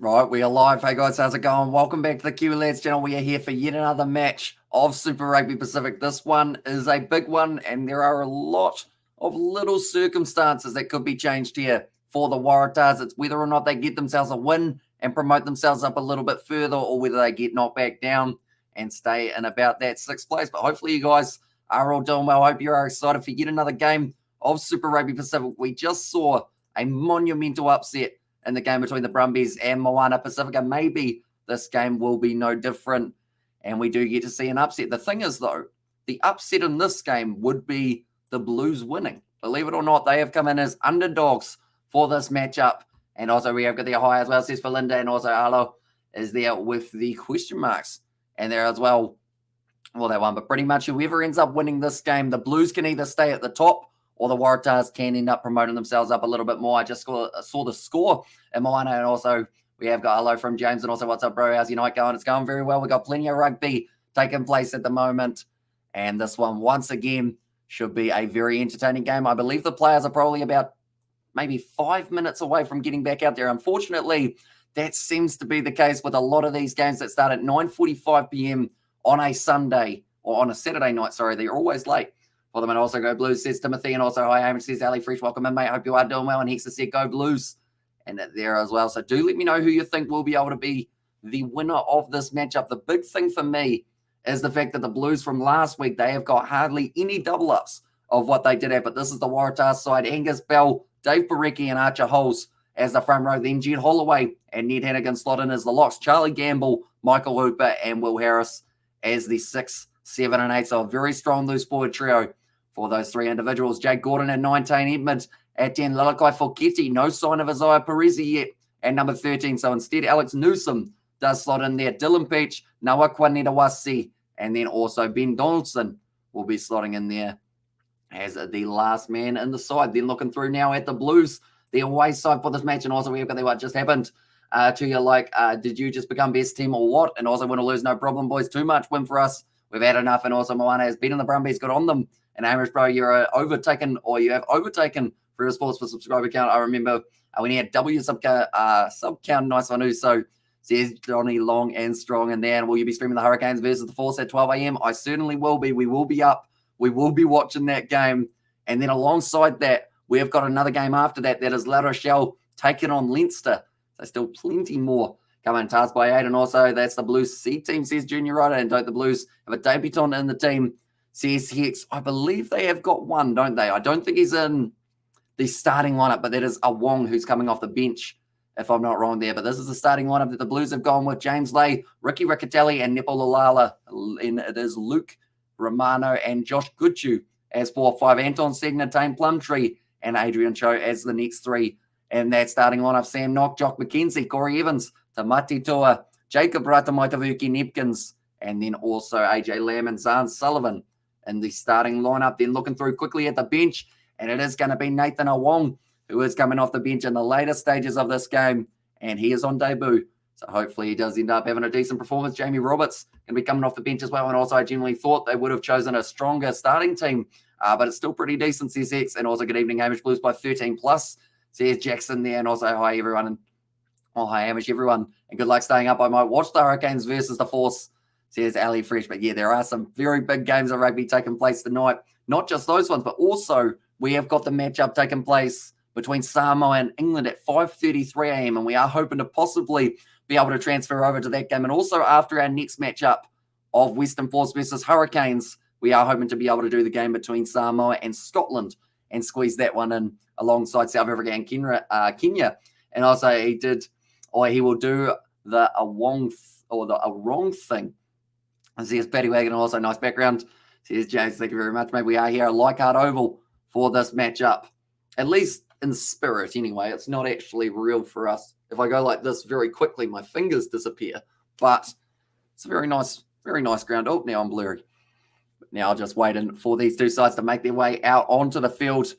Right, we are live. Hey guys, how's it going? Welcome back to the Q Lads channel. We are here for yet another match of Super Rugby Pacific. This one is a big one, and there are a lot of little circumstances that could be changed here for the Waratahs. It's whether or not they get themselves a win and promote themselves up a little bit further, or whether they get knocked back down and stay in about that sixth place. But hopefully you guys are all doing well. I hope you are excited for yet another game of Super Rugby Pacific. We just saw a monumental upset in the game between the Brumbies and Moana Pacifica. Maybe this game will be no different, and we do get to see an upset. The thing is, though, the upset in this game would be the Blues winning. Believe it or not, they have come in as underdogs for this matchup. And also we have got the high as well, says Felinda, and also Arlo is there with the question marks. And there as well, they won. But pretty much whoever ends up winning this game, the Blues can either stay at the top or the Waratahs can end up promoting themselves up a little bit more. I just saw the score in Moana, and also we have got hello from James, and also what's up, bro? How's your night going? It's going very well. We've got plenty of rugby taking place at the moment, and this one, once again, should be a very entertaining game. I believe the players are probably about maybe 5 minutes away from getting back out there. Unfortunately, that seems to be the case with a lot of these games that start at 9:45 p.m. on a Sunday, or on a Saturday night, sorry. They're always late for them. And also go Blues, says Timothy. And also hi, Hamish, says Ali Fresh. Welcome in, mate. Hope you are doing well. And Hexa said go Blues. And there as well. So do let me know who you think will be able to be the winner of this matchup. The big thing for me is the fact that the Blues from last week, they have got hardly any double ups of what they did have. But this is the Waratahs side. Angus Bell, Dave Barecki, and Archer Holes as the front row. Then Jed Holloway and Ned Hannigan slot in as the locks. Charlie Gamble, Michael Hooper, and Will Harris as the 6, 7, and 8. So a very strong loose forward trio for those three individuals. Jake Gordon at 19, Edmonds at 10, Lalakai Foketi, no sign of Isaiah Parisi yet at number 13. So instead, Alex Newsom does slot in there. Dylan Peach, Noah Kwanetawasi, and then also Ben Donaldson will be slotting in there as the last man in the side. Then looking through now at the Blues, the away side for this match. And also we've got what just happened to you, like, did you just become best team or what? And also win or lose, no problem, boys. Too much win for us. We've had enough. And also Moana has beaten the Brumbies, got on them. And Amish, bro, you have overtaken Free Sports for subscriber count. I remember when he had W sub count, nice one. So says Johnny Long and Strong. And then will you be streaming the Hurricanes versus the Force at 12 a.m.? I certainly will be. We will be up. We will be watching that game. And then alongside that, we have got another game after that. That is La Rochelle taking on Leinster. So still plenty more coming. Tasked by 8. And also that's the Blues C team, says Junior Ryder. And don't the Blues have a debutant in the team, says Hex. I believe they have got one, don't they? I don't think he's in the starting lineup, but that is a Wong who's coming off the bench, if I'm not wrong there. But this is the starting lineup that the Blues have gone with. James Lay, Ricky Riccatelli, and Nepo Lalala. And it is Luke Romano and Josh Goodchew as 4-5. Anton Segna, Tane Plumtree, and Adrian Cho as the next 3. And that starting lineup, Sam Knock, Jock McKenzie, Corey Evans, Tamati Toa, Jacob Ratamaitavuki Nepkins, and then also AJ Lamb and Zahn Sullivan in the starting lineup. Then looking through quickly at the bench, and it is going to be Nathan Awong, who is coming off the bench in the later stages of this game, and he is on debut. So hopefully he does end up having a decent performance. Jamie Roberts going to be coming off the bench as well, and also I generally thought they would have chosen a stronger starting team, but it's still pretty decent, says X. And also good evening, Hamish. Blues by 13 plus, says Jackson there. And also hi everyone, and hi Hamish everyone, and good luck staying up. I might watch the Hurricanes versus the Force, says Ali Fresh. But yeah, there are some very big games of rugby taking place tonight. Not just those ones, but also we have got the matchup taking place between Samoa and England at 5:33 a.m. And we are hoping to possibly be able to transfer over to that game. And also after our next matchup of Western Force versus Hurricanes, we are hoping to be able to do the game between Samoa and Scotland and squeeze that one in alongside South Africa and Kenya. And also he will do the wrong thing. And says Paddy Wagon, also nice background. Says James, thank you very much, mate. We are here at Leichhardt Oval for this matchup. At least in spirit, anyway. It's not actually real for us. If I go like this very quickly, my fingers disappear. But it's a very nice ground. Oh, now I'm blurry. But now I'll just wait for these two sides to make their way out onto the field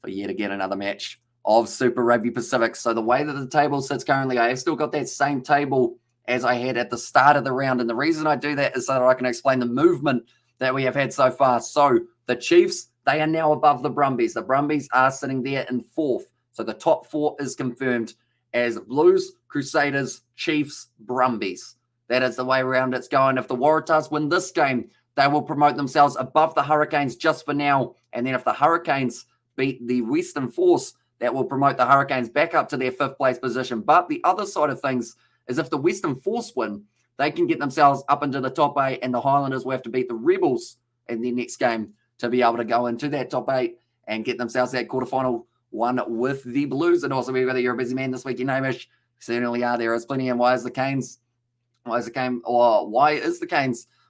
for yet again another match of Super Rugby Pacific. So the way that the table sits currently, I have still got that same table as I had at the start of the round. And the reason I do that is so that I can explain the movement that we have had so far. So the Chiefs, they are now above the Brumbies. The Brumbies are sitting there in 4th. So the top 4 is confirmed as Blues, Crusaders, Chiefs, Brumbies. That is the way around it's going. If the Waratahs win this game, they will promote themselves above the Hurricanes just for now. And then if the Hurricanes beat the Western Force, that will promote the Hurricanes back up to their 5th place position. But the other side of things is if the Western Force win, they can get themselves up into the top 8, and the Highlanders will have to beat the Rebels in their next game to be able to go into that top 8 and get themselves that quarterfinal one with the Blues. And also, whether you're a busy man this week, Hamish, certainly are. There is plenty. And why is the Canes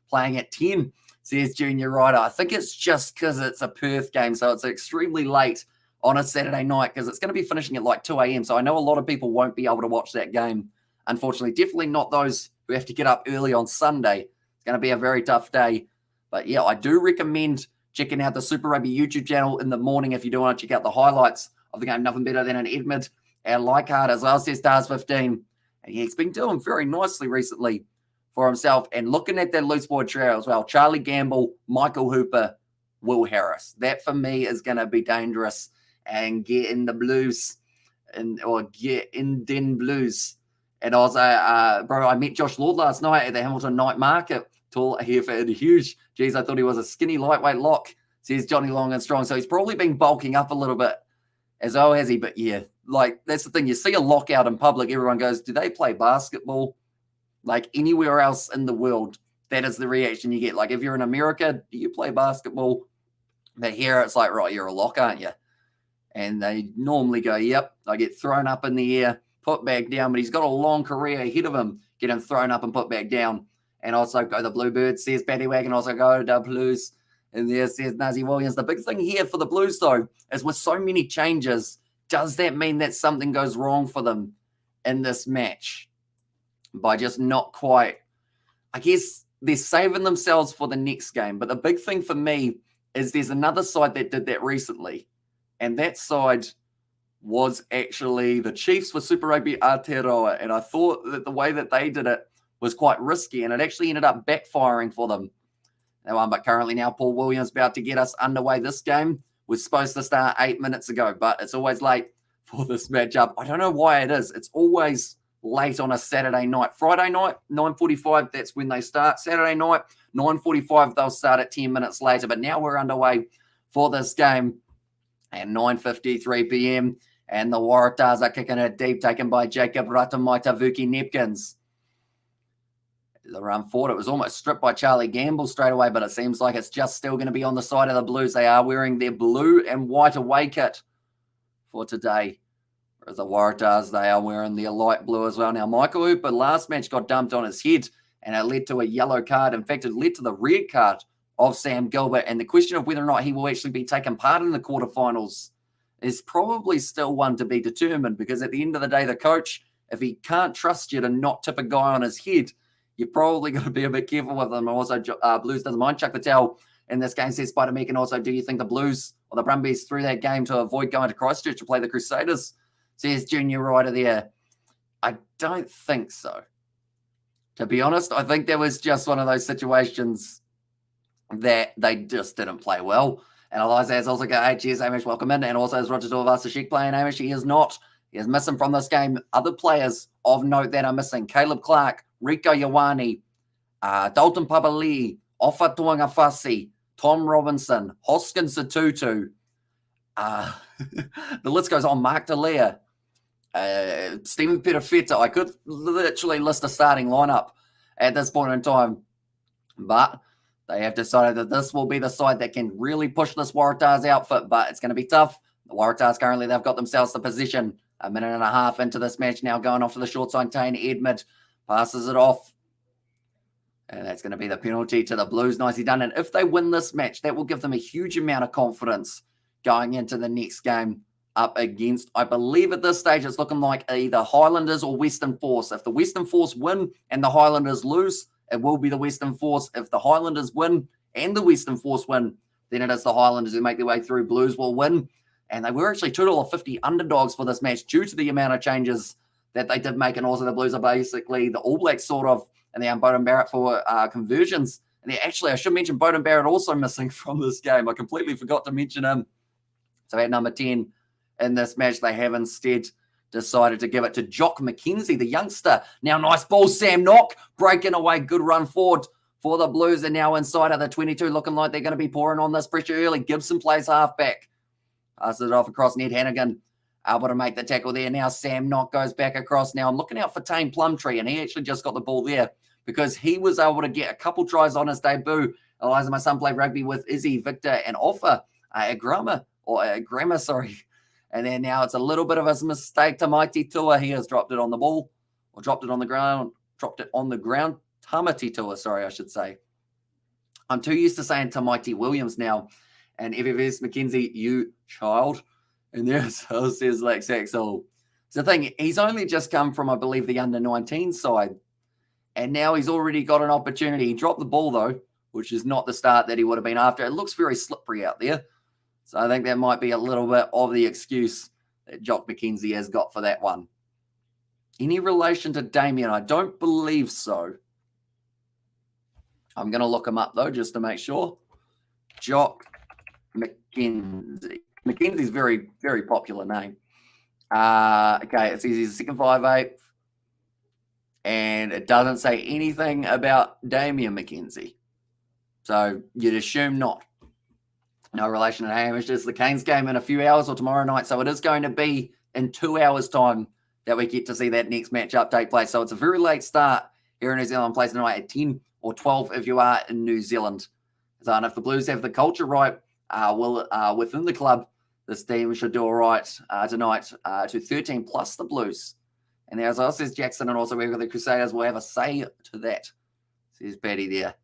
playing at 10? Says Junior Ryder. I think it's just because it's a Perth game, so it's extremely late on a Saturday night because it's going to be finishing at like 2 a.m. So I know a lot of people won't be able to watch that game. Unfortunately, definitely not those who have to get up early on Sunday. It's going to be a very tough day. But yeah, I do recommend checking out the Super Rugby YouTube channel in the morning if you do want to check out the highlights of the game. Nothing better than an Edmund and Leichhardt as well, says Stars 15. And he's been doing very nicely recently for himself. And looking at that loose board trio as well, Charlie Gamble, Michael Hooper, Will Harris. That for me is going to be dangerous and get in the Blues or get in Den Blues. And also, I met Josh Lord last night at the Hamilton Night Market. Tall, Hereford, and huge. Geez, I thought he was a skinny, lightweight lock, says Johnny Long and Strong. So he's probably been bulking up a little bit as well, has he? But yeah, like that's the thing. You see a lockout in public, everyone goes, do they play basketball? Like anywhere else in the world, that is the reaction you get. Like if you're in America, do you play basketball? But here it's like, right, you're a lock, aren't you? And they normally go, yep. I get thrown up in the air, put back down. But he's got a long career ahead of him, get him thrown up and put back down. And also go the Bluebirds, says Paddy Wagon. Also go the Blues. And there says Nazi Williams. The big thing here for the Blues, though, is with so many changes, does that mean that something goes wrong for them in this match? By just not quite, I guess they're saving themselves for the next game. But the big thing for me is there's another side that did that recently. And that side was actually the Chiefs with Super Rugby Aotearoa. And I thought that the way that they did it was quite risky, and it actually ended up backfiring for them. But currently now, Paul Williams about to get us underway. This game was supposed to start 8 minutes ago, but it's always late for this matchup. I don't know why it is. It's always late on a Saturday night. Friday night, 9:45, that's when they start. Saturday night, 9:45, they'll start at 10 minutes later. But now we're underway for this game at 9:53 p.m., and the Waratahs are kicking it deep, taken by Jacob Ratamaitavuki Nepkins. The run forward, it was almost stripped by Charlie Gamble straight away, but it seems like it's just still going to be on the side of the Blues. They are wearing their blue and white away kit for today. Whereas the Waratahs, they are wearing their light blue as well. Now, Michael Hooper last match got dumped on his head, and it led to a yellow card. In fact, it led to the red card of Sam Gilbert. And the question of whether or not he will actually be taking part in the quarterfinals is probably still one to be determined, because at the end of the day, the coach, if he can't trust you to not tip a guy on his head, you're probably going to be a bit careful with them. Also, Blues doesn't mind Chuck the Towel in this game, says Spider Meek. And also, do you think the Blues or the Brumbies threw that game to avoid going to Christchurch to play the Crusaders? Says Junior Ryder there. I don't think so. To be honest, I think that was just one of those situations that they just didn't play well. And Eliza has also got, hey, cheers, Hamish, welcome in. And also, is Roger Tuivasa-Sheck playing, Hamish? He is not. He is missing from this game. Other players of note that are missing: Caleb Clark, Rico Ioane, Dalton Papali, Ofa Tuangafasi, Tom Robinson, Hoskins Satutu. The list goes on. Mark D'Elia, Stephen Perifetta. I could literally list a starting lineup at this point in time, but they have decided that this will be the side that can really push this Waratahs outfit, but it's going to be tough. The Waratahs currently, they've got themselves the position. A minute and a half into this match now, going off to the short side. Tane Edmund passes it off. And that's going to be the penalty to the Blues. Nicely done. And if they win this match, that will give them a huge amount of confidence going into the next game up against, I believe at this stage, it's looking like either Highlanders or Western Force. If the Western Force win and the Highlanders lose, it will be the Western Force. If the Highlanders win and the Western Force win, then it is the Highlanders who make their way through. Blues will win. And they were actually $2.50 underdogs for this match due to the amount of changes that they did make. And also the Blues are basically the All Blacks sort of, and they have Beauden Barrett for conversions. And actually, I should mention Beauden Barrett also missing from this game. I completely forgot to mention him. So at number 10 in this match, they have instead decided to give it to Jock McKenzie, the youngster. Now, nice ball, Sam Knock, breaking away, good run forward for the Blues. And now inside of the 22, looking like they're going to be pouring on this pressure early. Gibson plays halfback. Passes it off across Ned Hannigan. Able to make the tackle there. Now Sam Knock goes back across. Now I'm looking out for Tane Plumtree, and he actually just got the ball there because he was able to get a couple tries on his debut. Eliza, my son, played rugby with Izzy, Victor, and Offa at Grammar, sorry. And then now it's a little bit of a mistake to Mighty Tua. He has dropped it on the ball, or dropped it on the ground. Tamati Tua, sorry, I should say. I'm too used to saying Tamaiti Williams now. And FFS McKenzie, you child. And there's says Lex Axel. So the thing, he's only just come from, I believe, the under-19 side. And now he's already got an opportunity. He dropped the ball, though, which is not the start that he would have been after. It looks very slippery out there. So I think that might be a little bit of the excuse that Jock McKenzie has got for that one. Any relation to Damien? I don't believe so. I'm going to look him up, though, just to make sure. Jock McKenzie. McKenzie's very, very popular name. Okay, it says he's a second 5'8", and it doesn't say anything about Damien McKenzie. So you'd assume not. No relation to Hamish. It's the Canes game in a few hours or tomorrow night, so it is going to be in 2 hours' time that we get to see that next matchup take place. So it's a very late start here in New Zealand, plays tonight at 10 or 12 if you are in New Zealand. So, and if the Blues have the culture right within the club, this team should do all right tonight to 13 plus the Blues. And as well says Jackson, and also the Crusaders will have a say to that, says Paddy there.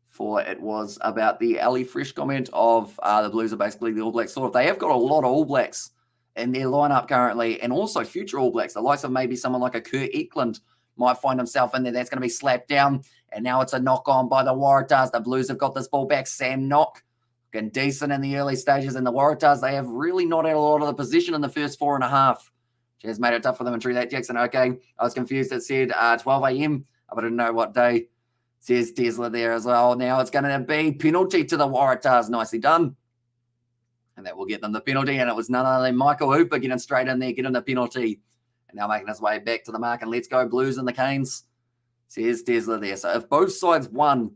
For it was about the Ali Fresh comment of the Blues are basically the All Blacks. So if they have got a lot of All Blacks in their lineup currently, and also future All Blacks, the likes of maybe someone like a Kurt Eklund might find himself in there. That's going to be slapped down. And now it's a knock on by the Waratahs. The Blues have got this ball back. Sam Knock looking decent in the early stages. And the Waratahs, they have really not had a lot of the position in the first 4.5. Which has made it tough for them and true that, Jackson. Okay, I was confused. It said 12 a.m. I didn't know what day. Says Tesla there as well. Now it's going to be penalty to the Waratahs. Nicely done. And that will get them the penalty. And it was none other than Michael Hooper getting straight in there, getting the penalty. And now making his way back to the mark. And let's go Blues and the Canes. Says Tesla there. So if both sides won,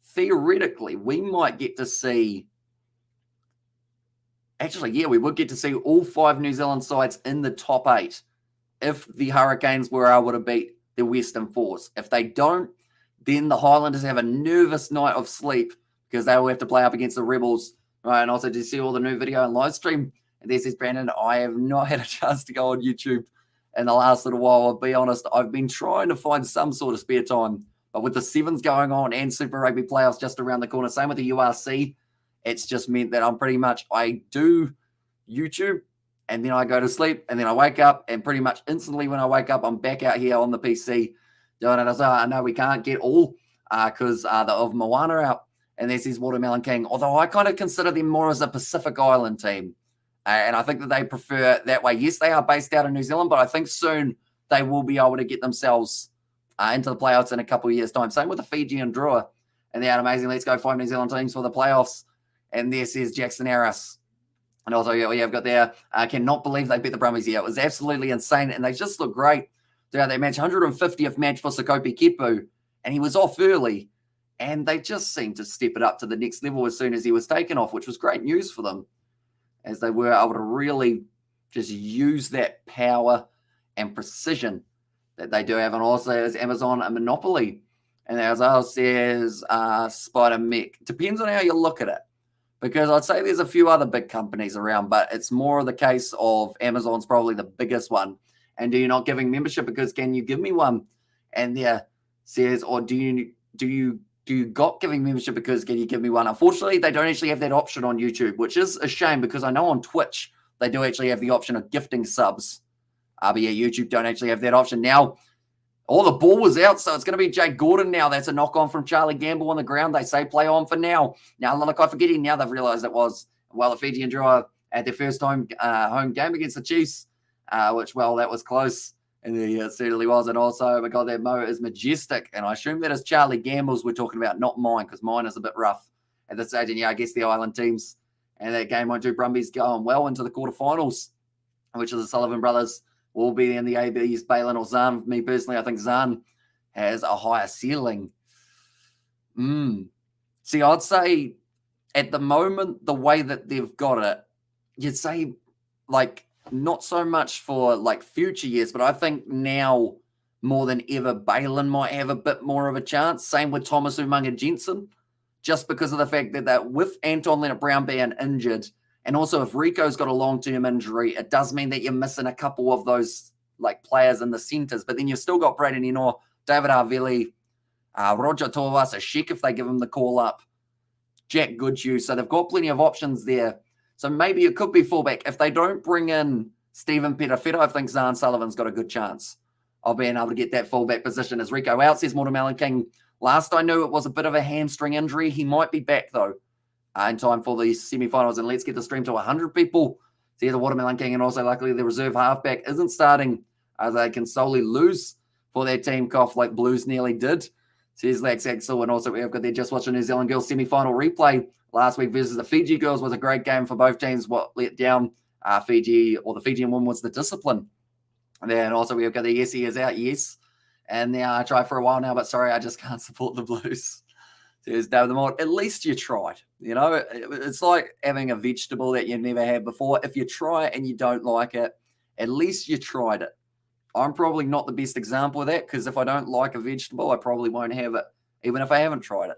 theoretically, we might get to see... Actually, yeah, we would get to see all 5 New Zealand sides in the top 8 if the Hurricanes were able to beat the Western Force. If they don't, then the Highlanders have a nervous night of sleep because they will have to play up against the Rebels. Right, and also, did you see all the new video and live stream? And this is Brandon. I have not had a chance to go on YouTube in the last little while. I'll be honest, I've been trying to find some sort of spare time. But with the sevens going on and Super Rugby playoffs just around the corner, same with the URC, it's just meant that I do YouTube and then I go to sleep and then I wake up and pretty much instantly when I wake up, I'm back out here on the PC doing it. So I know we can't get all because of Moana out and there's his Watermelon King, although I kind of consider them more as a Pacific Island team. And I think that they prefer that way. Yes, they are based out of New Zealand, but I think soon they will be able to get themselves into the playoffs in a couple of years' time. Same with the Fiji and Drua. And they're amazing. Let's go 5 New Zealand teams for the playoffs. And this is Jackson Harris. And also, yeah, we have got there. I cannot believe they beat the Brumbies. Yeah, it was absolutely insane. And they just look great throughout that match. 150th match for Sakopi Kepu. And he was off early. And they just seemed to step it up to the next level as soon as he was taken off, which was great news for them. As they were able to really just use that power and precision that they do have. And also, as Amazon a monopoly. And as I says, Spider Mech. Depends on how you look at it. Because I'd say there's a few other big companies around, but it's more of the case of Amazon's probably the biggest one. And do you not giving membership because can you give me one? And there says, or do you got giving membership because can you give me one? Unfortunately, they don't actually have that option on YouTube, which is a shame because I know on Twitch they do actually have the option of gifting subs. But yeah, YouTube don't actually have that option now. Oh, the ball was out, so it's going to be Jake Gordon now. That's a knock-on from Charlie Gamble on the ground. They say play on for now. Now, look, I forgetting now they've realised it was, well, the Fiji and Drua at their first home game against the Chiefs, which, well, that was close. And it certainly was. And also, my God, that Mo is majestic. And I assume that is Charlie Gamble's we're talking about, not mine, because mine is a bit rough at this stage. And, yeah, I guess the Island teams and that game won't do Brumbies going well into the quarterfinals, which is the Sullivan brothers will be in the ABs, Balin or Zahn. For me personally, I think Zahn has a higher ceiling. See, I'd say at the moment, the way that they've got it, you'd say like not so much for like future years, but I think now more than ever, Balin might have a bit more of a chance. Same with Thomas Umaga Jensen, just because of the fact that with Anton Leonard-Brown being injured, and also if Rico's got a long-term injury, it does mean that you're missing a couple of those like players in the centres, but then you've still got Braden Enoch, David Arveli, Roger Tuivasa Sheck if they give him the call up, Jack Goodhue. So they've got plenty of options there. So maybe it could be fullback. If they don't bring in Stephen Petafeta, I think Zahn Sullivan's got a good chance of being able to get that fullback position. As Rico out, says Watermelon King. Last I knew, it was a bit of a hamstring injury. He might be back, though, in time for the semi-finals. And let's get the stream to 100 people. See the Watermelon King, and also luckily the reserve halfback isn't starting. They can solely lose for their team cough like Blues nearly did. Says Lex Axel, and also we've got there just watching New Zealand girls semi-final replay last week versus the Fiji girls. Was a great game for both teams. What let down Fiji, or the Fijian one, was the discipline. And then also we've got the yes, he is out, yes. And now I tried for a while now, but sorry, I just can't support the Blues. Says David the Mod. At least you tried. You know, it's like having a vegetable that you've never had before. If you try it and you don't like it, at least you tried it. I'm probably not the best example of that, because if I don't like a vegetable, I probably won't have it, even if I haven't tried it.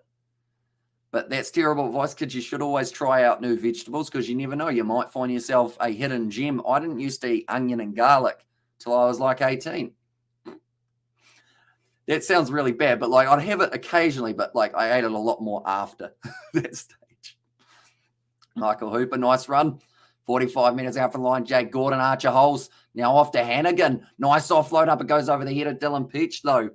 But that's terrible advice, kids. You should always try out new vegetables, because you never know. You might find yourself a hidden gem. I didn't used to eat onion and garlic till I was like 18. That sounds really bad, but like I'd have it occasionally, but like I ate it a lot more after that stage. Michael Hooper, nice run. 45 minutes out from the line. Jake Gordon, Archer Holes. Now off to Hannigan. Nice offload up. It goes over the head of Dylan Peach, though.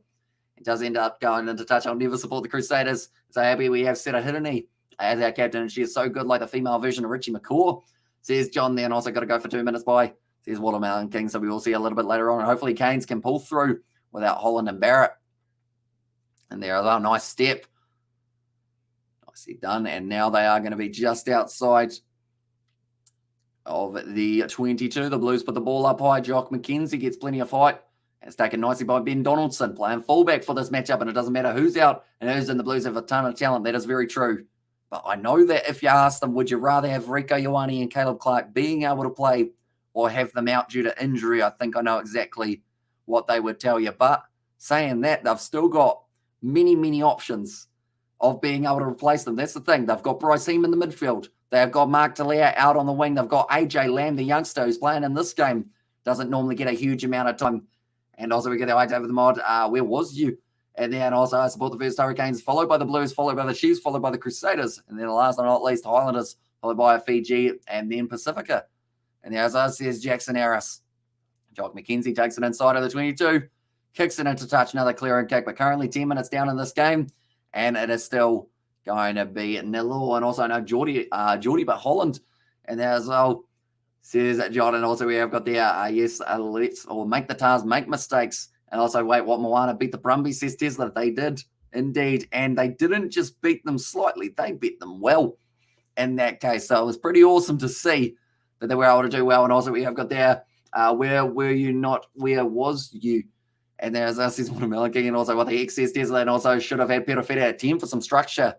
It does end up going into touch. I'll never support the Crusaders. So happy we have Seta Hirini as our captain, and she is so good, like the female version of Richie McCaw. Says John there, and also got to go for 2 minutes by. Says Watermelon King, so we will see a little bit later on. And hopefully Canes can pull through without Holland and Barrett. And there is a nice step. Nicely done. And now they are going to be just outside of the 22. The Blues put the ball up high. Jock McKenzie gets plenty of height. It's taken nicely by Ben Donaldson, playing fullback for this matchup, and it doesn't matter who's out and who's in. The Blues have a ton of talent. That is very true. But I know that if you ask them, would you rather have Rico Ioane and Caleb Clark being able to play or have them out due to injury, I think I know exactly what they would tell you. But saying that, they've still got many, many options of being able to replace them. That's the thing. They've got Bryce Heem in the midfield. They've got Mark Talia out on the wing. They've got AJ Lamb, the youngster who's playing in this game. Doesn't normally get a huge amount of time. And also we get our over the mod. Where was you? And then also I support the first Hurricanes, followed by the Blues, followed by the Chiefs, followed by the Crusaders. And then last but not least, Highlanders, followed by Fiji, and then Pacifica. And as I says, Jackson Harris. Jock McKenzie takes it inside of the 22. Kicks it into touch, another clearing kick, but currently 10 minutes down in this game, and it is still going to be nil. And also no Geordie, but Holland, and there as well, says John. And also we have got the let's make the Tars make mistakes, and also wait, what Moana beat the Brumbies, says Tesla. They did indeed, and they didn't just beat them slightly; they beat them well. In that case, so it was pretty awesome to see that they were able to do well. And also we have got there, where were you not? Where was you? And there's us, says Watermelon King, and also what the X says Tesla, and also should have had Peter Feta at 10 for some structure,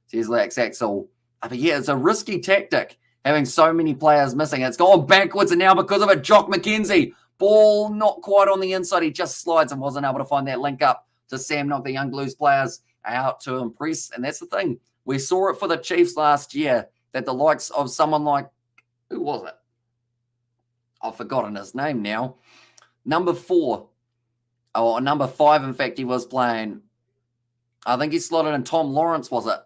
says Lex Axel. But yeah, it's a risky tactic, having so many players missing. It's gone backwards, and now because of it, Jock McKenzie, ball not quite on the inside. He just slides and wasn't able to find that link up to Sam Knock. The young Blues players out to impress, and that's the thing. We saw it for the Chiefs last year, that the likes of someone like, who was it? I've forgotten his name now. Number 5, in fact, he was playing. I think he slotted in Tom Lawrence, was it?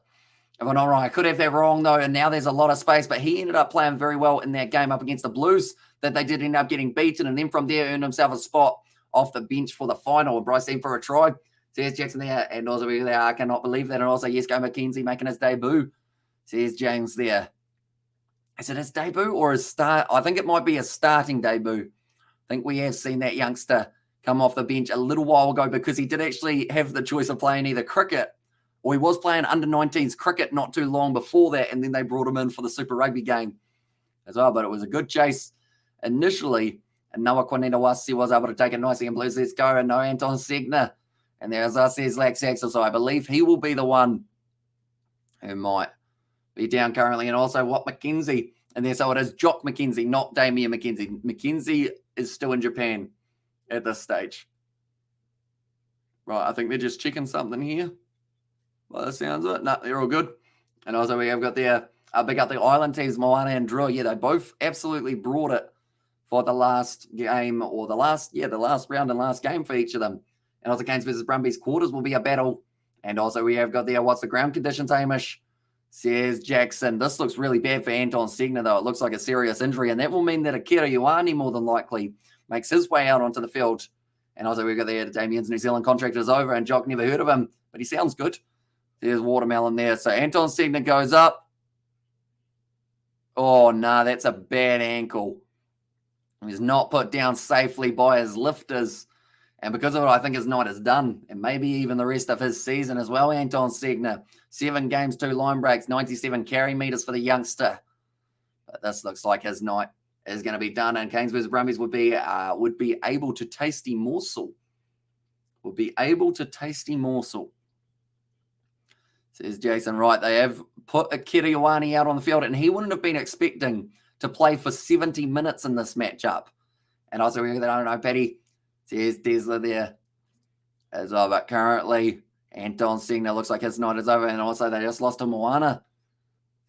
If I'm not wrong. I could have that wrong, though, and now there's a lot of space, but he ended up playing very well in that game up against the Blues, that they did end up getting beaten, and then from there earned himself a spot off the bench for the final. Bryce Heem for a try. Says Jackson there, and also there, I cannot believe that. And also, yes, go McKenzie making his debut. Says James there. Is it his debut or his start? I think it might be a starting debut. I think we have seen that youngster come off the bench a little while ago, because he did actually have the choice of playing either cricket, or he was playing under-19s cricket not too long before that, and then they brought him in for the Super Rugby game as well. But it was a good chase initially, And Noah Kwanetawasi was able to take it nicely in Blues. Let's go. And no Anton Segner. And there's us, there's Lax Axel. So I believe he will be the one who might be down currently. And also Watt McKenzie. And there, so it is Jock McKenzie, not Damien McKenzie. McKenzie is still in Japan at this stage. Right, I think they're just checking something here. Well, that sounds it. No, they're all good. And also we have got there, big up the island teams, Moana and Drew. Yeah, they both absolutely brought it for the last game, or the last round and last game for each of them. And also Canes versus Brumbies quarters will be a battle. And also we have got there, what's the ground conditions, Hamish? Says Jackson. This looks really bad for Anton Segner, though. It looks like a serious injury, and that will mean that Akira Ioane more than likely makes his way out onto the field. And also we've got there, Damien's New Zealand contract is over, and Jock never heard of him, but he sounds good. There's Watermelon there. So Anton Segner goes up. Oh, no, that's a bad ankle. He's not put down safely by his lifters. And because of it, I think his night is done. And maybe even the rest of his season as well, Anton Segner. 7 games, 2 line breaks, 97 carry meters for the youngster. But this looks like his night is going to be done. And Canes versus Brumbies would be able to tasty morsel. Would be able to tasty morsel. Says Jason, right, they have put Akira Ioane out on the field, and he wouldn't have been expecting to play for 70 minutes in this matchup. And also, I don't know, Paddy, says Tesla there as well, but currently, Anton Segner looks like his night is over, and also they just lost to Moana.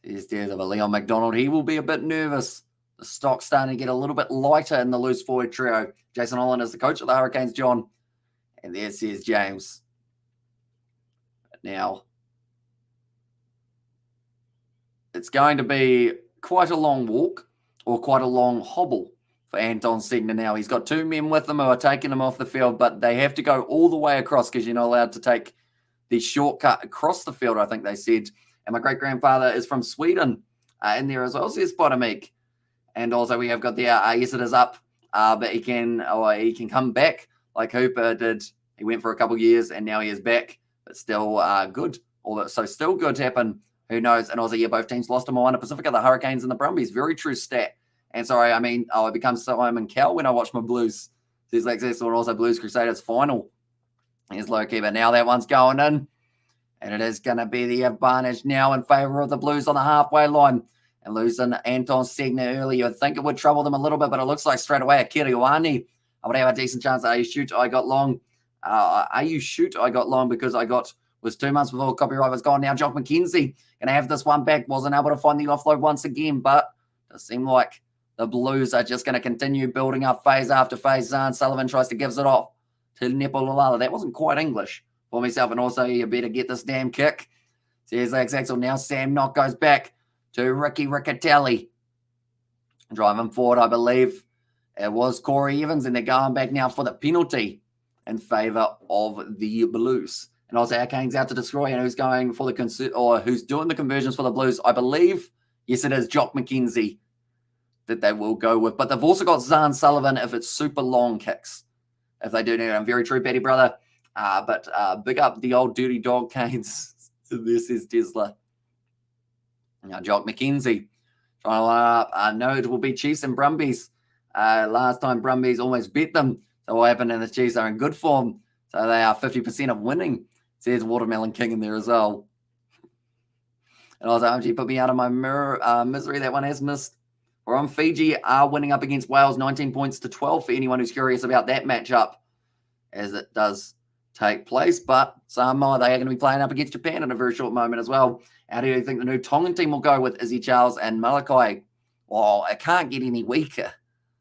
Says Tesla, but Leon McDonald, he will be a bit nervous. The stock's starting to get a little bit lighter in the loose forward trio. Jason Holland is the coach of the Hurricanes, John. And there says James. But now, it's going to be quite a long walk, or quite a long hobble for Anton Segner now. He's got 2 men with him who are taking him off the field, but they have to go all the way across because you're not allowed to take the shortcut across the field, I think they said. And my great-grandfather is from Sweden in there as well, says Spotamik. And also we have got there, yes, it is up, but he can come back like Hooper did. He went for a couple of years, and now he is back, but still good. So still good to happen. Who knows? And also, yeah, both teams lost to Moana Pacific, the Hurricanes and the Brumbies. Very true stat. And sorry, I mean, I become Simon Cowell when I watch my Blues. Says Lex and also Blues Crusaders final. Here's low key, but now that one's going in. And it is going to be the advantage now in favour of the Blues on the halfway line. And losing Anton Segner early, you'd think it would trouble them a little bit, but it looks like straight away Akira Ioane, I would have a decent chance. I got long because was 2 months before copyright was gone. Now Jock McKenzie going to have this one back. Wasn't able to find the offload once again, but it seemed like the Blues are just going to continue building up phase after phase. Zahn Sullivan tries to give it off to Nepolala. That wasn't quite English for myself. And also, you better get this damn kick. Says Lex Axel. Now Sam Knott goes back to Ricky Riccatelli. Driving forward, I believe it was Corey Evans, and they're going back now for the penalty in favour of the Blues. And also our Canes out to destroy, and who's going for who's doing the conversions for the Blues? I believe, yes, it is Jock McKenzie that they will go with. But they've also got Zahn Sullivan if it's super long kicks. If they do need it. I'm very true, Betty brother. But big up the old dirty dog Canes. This is Tesla. Now Jock McKenzie trying to line up. No, it will be Chiefs and Brumbies. Last time Brumbies almost beat them. So what happened? And the Chiefs are in good form. So they are 50% of winning. Says Watermelon King in there as well. And also, OMG put me out of my misery. That one has missed. We're on Fiji, are winning up against Wales, 19 points to 12 for anyone who's curious about that matchup as it does take place. But Samoa, they are going to be playing up against Japan in a very short moment as well. How do you think the new Tongan team will go with Izzy Charles and Malachi? Well, it can't get any weaker.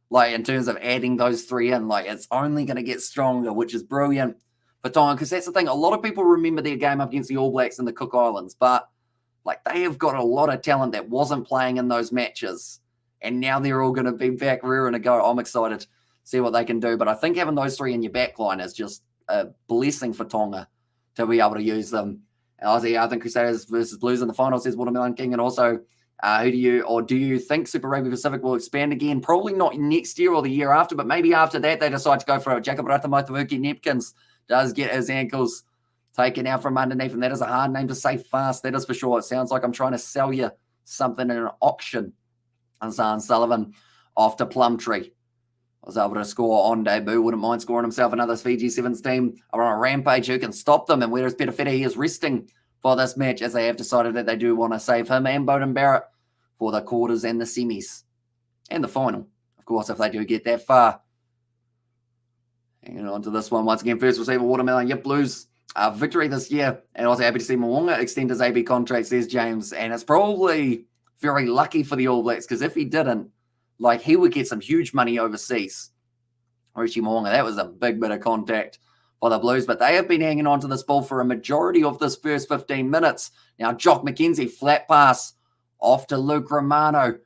Like, in terms of adding those 3 in, like, it's only going to get stronger, which is brilliant for Tonga, because that's the thing. A lot of people remember their game up against the All Blacks in the Cook Islands, but, like, they have got a lot of talent that wasn't playing in those matches, and now they're all going to be back rearing to go. I'm excited to see what they can do, but I think having those 3 in your back line is just a blessing for Tonga to be able to use them. And I think Crusaders versus Blues in the final, says Watermelon King, and also do you think Super Rugby Pacific will expand again? Probably not next year or the year after, but maybe after that they decide to go for it. Jacob Ratamotavuki Nepkins does get his ankles taken out from underneath, and that is a hard name to say fast. That is for sure. It sounds like I'm trying to sell you something in an auction. And Zahn Sullivan off to Plumtree. was able to score on debut. Wouldn't mind scoring himself another. Fiji Sevens team are on a rampage. Who can stop them? And whereas Peter Feta, he is resting for this match, as they have decided that they do want to save him and Bowden Barrett for the quarters and the semis and the final, of course, if they do get that far. Hanging on to this one once again. First receiver, Watermelon. Yep, Blues victory this year. And also happy to see Mo'unga extend his AB contract, says James. And it's probably very lucky for the All Blacks, because if he didn't, like, he would get some huge money overseas. Richie Mo'unga, that was a big bit of contact for the Blues, but they have been hanging on to this ball for a majority of this first 15 minutes. Now, Jock McKenzie, flat pass off to Luke Romano.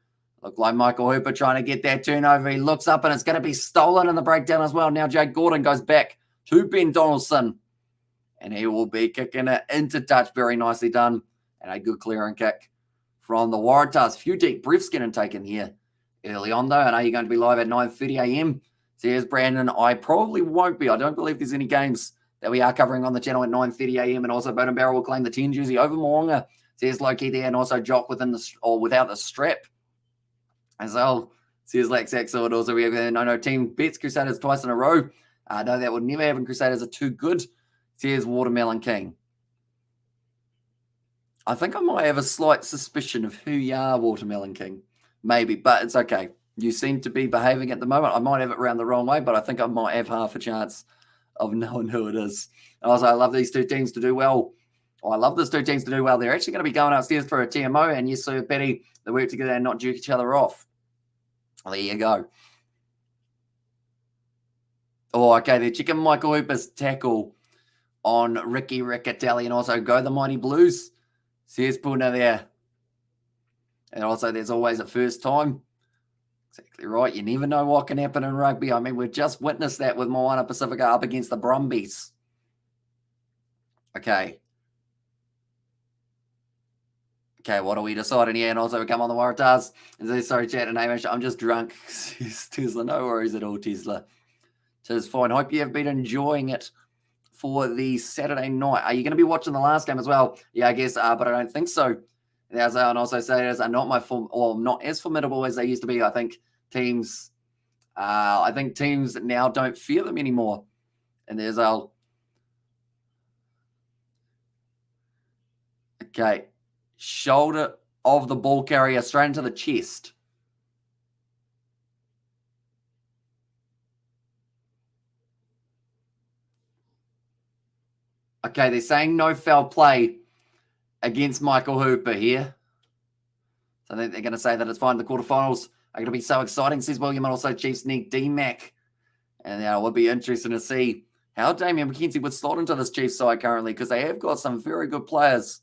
Looked like Michael Hooper trying to get that turnover. He looks up and it's going to be stolen in the breakdown as well. Now, Jake Gordon goes back to Ben Donaldson, and he will be kicking it into touch. Very nicely done, and a good clearing kick from the Waratahs. Few deep breaths getting taken here early on, though. I know you're going to be live at 9:30 a.m. So here's Brandon. I probably won't be. I don't believe there's any games that we are covering on the channel at 9:30 a.m. And also, Bowden Barrett will claim the 10 jersey over Mo'unga. Says Loki there, and also Jock within the or without the strap as well. Says Lex Axel. And also, we have no team bets Crusaders twice in a row. No, that would never happen. Crusaders are too good. Says Watermelon King. I think I might have a slight suspicion of who you are, Watermelon King. Maybe, but it's okay. You seem to be behaving at the moment. I might have it around the wrong way, but I think I might have half a chance of knowing who it is. And also, I love these two teams to do well. I love these two teams to do well. They're actually going to be going upstairs for a TMO, and yes, sir, Petty, they work together and not duke each other off. Well, there you go. Oh, okay, they're checking Michael Hooper's tackle on Ricky Riccatelli, and also go the Mighty Blues. Says Puna there. And also, there's always a first time. Exactly right. You never know what can happen in rugby. I mean, we've just witnessed that with Moana Pacifica up against the Brumbies. Okay. Okay, what are we deciding here? And also, we come on the Waratahs. Sorry, chat and Hamish. I'm just drunk. Tesla, no worries at all, Tesla. Tis fine. Hope you have been enjoying it for the Saturday night. Are you going to be watching the last game as well? Yeah, I guess, but I don't think so. And also Satyrs are not not as formidable as they used to be. I think teams now don't fear them anymore. And there's okay, shoulder of the ball carrier straight into the chest. Okay, they're saying no foul play against Michael Hooper here. So they're going to say that it's fine. The quarterfinals are going to be so exciting, says William, and also Chiefs need D-Mac. And it would be interesting to see how Damian McKenzie would slot into this Chiefs side currently, because they have got some very good players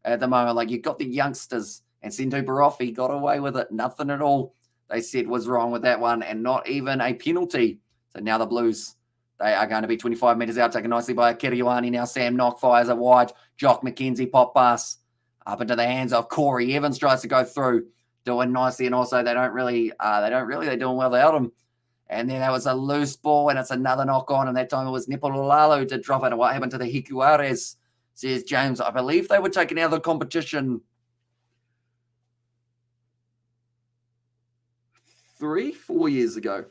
at the moment. Like, you've got the youngsters, and Sendu Barofi got away with it. Nothing at all they said was wrong with that one, and not even a penalty. So now the Blues, they are going to be 25 metres out, taken nicely by Kiriwani. Now Sam Knock fires it wide. Jock McKenzie pop pass up into the hands of Corey Evans, tries to go through, doing nicely, and also they're doing well without him. And then that was a loose ball, and it's another knock on, and that time it was Nipololalu who did drop it. And what happened to the Hikuares, says James. I believe they were taken out of the competition 3-4 years ago,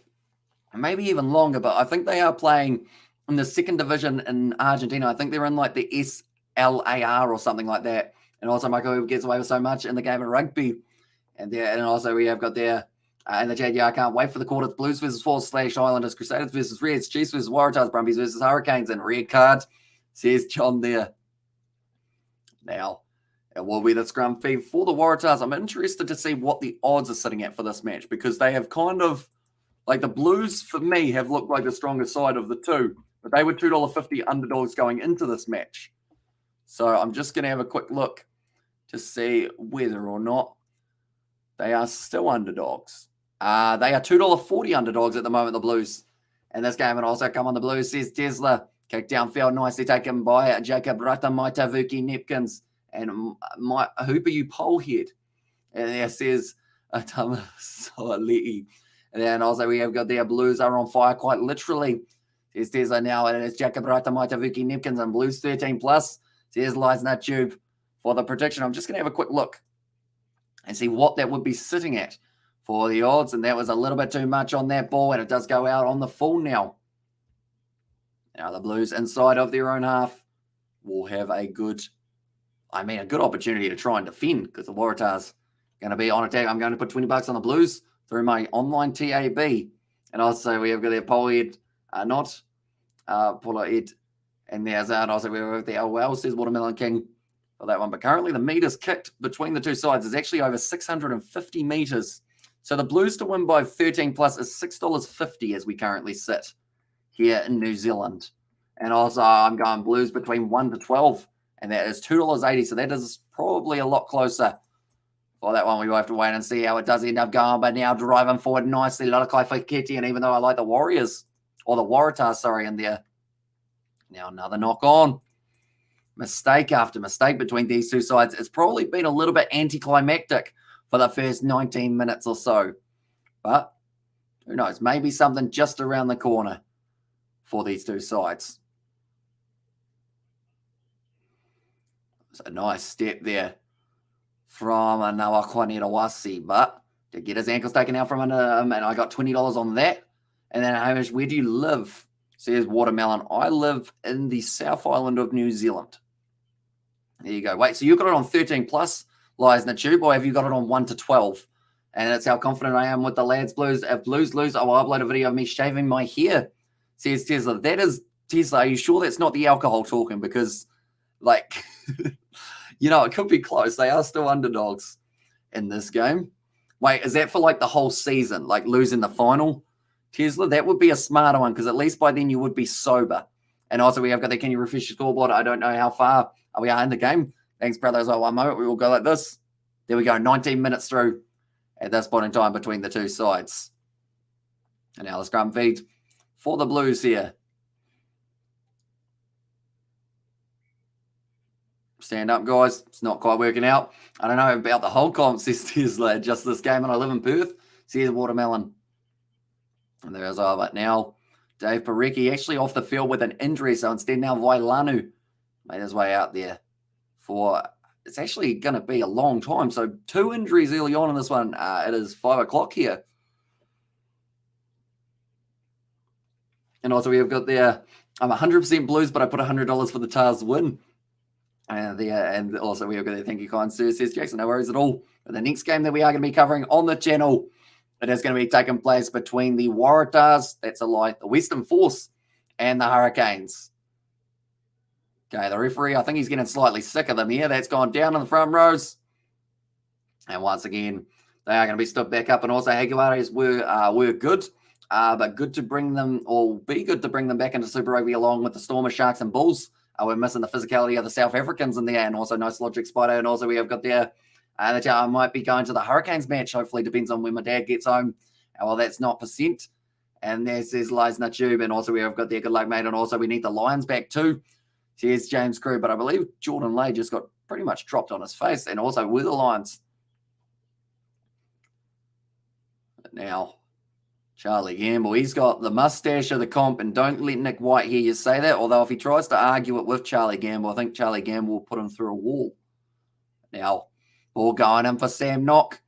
maybe even longer, but I think they are playing in the second division in Argentina. I think they're in like the SLAR or something like that. And also Michael Hooper gets away with so much in the game of rugby. And also we have got there in the chat, I can't wait for the quarters. Blues versus Force / Islanders, Crusaders versus Reds, Chiefs versus Waratahs, Brumbies versus Hurricanes, and red card, says John there. Now, it will be the scrum feed for the Waratahs. I'm interested to see what the odds are sitting at for this match, because they have kind of, like, the Blues, for me, have looked like the strongest side of the two, but they were $2.50 underdogs going into this match. So I'm just going to have a quick look to see whether or not they are still underdogs. They are $2.40 underdogs at the moment, the Blues, in this game. And also come on the Blues, says Tesla. Kick downfield, nicely taken by Jacob Ratamaitavuki Nepkins. And Hooper, you polehead. And there says Atama Solei. And then also we have got their Blues are on fire, quite literally. Says Tesla now, and it's Jacob Ratamaitavuki Nepkins and Blues 13+. Says Leisner Tube for the prediction. I'm just going to have a quick look and see what that would be sitting at for the odds, and that was a little bit too much on that ball, and it does go out on the full now. Now the Blues inside of their own half will have a good opportunity to try and defend because the Waratahs going to be on attack. I'm going to put $20 on the Blues through my online TAB. And also we have got their Polehead, Polehead, and there's out. Also we have the well says Watermelon King for that one. But currently the meters kicked between the two sides is actually over 650 meters. So the Blues to win by 13 plus is $6.50 as we currently sit here in New Zealand. And also I'm going Blues between 1 to 12. And that is $2.80. So that is probably a lot closer. For that one, we will have to wait and see how it does end up going. But now driving forward nicely, Lalakai Faketi. And even though I like the Warriors, or the Waratahs, sorry, in there. Now another knock on. Mistake after mistake between these two sides. It's probably been a little bit anticlimactic for the first 19 minutes or so. But who knows? Maybe something just around the corner for these two sides. It's a nice step there from Nawakwanetawasi, but to get his ankles taken out from under him, and I got $20 on that. And then, Hamish, where do you live? Says Watermelon. I live in the South Island of New Zealand. There you go. Wait, so you got it on 13 plus, Lies in the Tube, or have you got it on 1 to 12? And that's how confident I am with the lads Blues. If Blues lose, I will upload a video of me shaving my hair, says Tesla. That is, Tesla, are you sure that's not the alcohol talking? Because, like... it could be close. They are still underdogs in this game. Wait, is that for like the whole season, like losing the final? Tesla, that would be a smarter one because at least by then you would be sober. And also we have got the can you refresh your scoreboard? I don't know how far we are in the game. Thanks, brothers. One moment. We will go like this. There we go. 19 minutes through at this point in time between the two sides. And now the scrum feed for the Blues here. Stand up, guys. It's not quite working out. I don't know about the whole comp, says Tesla. Just this game, and I live in Perth. Says Watermelon. And there's all. But now, Dave Parecki actually off the field with an injury. So instead, now Vailanu made his way out there for. It's actually going to be a long time. So 2 injuries early on in this one. It is 5 o'clock here. And also, we have got there. I'm 100% Blues, but I put $100 for the Tars win. And also we have got thank you, kind sir, says Jackson. No worries at all. But the next game that we are going to be covering on the channel, it is going to be taking place between the Waratahs, that's a lie, the Western Force, and the Hurricanes. Okay, the referee, I think he's getting slightly sick of them here. That's gone down in the front rows. And once again, they are going to be stood back up. And also Higuares were good, but good to bring them, or be good to bring them back into Super Rugby along with the Stormers, Sharks, and Bulls. We're missing the physicality of the South Africans in there, and also nice logic Spider. And also we have got there that I might be going to the Hurricanes match. Hopefully, depends on when my dad gets home. Well, that's not %. And there says Lies in the Tube. And also we have got there, good luck, mate. And also we need the Lions back too. Here's James Crew. But I believe Jordan Lay just got pretty much dropped on his face. And also with the Lions. But now, Charlie Gamble, he's got the mustache of the comp, and don't let Nick White hear you say that. Although if he tries to argue it with Charlie Gamble, I think Charlie Gamble will put him through a wall. Now, ball going in for Sam Knock,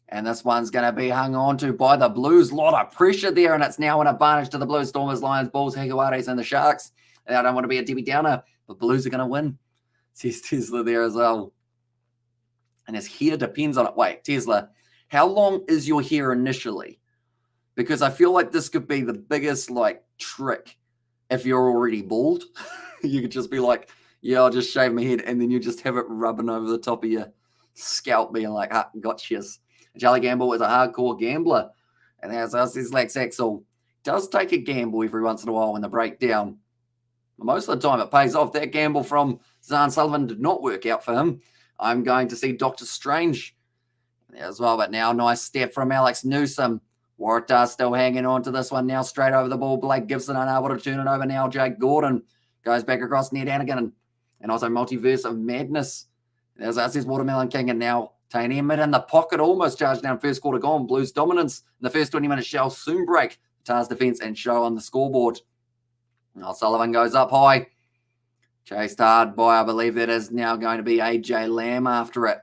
and this one's going to be hung on to by the Blues. Lot of pressure there, and it's now an advantage to the Blues. Stormers, Lions, Bulls, Higuares, and the Sharks. And I don't want to be a Debbie Downer, but Blues are going to win. Says Tesla there as well. And his hair depends on it. Wait, Tesla, how long is your hair initially? Because I feel like this could be the biggest, trick if you're already bald. You could just be like, yeah, I'll just shave my head, and then you just have it rubbing over the top of your scalp, being like, gotchas. Charlie Gamble is a hardcore gambler. And as us is Lex Axel, does take a gamble every once in a while when the breakdown. Most of the time it pays off. That gamble from Zahn Sullivan did not work out for him. I'm going to see Doctor Strange as well. But now, nice step from Alex Newsom. Waratahs still hanging on to this one now. Straight over the ball. Blake Gibson unable to turn it over now. Jake Gordon goes back across Ned Hannigan. And also Multiverse of Madness. As I says, Watermelon King. And now Tane Emmett in the pocket. Almost charged down. First quarter gone. Blues dominance. In the first 20 minutes shall soon break Tars defense and show on the scoreboard. Now Sullivan goes up high. Chased hard by, I believe that is now going to be AJ Lamb after it.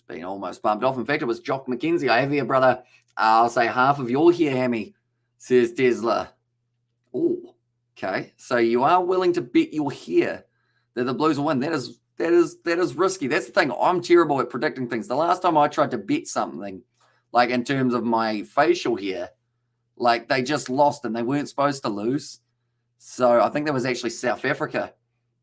It's been almost bumped off. In fact, it was Jock McKenzie. I have here, brother. I'll say half of your hair, Hammy, says Tesla. Oh, okay. So you are willing to bet your hair that the Blues will win. That is risky. That's the thing. I'm terrible at predicting things. The last time I tried to bet something, like in terms of my facial hair, like they just lost and they weren't supposed to lose. So I think that was actually South Africa.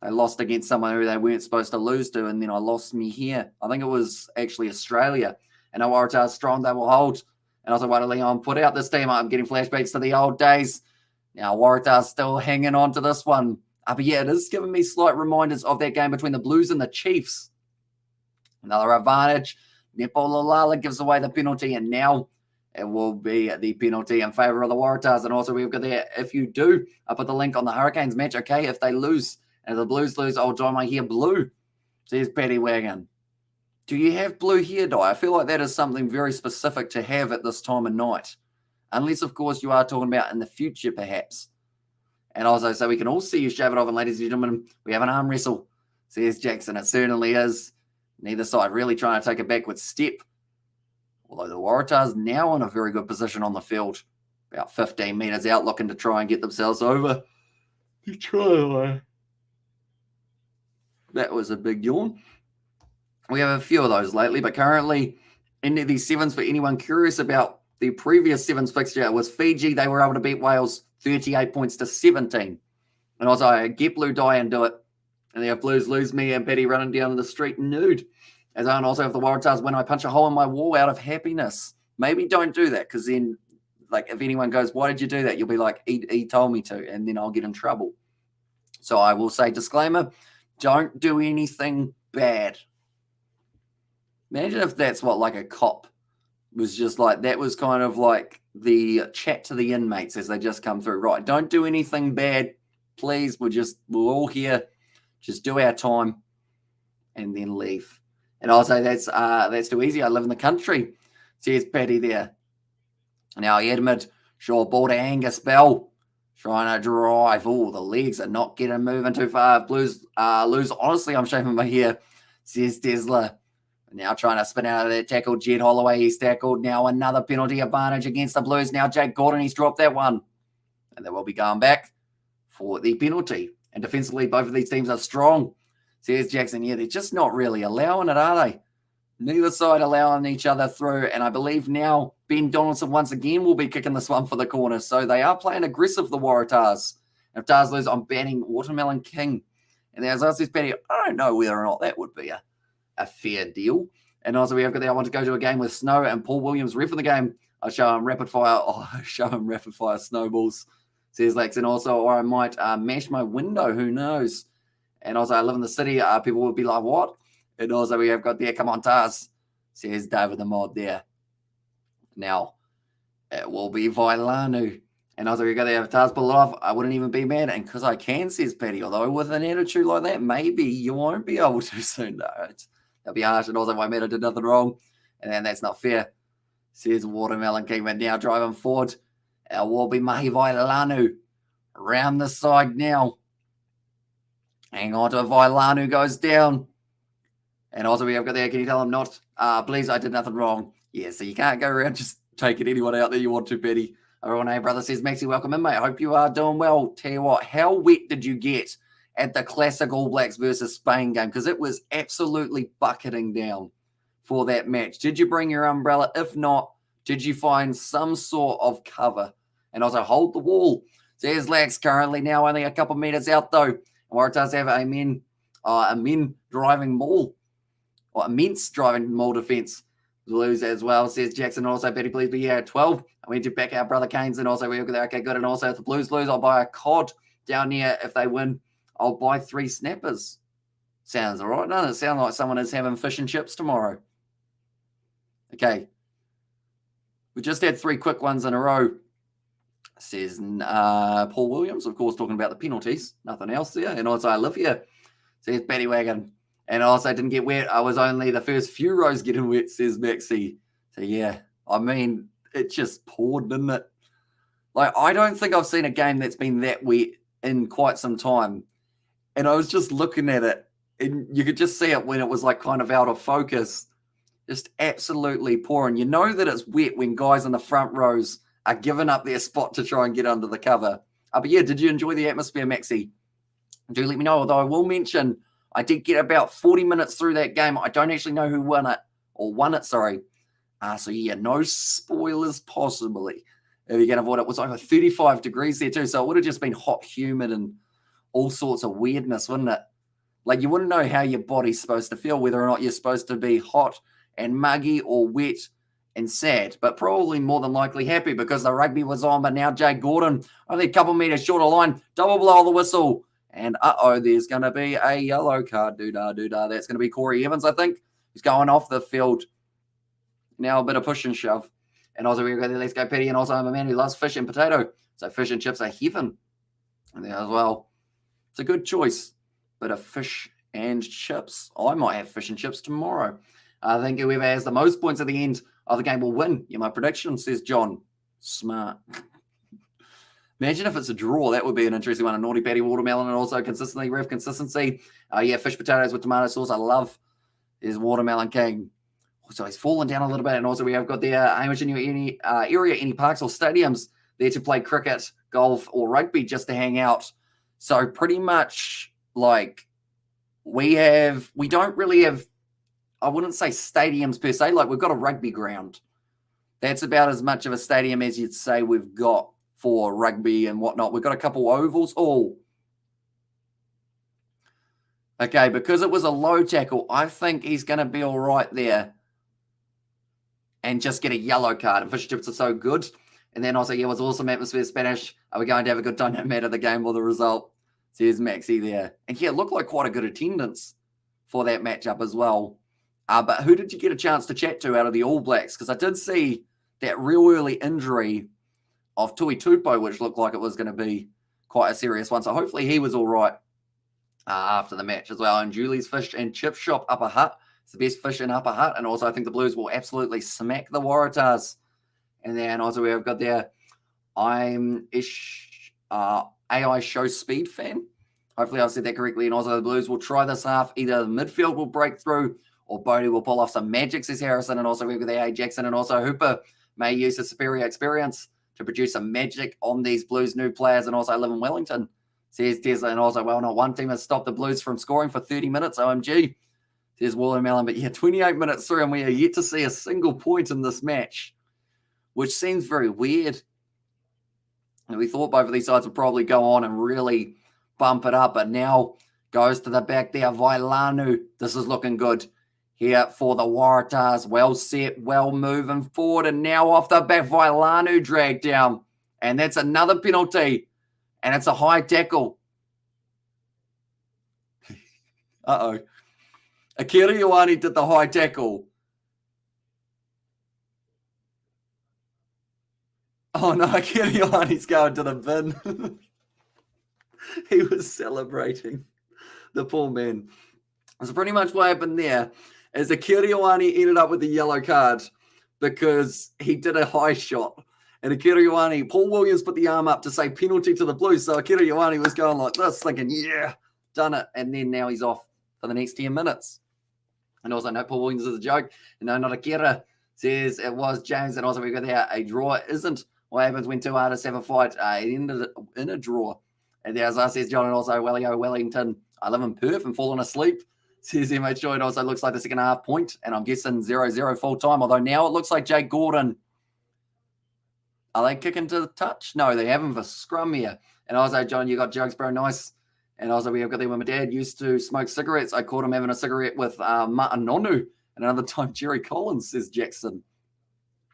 They lost against someone who they weren't supposed to lose to, and then I lost me here. I think it was actually Australia. And our Waratahs strong, they will hold. And I was like, why did Leon put out this team? I'm getting flashbacks to the old days. Now, Waratahs still hanging on to this one. But yeah, it is giving me slight reminders of that game between the Blues and the Chiefs. Another advantage. Nepo Lalala gives away the penalty, and now it will be the penalty in favour of the Waratahs. And also, we've got there, if you do, I put the link on the Hurricanes match. Okay, if they lose, and if the Blues lose, I'll dye my hair blue. Says Paddy Wagon. Do you have blue hair dye? I feel like that is something very specific to have at this time of night. Unless, of course, you are talking about in the future, perhaps. And also, so we can all see you shave it off. And ladies and gentlemen, we have an arm wrestle, says Jackson. It certainly is. Neither side really trying to take a backward step. Although the Waratahs now in a very good position on the field. About 15 metres out, looking to try and get themselves over. You try. That was a big yawn. We have a few of those lately, but currently in these sevens, for anyone curious about the previous sevens fixture, was Fiji. They were able to beat Wales 38 points to 17. And also, I get blue dye and do it. And they have Blues lose me and Betty running down the street nude. As I also have the Waratahs when I punch a hole in my wall out of happiness. Maybe don't do that, because then, like, if anyone goes, why did you do that? You'll be like, he told me to, and then I'll get in trouble. So I will say, disclaimer, don't do anything bad. Imagine if that's what, like, a cop was just like, that was kind of like the chat to the inmates as they just come through. Right, don't do anything bad, please. We're all here. Just do our time and then leave. And I'll say that's too easy. I live in the country, says Paddy there. Now Edmund, short ball to Angus Bell, trying to drive. Oh, the legs are not getting moving too far. Blues lose. Honestly, I'm shaving my hair, says Tesla. Now trying to spin out of that tackle. Jed Holloway, he's tackled. Now another penalty advantage against the Blues. Now Jake Gordon, he's dropped that one. And they will be going back for the penalty. And defensively, both of these teams are strong, says Jackson. Yeah, they're just not really allowing it, are they? Neither side allowing each other through. And I believe now Ben Donaldson once again will be kicking this one for the corner. So they are playing aggressive, the Waratahs. And if Tars lose, I'm banning Watermelon King. And as I says, Paddy, I don't know whether or not that would be a fair deal. And also we have got there, I want to go to a game with Snow and Paul Williams ref in the game. I'll show him rapid fire snowballs, says Lex. And also, or I might mash my window, who knows? And also, I live in the city. People would be like, what? And also, we have got there, come on, Tars, says David the Mod there. Now, it will be Vailanu. And also, we got there, if Tars pull it off, I wouldn't even be mad. And because I can, says Paddy, although with an attitude like that, maybe you won't be able to soon. No, that'll be harsh. And also, my man did nothing wrong. And then that's not fair, says Watermelon King. But now driving forward, it will be Mahi Vailanu. Around the side now. Hang on to Vailanu, goes down. And also we have got there, can you tell him not? Please, I did nothing wrong. Yeah, so you can't go around just taking anyone out that you want to, Betty. Everyone, hey, brother, says Maxie, welcome in, mate. I hope you are doing well. Tell you what, how wet did you get at the classic All Blacks versus Spain game? Because it was absolutely bucketing down for that match. Did you bring your umbrella? If not, did you find some sort of cover? And also hold the wall. Says Lax, currently now only a couple meters out, though. Waratahs have a men driving maul, or immense driving maul defense. Blues as well, says Jackson. Also, Betty, please be here at 12. I went to back our brother Canes, and also we're okay, good. And also, if the Blues lose, I'll buy a cod down here. If they win, I'll buy 3 snappers. Sounds all right, doesn't it? Sounds like someone is having fish and chips tomorrow. Okay. We just had 3 quick ones in a row, says Paul Williams, of course, talking about the penalties. Nothing else there. And also, I live here, says Paddy Wagon. And also, didn't get wet. I was only the first few rows getting wet, says Maxie. So, yeah, I mean, it just poured, didn't it? Like, I don't think I've seen a game that's been that wet in quite some time. And I was just looking at it, and you could just see it when it was, like, kind of out of focus. Just absolutely pouring. You know that it's wet when guys in the front rows are giving up their spot to try and get under the cover. But yeah, did you enjoy the atmosphere, Maxie? Do let me know. Although I will mention, I did get about 40 minutes through that game. I don't actually know who won it, sorry. So yeah, no spoilers possibly. If you can avoid it, it was over 35 degrees there too. So it would have just been hot, humid, and all sorts of weirdness, wouldn't it? Like you wouldn't know how your body's supposed to feel, whether or not you're supposed to be hot and muggy or wet and sad, but probably more than likely happy because the rugby was on. But now Jay Gordon, only a couple meters short of line, double blow the whistle. And there's going to be a yellow card. Doo-dah. That's going to be Corey Evans, I think. He's going off the field. Now a bit of push and shove. And also we go there, let's go Petty. And also I'm a man who loves fish and potato. So fish and chips are heaven. And there as well. It's a good choice. Bit of fish and chips. I might have fish and chips tomorrow. I think whoever has the most points at the end of the game will win. Yeah, my prediction, says John. Smart. Imagine if it's a draw. That would be an interesting one. A naughty patty watermelon and also consistently ref consistency. Yeah, fish potatoes with tomato sauce. I love his watermelon king. So he's fallen down a little bit. And also we have got there, Hamish, in your area, any parks or stadiums there to play cricket, golf, or rugby just to hang out. So pretty much like we don't really have, I wouldn't say stadiums per se. Like we've got a rugby ground. That's about as much of a stadium as you'd say we've got for rugby and whatnot. We've got a couple ovals. Okay, because it was a low tackle, I think he's going to be all right there and just get a yellow card. And fish and chips are so good. And then also, yeah, it was awesome atmosphere, Spanish. Are we going to have a good time no matter the game or the result? So here's Maxie there. And yeah, it looked like quite a good attendance for that matchup as well. But who did you get a chance to chat to out of the All Blacks? Because I did see that real early injury of Tui Tupo, which looked like it was going to be quite a serious one. So hopefully he was all right after the match as well. And Julie's Fish and Chip Shop Upper Hutt. It's the best fish in Upper Hutt. And also I think the Blues will absolutely smack the Waratahs. And then also we have got there, I'm AI Show Speed fan. Hopefully I said that correctly. And also the Blues will try this half. Either the midfield will break through or Bodie will pull off some magic, says Harrison. And also we've got there, Jackson and also Hooper may use his superior experience to produce some magic on these Blues new players. And also I live in Wellington, says Tesla. And also, well, not one team has stopped the Blues from scoring for 30 minutes. OMG, says Watermelon. But yeah, 28 minutes through and we are yet to see a single point in this match, which seems very weird. And we thought both of these sides would probably go on and really bump it up. But now goes to the back there, Vailanu. This is looking good here for the Waratahs. Well set, well moving forward. And now off the back, Vailanu dragged down. And that's another penalty. And it's a high tackle. Akira Ioane did the high tackle. Oh no, Akira Ioane's going to the bin. He was celebrating. The poor man. So pretty much what happened there is Akira Ioane ended up with the yellow card because he did a high shot. And Akira Ioane, Paul Williams put the arm up to say penalty to the Blues. So Akira Ioane was going like this, thinking, yeah, done it. And then now he's off for the next 10 minutes. And also, no, Paul Williams is a joke. No, not Akira, says it was James. And also we got there, a draw isn't what happens when two artists have a fight. It ended in a draw. And there, as I says John, and also Wellington. I live in Perth and fallen asleep, says MH Joy. It also looks like the second half point, and I'm guessing 0-0 full time. Although now it looks like Jake Gordon. Are they kicking to the touch? No, they haven't for scrum here. And also, John, you got jokes, bro. Nice. And also, we have got there when my dad used to smoke cigarettes. I caught him having a cigarette with Ma'anonu. And another time, Jerry Collins, says Jackson.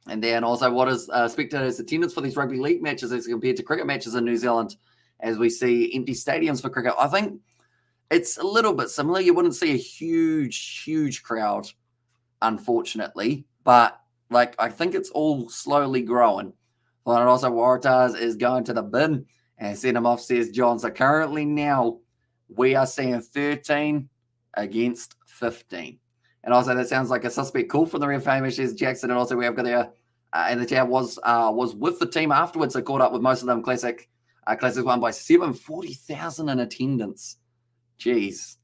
And then also, what is spectators' attendance for these rugby league matches as compared to cricket matches in New Zealand? As we see empty stadiums for cricket, I think it's a little bit similar. You wouldn't see a huge crowd, unfortunately. But, like, I think it's all slowly growing. Well, and also, Waratahs is going to the bin and send him off, says John. So currently now, we are seeing 13 against 15. And also, that sounds like a suspect call from the ref, Hamish, says Jackson. And also, we have got there, and the chat was with the team afterwards. So caught up with most of them. Classics won by 40,000 in attendance. Jeez.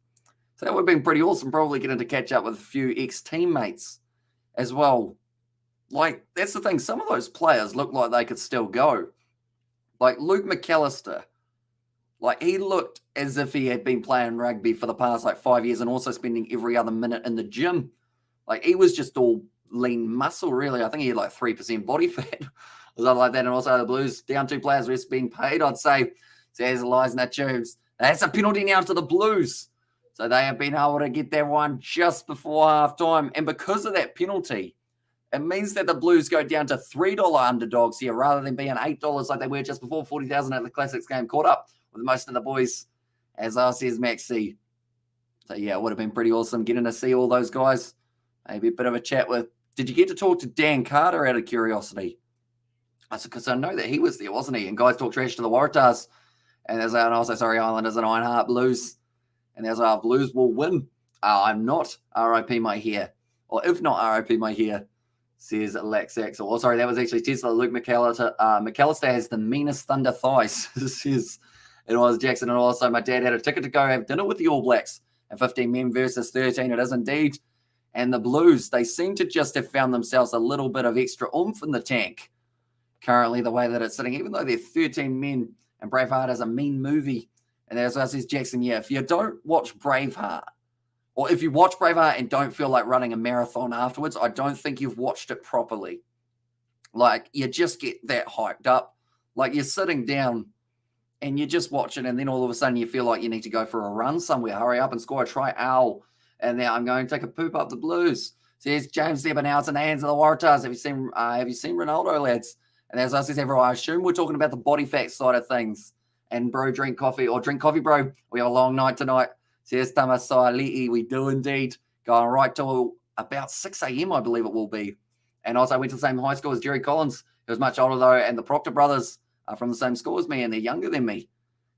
So that would have been pretty awesome. Probably getting to catch up with a few ex-teammates as well. Like, that's the thing. Some of those players look like they could still go. Like Luke McAllister, like he looked as if he had been playing rugby for the past 5 years and also spending every other minute in the gym. Like he was just all lean muscle, really. I think he had 3% body fat or something like that. And also the Blues down 2 players, rest being paid, I'd say. Says lies in their tubes. That's a penalty now to the Blues. So they have been able to get that one just before half time. And because of that penalty, it means that the Blues go down to $3 underdogs here rather than being $8 like they were just before. 40,000 at the Classics game, caught up with most of the boys, as says Maxi. So, yeah, it would have been pretty awesome getting to see all those guys. Maybe a bit of a chat with... Did you get to talk to Dan Carter out of curiosity? Because I know that he was there, wasn't he? And guys talk trash to the Waratahs. And there's also, Islanders and Ironheart Blues. And there's our Blues will win. I'm not RIP my hair. Or if not RIP my hair, says Laxax. Oh, sorry, that was actually Tesla. Luke McAllister. McAllister has the meanest thunder thighs, says it was Jackson. And also, my dad had a ticket to go have dinner with the All Blacks. And 15 men versus 13, it is indeed. And the Blues, they seem to just have found themselves a little bit of extra oomph in the tank. Currently, the way that it's sitting, even though they're 13 men, and Braveheart is a mean movie. And as I says Jackson, yeah, if you don't watch Braveheart, or if you watch Braveheart and don't feel like running a marathon afterwards, I don't think you've watched it properly. Like, you just get that hyped up. Like, you're sitting down and you just watch it, and then all of a sudden you feel like you need to go for a run somewhere. Hurry up and score a try. Ow. And now I'm going to take a poop up the Blues. Says James there, but now it's in the hands of the Waratahs. Have you seen Ronaldo, lads? And as I said, everyone, I assume we're talking about the body fat side of things. And bro, drink coffee, bro. We have a long night tonight. Says Tamasai Li'i, we do indeed. Going right till about 6 a.m., I believe it will be. And also I went to the same high school as Jerry Collins. He was much older, though, and the Proctor brothers are from the same school as me, and they're younger than me.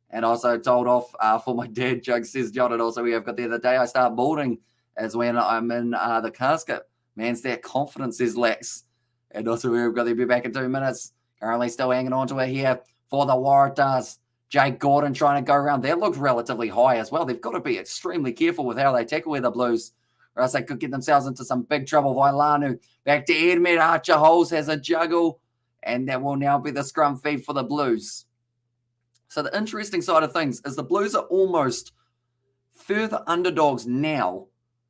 And also told off for my dad joke, says John. And also we have got the other day I start balding as when I'm in the casket. Man's that confidence is lax. And also we've got to be back in 2 minutes. Currently still hanging on to it here for the Waratahs. Jake Gordon trying to go around. That looks relatively high as well. They've got to be extremely careful with how they tackle with the Blues, or else they could get themselves into some big trouble. Vailanu back to Edmed. Archer Holes has a juggle, and that will now be the scrum feed for the Blues. So the interesting side of things is the Blues are almost further underdogs now,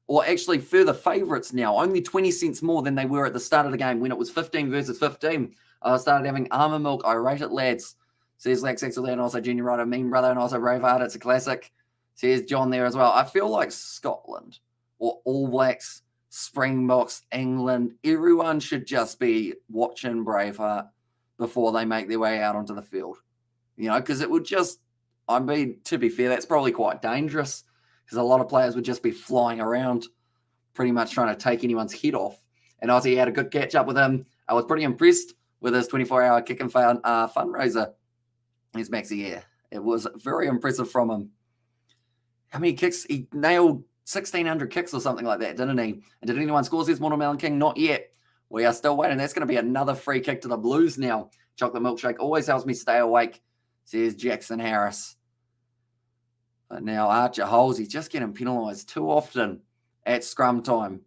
or actually further favourites now, only 20 cents more than they were at the start of the game when it was 15 versus 15. I started having almond milk. I rate it, lads. Says Lex Axel and also Junior Ryder, Mean Brother, and also Braveheart. It's a classic. Says John there as well. I feel like Scotland or All Blacks, Springboks, England, everyone should just be watching Braveheart before they make their way out onto the field. You know, because it would just, to be fair, that's probably quite dangerous because a lot of players would just be flying around pretty much trying to take anyone's head off. And Ozzy had a good catch up with him. I was pretty impressed with his 24-hour kick and fundraiser. Here's Maxi, yeah. It was very impressive from him. How many kicks? He nailed 1,600 kicks or something like that, didn't he? And did anyone score his Mortal Melon King? Not yet. We are still waiting. That's going to be another free kick to the Blues now. Chocolate milkshake always helps me stay awake, says Jackson Harris. But now Archer Holes, he's just getting penalised too often at scrum time.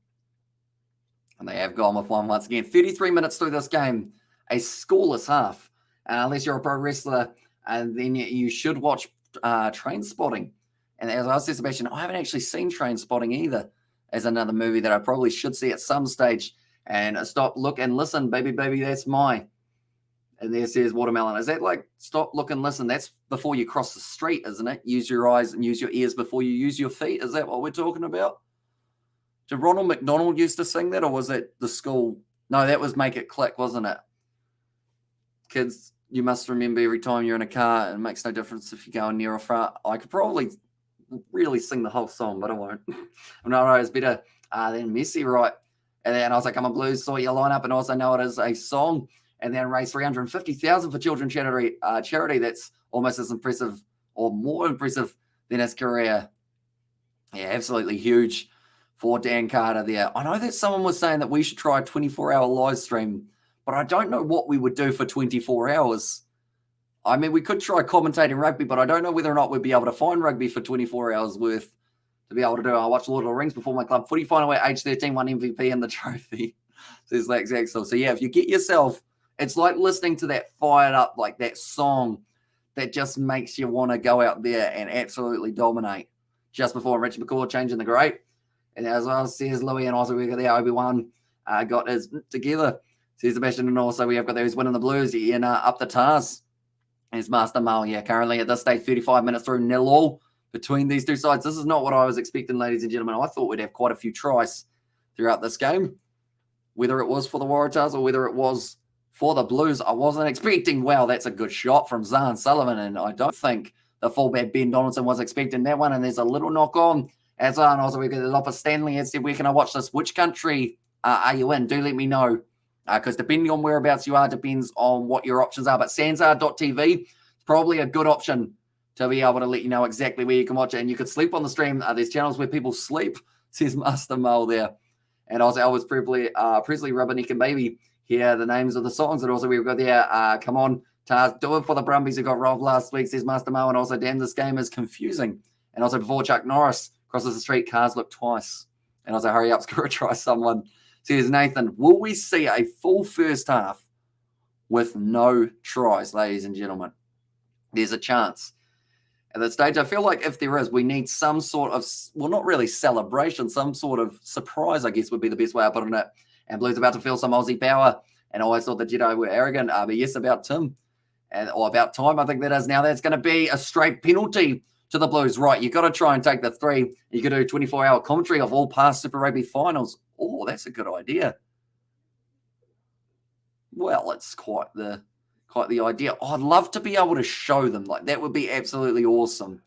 And they have gone with one once again. 33 minutes through this game. A scoreless half. Unless you're a pro wrestler, and then you should watch Train Spotting. And as I said, Sebastian, I haven't actually seen Train Spotting either, as another movie that I probably should see at some stage. And stop, look, and listen, baby, that's my. And there says Watermelon. Is that like stop, look, and listen? That's before you cross the street, isn't it? Use your eyes and use your ears before you use your feet. Is that what we're talking about? Did Ronald McDonald used to sing that, or was it the school? No, that was Make It Click, wasn't it? Kids, you must remember every time you're in a car, it makes no difference if you're going near or far. I could probably really sing the whole song, but I won't. No, it's better than Messi, right? And then I was like, I'm a Blues, saw your lineup, and also know it is a song, and then raised $350,000 for children's charity. That's almost as impressive or more impressive than his career. Yeah, absolutely huge for Dan Carter there. I know that someone was saying that we should try a 24-hour live stream, but I don't know what we would do for 24 hours. I mean, we could try commentating rugby, but I don't know whether or not we'd be able to find rugby for 24 hours worth to be able to do. I watched Lord of the Rings before my club footy final at age 13, won MVP and the trophy. Says Lex Axel. So yeah, if you get yourself, it's like listening to that fired up, like that song that just makes you want to go out there and absolutely dominate. Just before Richard McCaw changing the great. And as well, says Louis, and also we got the Obi-Wan got his together. Says Sebastian, and also we have got those winning the Blues in up the Tars. Is Master Mal, yeah, currently at this stage, 35 minutes through 0-0 between these two sides. This is not what I was expecting, ladies and gentlemen. I thought we'd have quite a few tries throughout this game. Whether it was for the Waratahs or whether it was for the Blues, I wasn't expecting, wow, that's a good shot from Zahn Sullivan, and I don't think the fullback Ben Donaldson was expecting that one, and there's a little knock on. As Zahn, also we got Lopa Stanley and said, where can I watch this? Which country are you in? Do let me know. Because depending on whereabouts you are, depends on what your options are. But Sanzar.tv is probably a good option to be able to let you know exactly where you can watch it. And you could sleep on the stream. There's channels where people sleep, says Master Mole there. And also Elvis Presley, Rubberneck and Baby. Here are the names of the songs. And also we've got there, Come On, Tars, Do It For The Brumbies, who got robbed last week, says Master Mole. And also, damn, this game is confusing. And also before Chuck Norris crosses the street, cars look twice. And also hurry up, score, try someone. Says Nathan, will we see a full first half with no tries, ladies and gentlemen? There's a chance. At that stage, I feel like if there is, we need some sort of, well, not really celebration, some sort of surprise, I guess would be the best way of putting it. And Blue's about to feel some Aussie power. And I always thought the Jedi were arrogant. But yes, about Tim. Or about time, I think that is now. That's going to be a straight penalty to the Blues. Right, you've got to try and take the 3. You could do 24-hour commentary of all past Super Rugby finals. Oh, that's a good idea. Well, it's quite the idea. Oh, I'd love to be able to show them. Like, that would be absolutely awesome.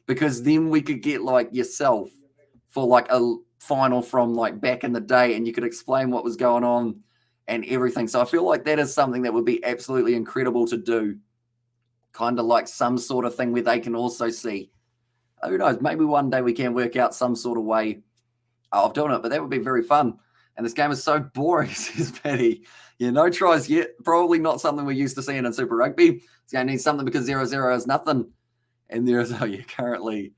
Because then we could get, like, yourself for, like, a final from, like, back in the day, and you could explain what was going on and everything. So I feel like that is something that would be absolutely incredible to do. Kind of like some sort of thing where they can also see. Who knows? Maybe one day we can work out some sort of way of doing it, but that would be very fun. And this game is so boring, says Patty. Yeah, no tries yet. Probably not something we're used to seeing in Super Rugby. It's going to need something because 0-0 is nothing. And there is, currently.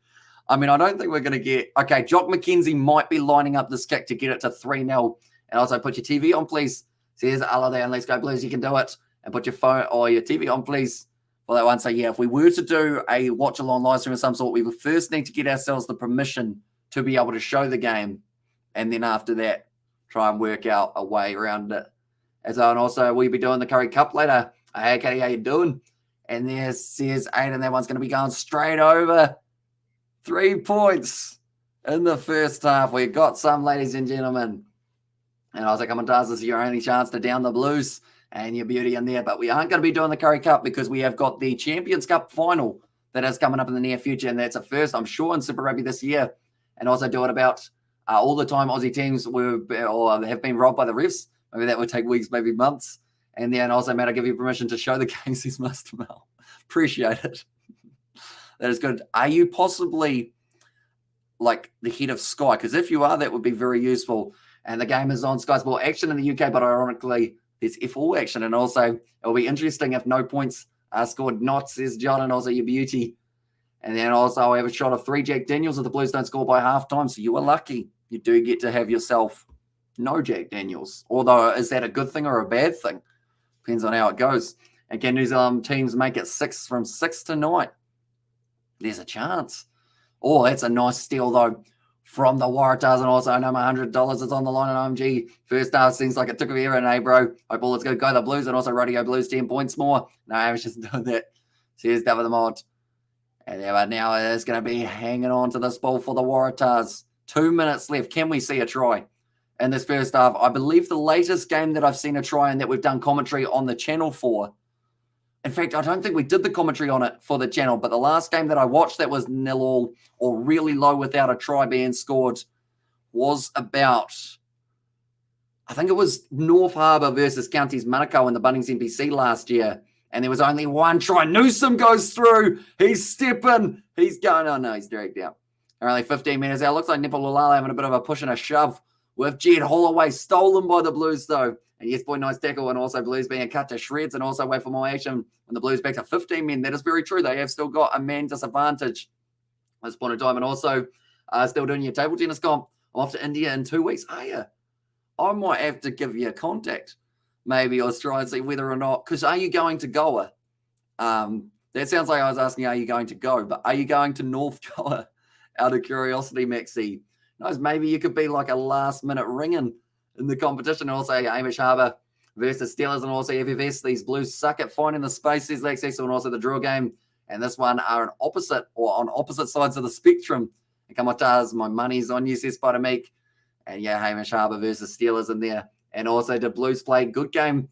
I mean, I don't think we're going to get... Okay, Jock McKenzie might be lining up this kick to get it to 3-0. And also put your TV on, please. Says Alade and Let's Go Blues, you can do it. And put your phone or your TV on, please. For that one. So, yeah, if we were to do a watch-along live stream of some sort, we would first need to get ourselves the permission to be able to show the game. And then after that, try and work out a way around it. And also, we'll be doing the Curry Cup later. Hey, Katie, how you doing? And there says Aiden, that one's going to be going straight over. 3 points in the first half. We got some, ladies and gentlemen. And I was like, come on, Daz, this is your only chance to down the Blues and your beauty in there. But we aren't going to be doing the Curry Cup because we have got the Champions Cup final that is coming up in the near future. And that's a first, I'm sure, in Super Rugby this year. And also do it about all the time Aussie teams have been robbed by the refs. Maybe that would take weeks, maybe months. And then also, Matt, I give you permission to show the games, says Master Mel. Appreciate it. That is good. Are you possibly like the head of Sky? Because if you are, that would be very useful. And the game is on Sky Sport Action in the UK, but ironically, there's F4 action. And also, it'll be interesting if no points are scored. Not, says John, and also your beauty. And then also, I have a shot of 3 Jack Daniels if the Blues don't score by halftime. So you are lucky. You do get to have yourself no Jack Daniels. Although, is that a good thing or a bad thing? Depends on how it goes. And can New Zealand teams make it 6 from 6 tonight? There's a chance. Oh, that's a nice steal, though, from the Waratahs. And also, I know my $100 is on the line at OMG. First half seems like it took a year, and hey, bro. Hope all it's going to go the Blues. And also, Rodeo Blues 10 points more. No, I was just doing that. Cheers, David the Mod. And yeah, but now it's going to be hanging on to this ball for the Waratahs. 2 minutes left. Can we see a try in this first half? I believe the latest game that I've seen a try and that we've done commentary on the channel for. In fact, I don't think we did the commentary on it for the channel, but the last game that I watched that was 0-0 or really low without a try being scored was about, I think it was North Harbour versus Counties Manukau in the Bunnings NPC last year. And there was only one try. Newsom goes through. He's stepping. He's going. Oh, no, he's dragged out. Only 15 minutes out. Looks like Nipalulala having a bit of a push and a shove with Jed Holloway. Stolen by the Blues, though. And yes, boy, nice tackle. And also Blues being cut to shreds. And also wait for more action when the Blues back to 15 men. That is very true. They have still got a man disadvantage at this point in time. And also still doing your table tennis comp. I'm off to India in 2 weeks. Are you? I might have to give you a contact. Maybe I'll try and see whether or not, because are you going to Goa? That sounds like I was asking, are you going to go? But are you going to North Goa? Out of curiosity, Maxie. Knows, maybe you could be like a last-minute ring-in the competition. Also, Hamish Harbour versus Steelers, and also FFS. These Blues suck at finding the space, says Lexi, and also the draw game. And this one are on opposite sides of the spectrum. And Waratahs, my money's on you, says Spider Meek. And yeah, Hamish Harbour versus Steelers in there. And also, did Blues play good game?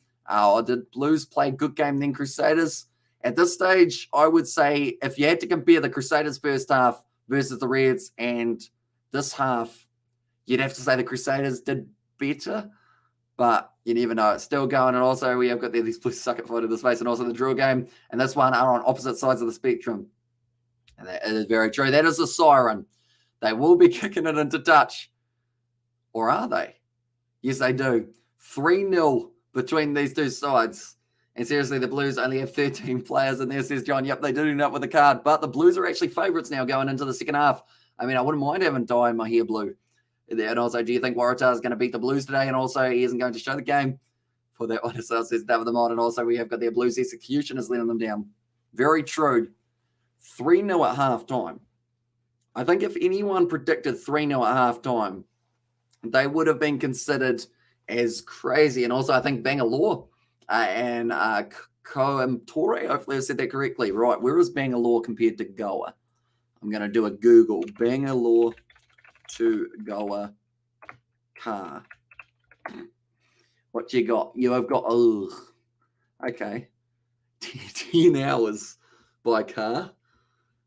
Did Blues play good game then Crusaders? At this stage, I would say if you had to compare the Crusaders first half versus the Reds and this half, you'd have to say the Crusaders did better, but you never know. It's still going. And also, we have got these Blues suck at finding the space, and also the draw game. And this one are on opposite sides of the spectrum. And that is very true. That is a siren. They will be kicking it into touch. Or are they? Yes, they do. 3-0 between these two sides. And seriously, the Blues only have 13 players in there, says John. Yep, they do end up with a card. But the Blues are actually favourites now going into the second half. I mean, I wouldn't mind having dye in my hair blue. And also, do you think Waratahs is going to beat the Blues today? And also, he isn't going to show the game for that one. So says David the Mod. And also, we have got their Blues execution is letting them down. Very true. 3-0 at half time. I think if anyone predicted 3-0 at half time, they would have been considered as crazy. And also, I think Bangalore and Coimbatore, hopefully I said that correctly. Right, where is Bangalore compared to Goa? I'm going to do a Google. Bangalore to Goa car. What you got? You have got, okay, 10 hours by car.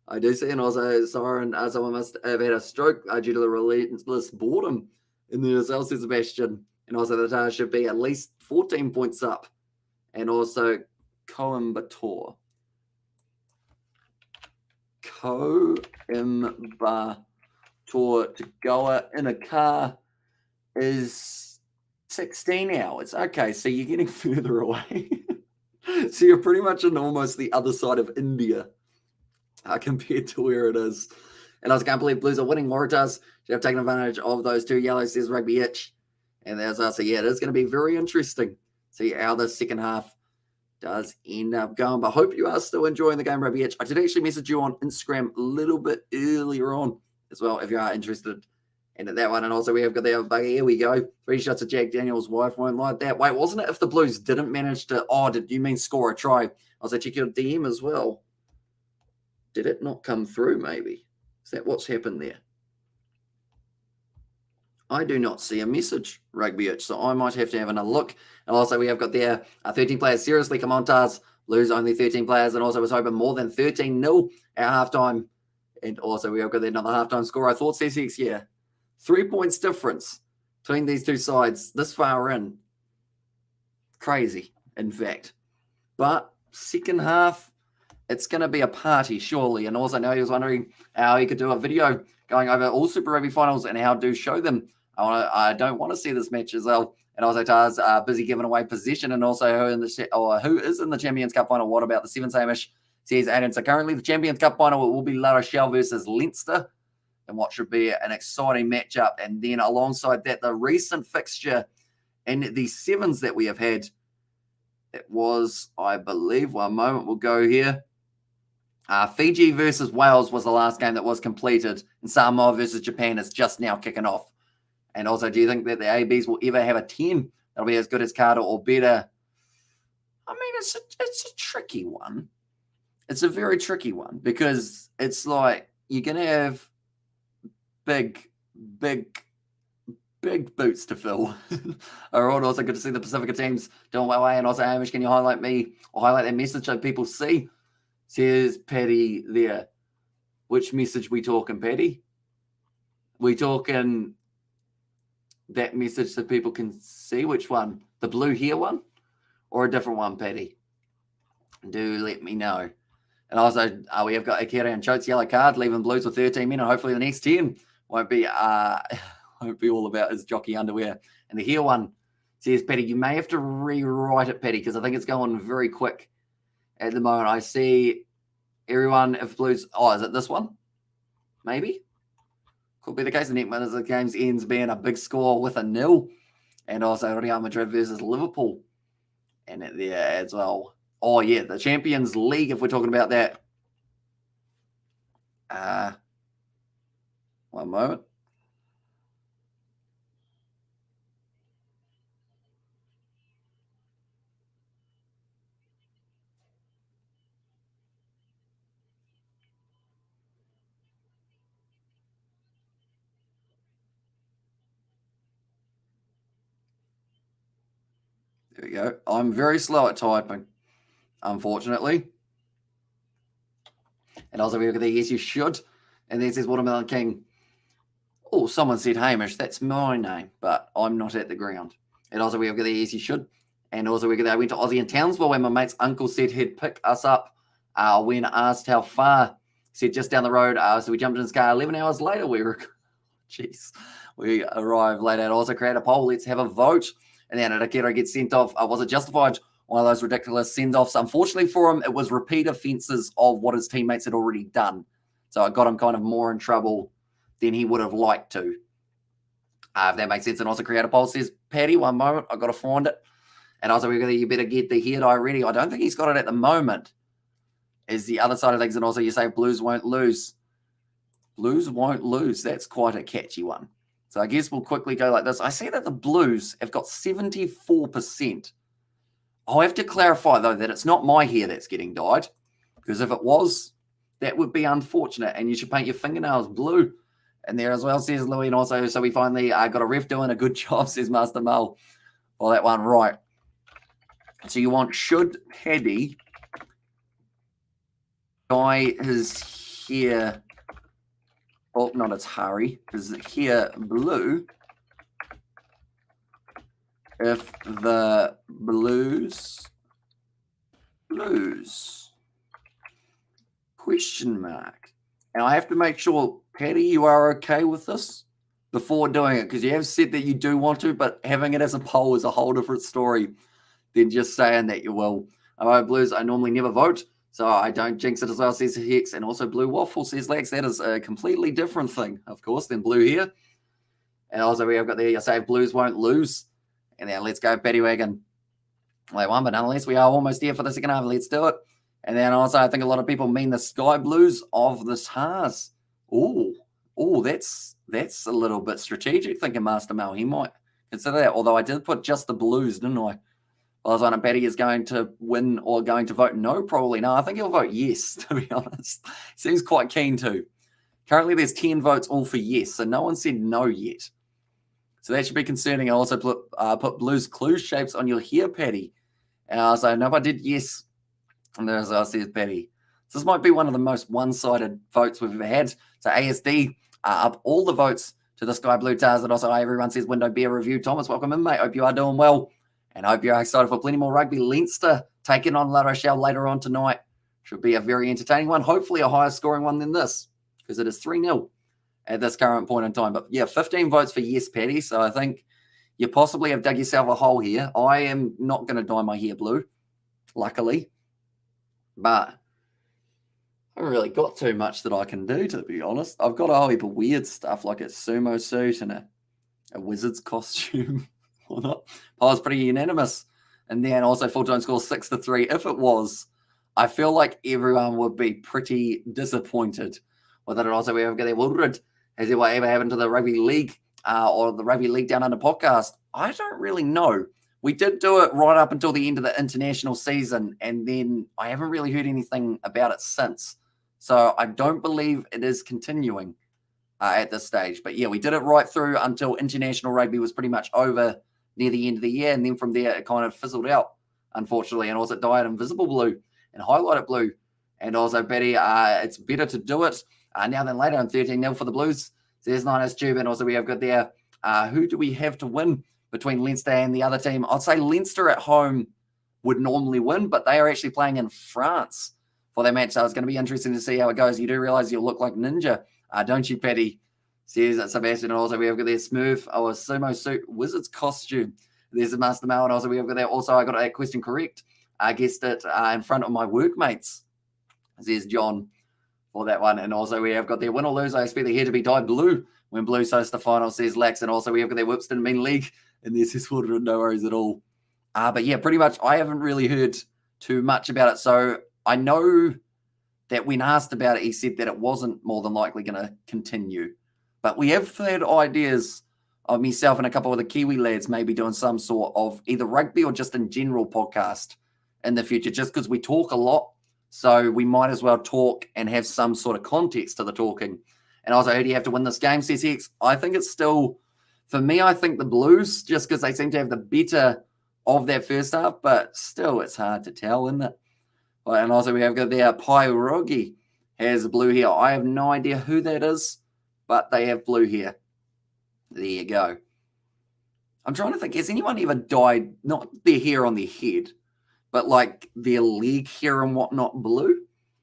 I do see, and also Siren, someone must have had a stroke due to the relentless boredom in the as well, says Sebastian. And also the Tars should be at least 14 points up. And also Coimbatore. Coimbatore to Goa in a car is 16 hours. Okay, so you're getting further away. So you're pretty much on almost the other side of India compared to where it is. And I can't believe Blues are winning. Waratahs should have taken advantage of those two yellows, says Rugby Itch. And there's us. So yeah, it is going to be very interesting. See how the second half does end up going. But I hope you are still enjoying the game, Rugby Itch. I did actually message you on Instagram a little bit earlier on as well, if you are interested in that one. And also we have got the other buggy. Here we go. 3 shots of Jack Daniels' wife won't like that. Wait, wasn't it if the Blues didn't manage to, did you mean score a try? Also check your DM as well. Did it not come through maybe? Is that what's happened there? I do not see a message, Rugby Itch, so I might have to have another look. And also, we have got there 13 players. Seriously, come on, Tars. Lose only 13 players, and also was hoping more than 13-0 at halftime. And also, we have got another halftime score. I thought CCX, yeah. 3 points difference between these two sides this far in. Crazy, in fact. But second half, it's going to be a party, surely. And also, now he was wondering how he could do a video going over all Super Rugby finals and how to show them. I don't want to see this match as well. And also, Tars busy giving away possession, and also who is in the Champions Cup final. What about the Sevens, Hamish? Says Adam. So currently, the Champions Cup final it will be La Rochelle versus Leinster, and what should be an exciting matchup. And then alongside that, the recent fixture in the sevens that we have had. It was, I believe, one moment we'll go here. Fiji versus Wales was the last game that was completed, and Samoa versus Japan is just now kicking off. And also, do you think that the ABs will ever have a 10 that'll be as good as Carter or better? I mean, it's a tricky one. It's a very tricky one because it's like you're going to have big boots to fill. All right, also good to see the Pacifica teams doing well. And also, Hamish, can you highlight that message so people see? Says Paddy there. Which message we talking, Paddy? We talking that message so people can see which one? The blue here one? Or a different one, Paddy? Do let me know. And also, we have got Akira and Choate's yellow card, leaving Blues with 13 men, and hopefully the next 10 won't be all about his jockey underwear. And the here one says, Paddy, you may have to rewrite it, Paddy, because I think it's going very quick at the moment. I see everyone, if Blues, is it this one? Maybe? Could be the case. The net as the game's ends being a big score with a 0. And also Real Madrid versus Liverpool. And there as well. Oh, yeah, the Champions League, if we're talking about that. One moment. There we go. I'm very slow at typing, unfortunately. And also, we look at the yes, you should. And then it says Watermelon King. Oh, someone said Hamish. That's my name, but I'm not at the ground. And also, we have got the yes, you should. And also, we went to Aussie and Townsville where my mate's uncle said he'd pick us up when asked how far. He said just down the road. So we jumped in his car. 11 hours later, we arrived late. And also create a poll. Let's have a vote. And then Akira gets sent off. Was it justified? One of those ridiculous send-offs. Unfortunately for him, it was repeat offences of what his teammates had already done. So it got him kind of more in trouble than he would have liked to. If that makes sense. And also create a poll says, Paddy, one moment, I've got to find it. And also, you better get the hair dye ready. I don't think he's got it at the moment, is the other side of things. And also, you say Blues won't lose. Blues won't lose. That's quite a catchy one. So I guess we'll quickly go like this. I see that the Blues have got 74%. I'll have to clarify, though, that it's not my hair that's getting dyed. Because if it was, that would be unfortunate. And you should paint your fingernails blue. And there as well, says Louis. And also, so we finally got a ref doing a good job, says Master Mel. Well, that one right. So you want should Paddy dye his hair, oh, not its Harry, his hair blue if the Blues lose? Question mark. And I have to make sure, Paddy, you are okay with this before doing it, because you have said that you do want to, but having it as a poll is a whole different story than just saying that you will. All right, Blues, I normally never vote, so I don't jinx it as well, says Hex. And also Blue Waffle, says Lex. That is a completely different thing, of course, than Blue here. And also we have got there, you say Blues won't lose. And then let's go, Paddy Wagon. Wait one, but nonetheless, we are almost there for the second half. Let's do it. And then also, I think a lot of people mean the Sky Blues of the Tahs. Oh, that's a little bit strategic, thinking Master Mel. He might consider that, although I did put just the Blues, didn't I? I was wondering, Paddy is going to win or going to vote no, probably. No, I think he'll vote yes, to be honest. Seems quite keen to. Currently, there's 10 votes all for yes, so no one said no yet. So that should be concerning. I also put Blues clue shapes on your hair, Paddy. So no, I did yes. And there's says Paddy. So this might be one of the most one-sided votes we've ever had. So ASD up all the votes to the Sky Blue Tahs. And also everyone says Window Beer Review. Thomas, welcome in, mate. Hope you are doing well. And I hope you're excited for plenty more rugby. Leinster taking on La Rochelle later on tonight. Should be a very entertaining one. Hopefully a higher scoring one than this, because it is 3-0 at this current point in time. But yeah, 15 votes for yes, Paddy. So I think you possibly have dug yourself a hole here. I am not going to dye my hair blue, luckily. But I haven't really got too much that I can do, to be honest. I've got a whole heap of weird stuff, like a sumo suit and a wizard's costume. Or not. I was pretty unanimous. And then also full-time score 6-3. If it was, I feel like everyone would be pretty disappointed with it. Also, we have got there. Wilred, has it ever happened to the rugby league or the rugby league down under podcast? I don't really know. We did do it right up until the end of the international season, and then I haven't really heard anything about it since. So I don't believe it is continuing at this stage. But yeah, we did it right through until international rugby was pretty much over near the end of the year, and then from there it kind of fizzled out, unfortunately, and also dyed invisible blue and highlighted blue. And also, Betty, it's better to do it now than later. And 13-0 for the Blues. So there's 9 Tube, and also we have got there. Who do we have to win between Leinster and the other team? I'd say Leinster at home would normally win, but they are actually playing in France for their match, so it's going to be interesting to see how it goes. You do realize you'll look like Ninja, don't you, Petty? Says Sebastian. And also we have got their Smurf, a sumo suit, wizard's costume. There's the Master Mail, and also we have got there. Also, I got that question correct. I guessed it in front of my workmates, says John, for that one. And also we have got their win or lose. I expect the hair to be dyed blue when Blues host the final, says Lax. And also we have got their Whipston Mean League. And this is no worries at all. But yeah, pretty much I haven't really heard too much about it. So I know that when asked about it, he said that it wasn't more than likely going to continue. But we have had ideas of myself and a couple of the Kiwi lads maybe doing some sort of either rugby or just in general podcast in the future, just because we talk a lot. So we might as well talk and have some sort of context to the talking. And also, who do you have to win this game, says Hex? I think it's still, for me, I think the Blues, just because they seem to have the better of that first half, but still, it's hard to tell, isn't it? And also, we have got there, Pyrogi has blue hair. I have no idea who that is, but they have blue hair. There you go. I'm trying to think, has anyone ever dyed, not their hair on their head, but like their leg hair and whatnot blue?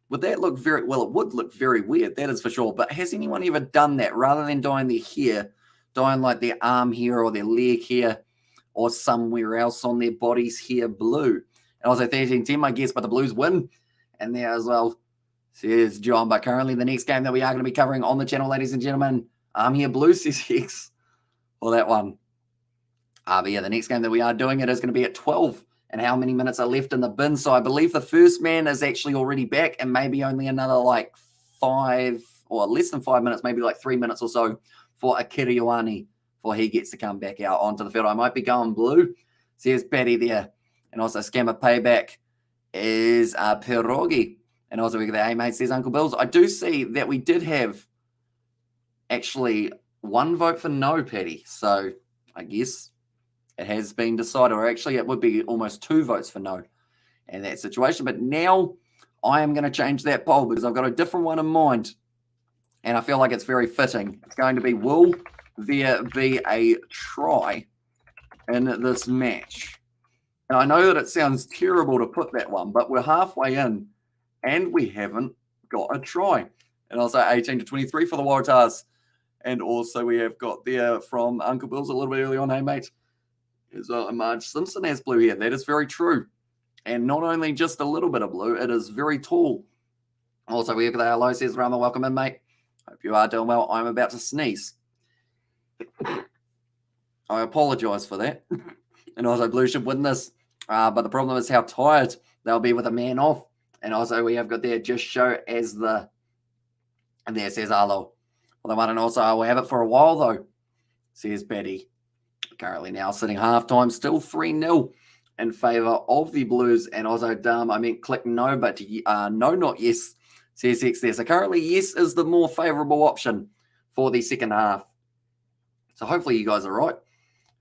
Would that look very, well, it would look very weird, that is for sure. But has anyone ever done that rather than dyeing their hair, dyeing like their arm hair or their leg hair or somewhere else on their body's hair blue? And also 13-10, I guess, but the Blues win. And there as well, says John. But currently the next game that we are going to be covering on the channel, ladies and gentlemen, I'm here blue, says Hex. Or that one. But yeah, the next game that we are doing it is going to be at 12. And how many minutes are left in the bin? So I believe the first man is actually already back and maybe only another like 5 or less than 5 minutes, maybe like 3 minutes or so for Akira Ioane before he gets to come back out onto the field. I might be going blue. Says Patty there. And also Scammer Payback is Pierogi. And also we got the hey mate, says Uncle Bills. I do see that we did have actually one vote for no, Patty. So I guess it has been decided, or actually it would be almost 2 votes for no in that situation. But now I am going to change that poll because I've got a different one in mind. And I feel like it's very fitting. It's going to be, will there be a try in this match? And I know that it sounds terrible to put that one, but we're halfway in and we haven't got a try. And I'll say 18-23 for the Waratahs. And also we have got there from Uncle Bill's a little bit early on, hey mate. Is Marge Simpson has blue hair. That is very true. And not only just a little bit of blue, it is very tall. Also, we have the hello, says Rama. Welcome in, mate. Hope you are doing well. I'm about to sneeze. I apologize for that. And also, Blue should win this. But the problem is how tired they'll be with a man off. And also, we have got there just show as the. And there says Arlo. Well, the one, and also, I will have it for a while, though, says Betty. Currently now sitting halftime, still 3-0 in favour of the Blues. And also, I meant click no, but no, not yes, says X there. So currently, yes is the more favourable option for the second half. So hopefully you guys are right.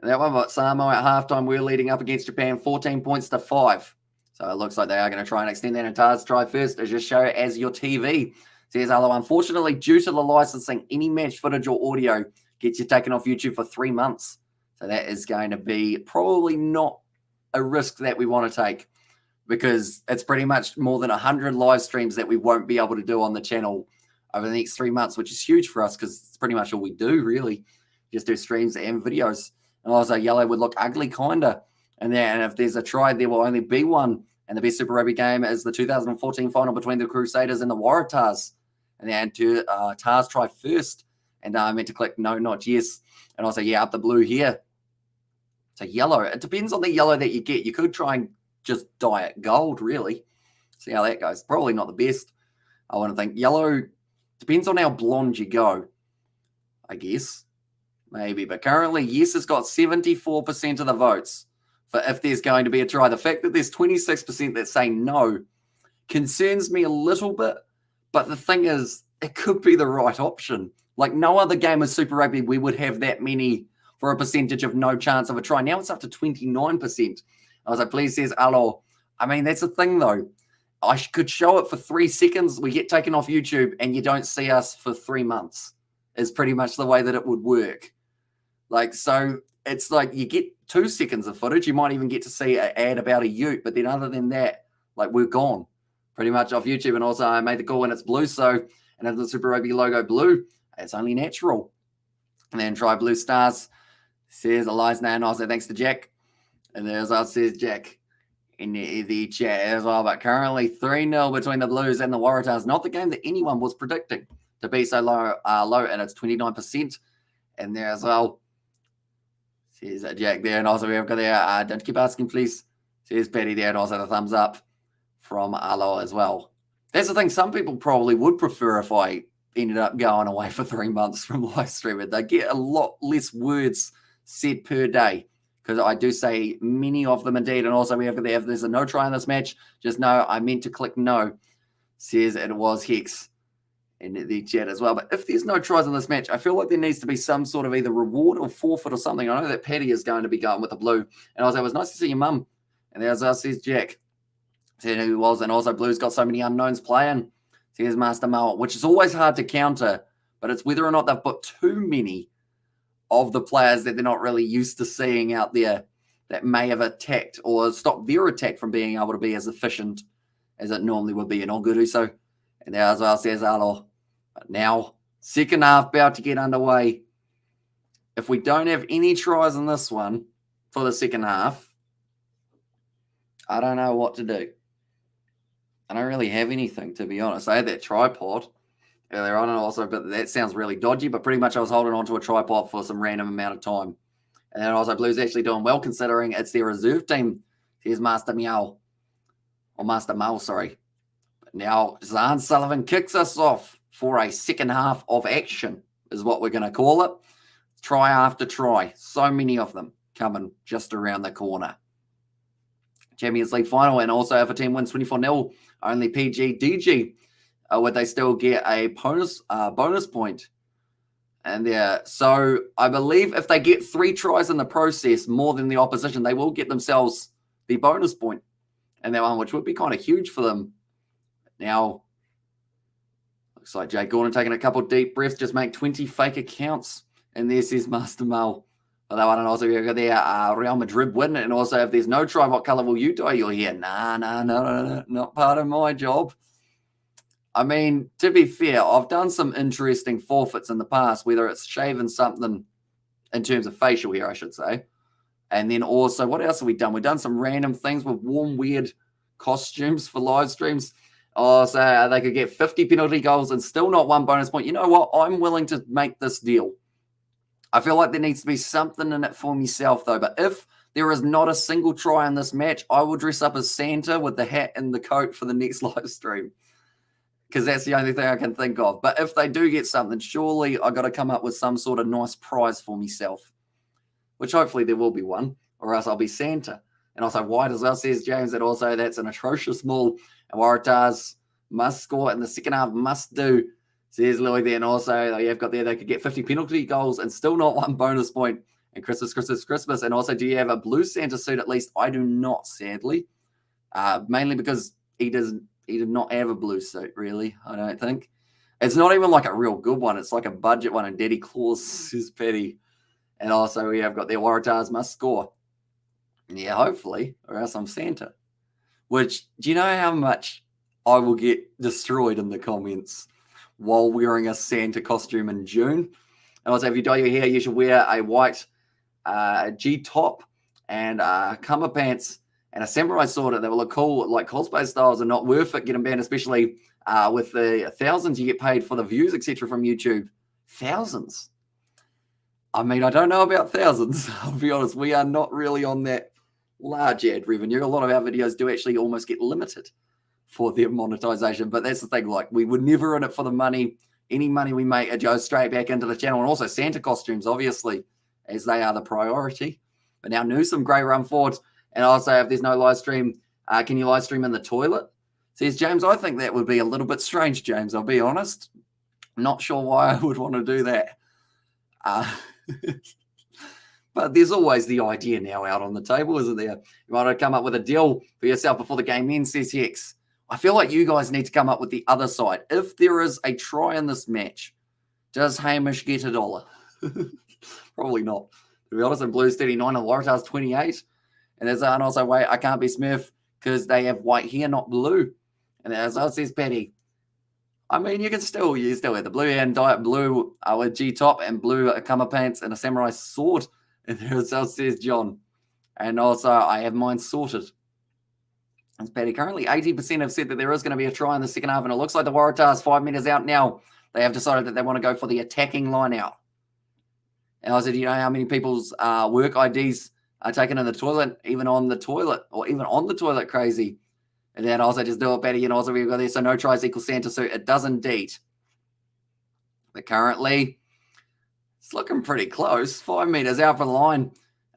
And that one, but Samoa at halftime, we're leading up against Japan 14 points to 5. So it looks like they are going to try and extend that. And Tars try first as just show it as your TV. Says hello. Unfortunately, due to the licensing, any match footage or audio gets you taken off YouTube for 3 months. So that is going to be probably not a risk that we want to take because it's pretty much more than 100 live streams that we won't be able to do on the channel over the next 3 months, which is huge for us because it's pretty much all we do, really. Just do streams and videos. And also, yellow would look ugly, kind of. And if there's a try, there will only be one. And the best Super Rugby game is the 2014 final between the Crusaders and the Waratahs. And then Tars try first. And I meant to click no, not yes. And also, yeah, up the blue here. So yellow, it depends on the yellow that you get. You could try and just dye it gold, really. See how that goes. Probably not the best. I want to think yellow depends on how blonde you go, I guess. Maybe. But currently, yes has got 74% of the votes for if there's going to be a try. The fact that there's 26% that say no concerns me a little bit. But the thing is, it could be the right option. Like no other game of Super Rugby, we would have that many for a percentage of no chance of a try. Now it's up to 29%. I was like, please, says Alo. I mean, that's the thing, though. I could show it for 3 seconds. We get taken off YouTube and you don't see us for 3 months is pretty much the way that it would work. Like, so it's like you get 2 seconds of footage. You might even get to see an ad about a ute. But then other than that, like we're gone pretty much off YouTube. And also I made the call when it's blue. So, and if the Super Rugby logo blue, it's only natural. And then try blue stars. Says Elias now, and also thanks to Jack. And there's us, says Jack in the chat as well. But currently 3-0 between the Blues and the Waratahs. Not the game that anyone was predicting to be so low, and it's 29%. And there as well. Says Jack there. And also we have got there. Don't keep asking, please. Says Paddy there. And also the thumbs up from Alo as well. That's the thing. Some people probably would prefer if I ended up going away for 3 months from live streaming. They get a lot less words said per day, because I do say many of them indeed. And also we have there, if there's a no try in this match, just know I meant to click no. Says it was Hex in the chat as well. But if there's no tries in this match, I feel like there needs to be some sort of either reward or forfeit or something. I know that Paddy is going to be going with the blue. And I was like, it was nice to see your mum. And there's us, says Jack. Said who was. And also Blue's got so many unknowns playing. Says Master Mal, which is always hard to counter. But it's whether or not they've put too many of the players that they're not really used to seeing out there that may have attacked or stopped their attack from being able to be as efficient as it normally would be in Oguru. So, and there as well says Alo. But now, second half about to get underway. If we don't have any tries in this one for the second half, I don't know what to do. I don't really have anything, to be honest. I had that tripod earlier on also, but that sounds really dodgy. But pretty much I was holding onto a tripod for some random amount of time. And then also Blue's actually doing well considering it's their reserve team. Here's Master Meow. Or Master Mal, sorry. But now Zahn Sullivan kicks us off for a second half of action, is what we're going to call it. Try after try. So many of them coming just around the corner. Champions League final, and also if a team wins 24-0, only PG, DG, would they still get a bonus point? And yeah, so I believe if they get 3 tries in the process, more than the opposition, they will get themselves the bonus point. And that one, which would be kind of huge for them. Now, looks like Jay Gordon taking a couple deep breaths, just make 20 fake accounts. And there says Master Mal. Well, that one, and also we go there, Real Madrid win. And also, if there's no try, what color will you dye your hair? Nah, not part of my job. I mean, to be fair, I've done some interesting forfeits in the past, whether it's shaving something in terms of facial hair, I should say. And then also, what else have we done? We've done some random things with warm, weird costumes for live streams. Oh, so they could get 50 penalty goals and still not 1 bonus point. You know what? I'm willing to make this deal. I feel like there needs to be something in it for myself, though. But if there is not a single try in this match, I will dress up as Santa with the hat and the coat for the next live stream, because that's the only thing I can think of. But if they do get something, surely I got to come up with some sort of nice prize for myself, which hopefully there will be one, or else I'll be Santa. And also white as well, says James, that also that's an atrocious maul. And Waratahs must score in the second half, must do, says Louis there. And also you've got there, they could get 50 penalty goals and still not 1 bonus point. And Christmas. And also, do you have a blue Santa suit at least? I do not, sadly. Mainly because he did not have a blue suit, really, I don't think. It's not even like a real good one. It's like a budget one. And Daddy Claus, says Petty. And also we have got their Waratahs must score. Yeah, hopefully, or else I'm Santa. Which, do you know how much I will get destroyed in the comments while wearing a Santa costume in June? And also, if you dye your hair, you should wear a white G-top and cumber pants and a samurai sword that will look cool, like cosplay styles, and not worth it. Get them banned, especially with the thousands you get paid for the views, etc. from YouTube. Thousands. I mean, I don't know about thousands. I'll be honest. We are not really on that large ad revenue. A lot of our videos do actually almost get limited for their monetization. But that's the thing. Like, we were never in it for the money. Any money we make, it goes straight back into the channel. And also Santa costumes, obviously, as they are the priority. But now Newsom, great run forward. And also, if there's no live stream, can you live stream in the toilet? Says James, I think that would be a little bit strange, James. I'll be honest. I'm not sure why I would want to do that. But there's always the idea now out on the table, isn't there? You want to come up with a deal for yourself before the game ends, says Hex. I feel like you guys need to come up with the other side. If there is a try in this match, does Hamish get $1? Probably not. To be honest, in Blues 39 and Waratahs 28. And there's also, wait, I can't be Smurf because they have white hair, not blue. And as well says Patty, I mean, you still have the blue hair and dye it blue with G-top and blue cumber pants and a samurai sword. And there's else says John. And also, I have mine sorted. It's Patty. Currently, 80% have said that there is going to be a try in the second half, and it looks like the Waratahs 5 meters out now. They have decided that they want to go for the attacking line out. And I said, you know how many people's work IDs are taken in the toilet, even on the toilet, or even on the toilet, crazy. And then also just do it better, you know, also we've got there, so no tries equals Santa suit. It does indeed. But currently, it's looking pretty close. 5 meters out from the line.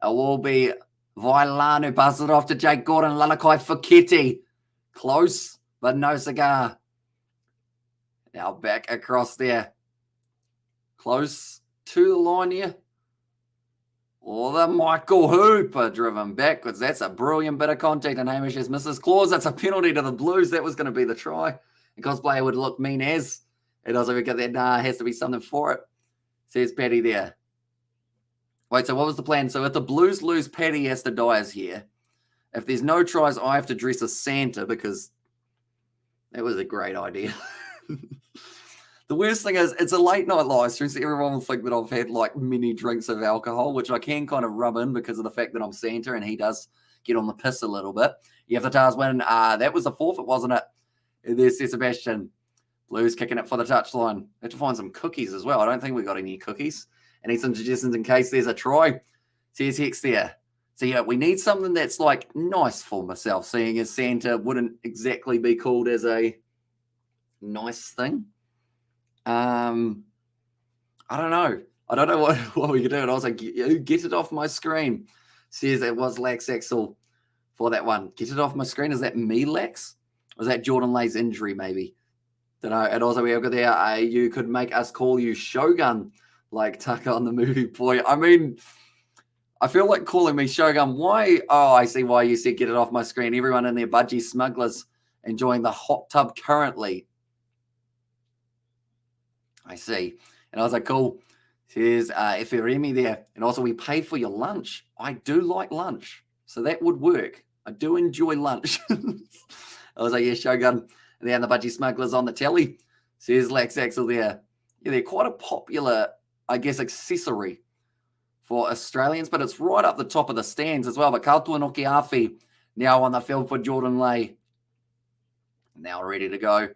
It will be Vailanu, passes it off to Jake Gordon, Lalakai for Kitty. Close, but no cigar. Now back across there. Close to the line here. Or the Michael Hooper driven backwards. That's a brilliant bit of contact, and Hamish just misses claws. That's a penalty to the Blues. That was going to be the try. And cosplayer would look mean as. It doesn't get that. Nah, has to be something for it. Says Paddy there. Wait, so what was the plan? So if the Blues lose, Paddy has to die as here. If there's no tries, I have to dress as Santa because that was a great idea. The worst thing is, it's a late night live stream, so everyone will think that I've had like many drinks of alcohol, which I can kind of rub in because of the fact that I'm Santa and he does get on the piss a little bit. You have the Waratahs win. That was the forfeit, wasn't it? There's Sebastian. Blues kicking it for the touchline. Have to find some cookies as well. I don't think we got any cookies. I need some suggestions in case there's a try. Says Hex there. So yeah, we need something that's like nice for myself, seeing as Santa wouldn't exactly be called as a nice thing. I don't know. I don't know what we could do. And I was like, get it off my screen. Says it was Lax Axel for that one. Get it off my screen. Is that me, Lax? Or is that Jordan Lay's injury, maybe? Don't know. And also we have got there, you could make us call you Shogun, like Tucker on the movie Boy. I mean, I feel like calling me Shogun. Why? Oh, I see why you said get it off my screen. Everyone in their budgie smugglers enjoying the hot tub currently. I see. And I was like, cool. Says, if you hear me there. And also, we pay for your lunch. I do like lunch. So that would work. I do enjoy lunch. I was like, yeah, Shogun. And then the budgie smugglers on the telly. Says Lax Axel there. Yeah, they're quite a popular, I guess, accessory for Australians. But it's right up the top of the stands as well. But Kautua Nokiafi now on the field for Jordan Lay. Now ready to go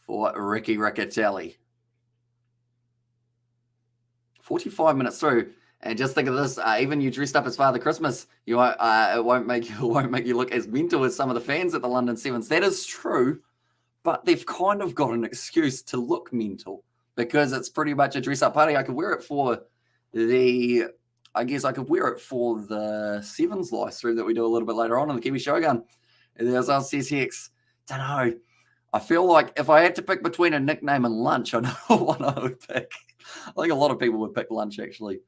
for Ricky Riccatelli. 45 minutes through, and just think of this: even you dressed up as Father Christmas, it won't make you look as mental as some of the fans at the London Sevens. That is true, but they've kind of got an excuse to look mental because it's pretty much a dress-up party. I could wear it for the Sevens live stream that we do a little bit later on in the Kiwi Shogun. And there's our says Hex. Don't know. I feel like if I had to pick between a nickname and lunch, I know what I would pick. I think a lot of people would pick lunch, actually.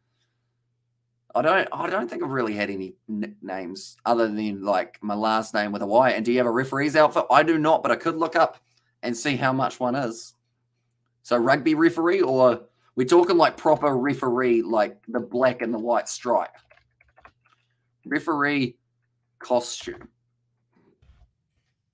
I don't think I've really had any nicknames other than like my last name with a Y. And do you have a referee's outfit? I do not, but I could look up and see how much one is. So rugby referee, or we're talking like proper referee, like the black and the white stripe. Referee costume.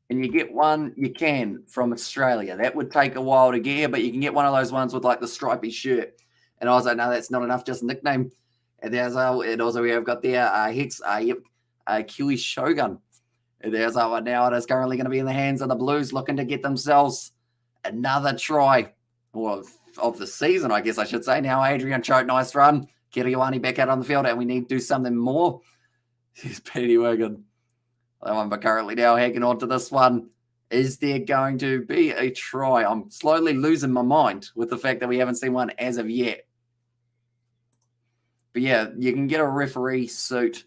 And you get one, you can, from Australia. That would take a while to get here, but you can get one of those ones with like the stripy shirt. And I was like, no, that's not enough, just a nickname. And there's and also we have got there Hex, Kiwi Shogun. And there's now it is currently going to be in the hands of the Blues, looking to get themselves another try of the season, I guess I should say. Now Adrian Choate, nice run. Kiriwani back out on the field, and we need to do something more. Here's Paddy Wigan. But currently now hanging on to this one. Is there going to be a try? I'm slowly losing my mind with the fact that we haven't seen one as of yet. But yeah, you can get a referee suit.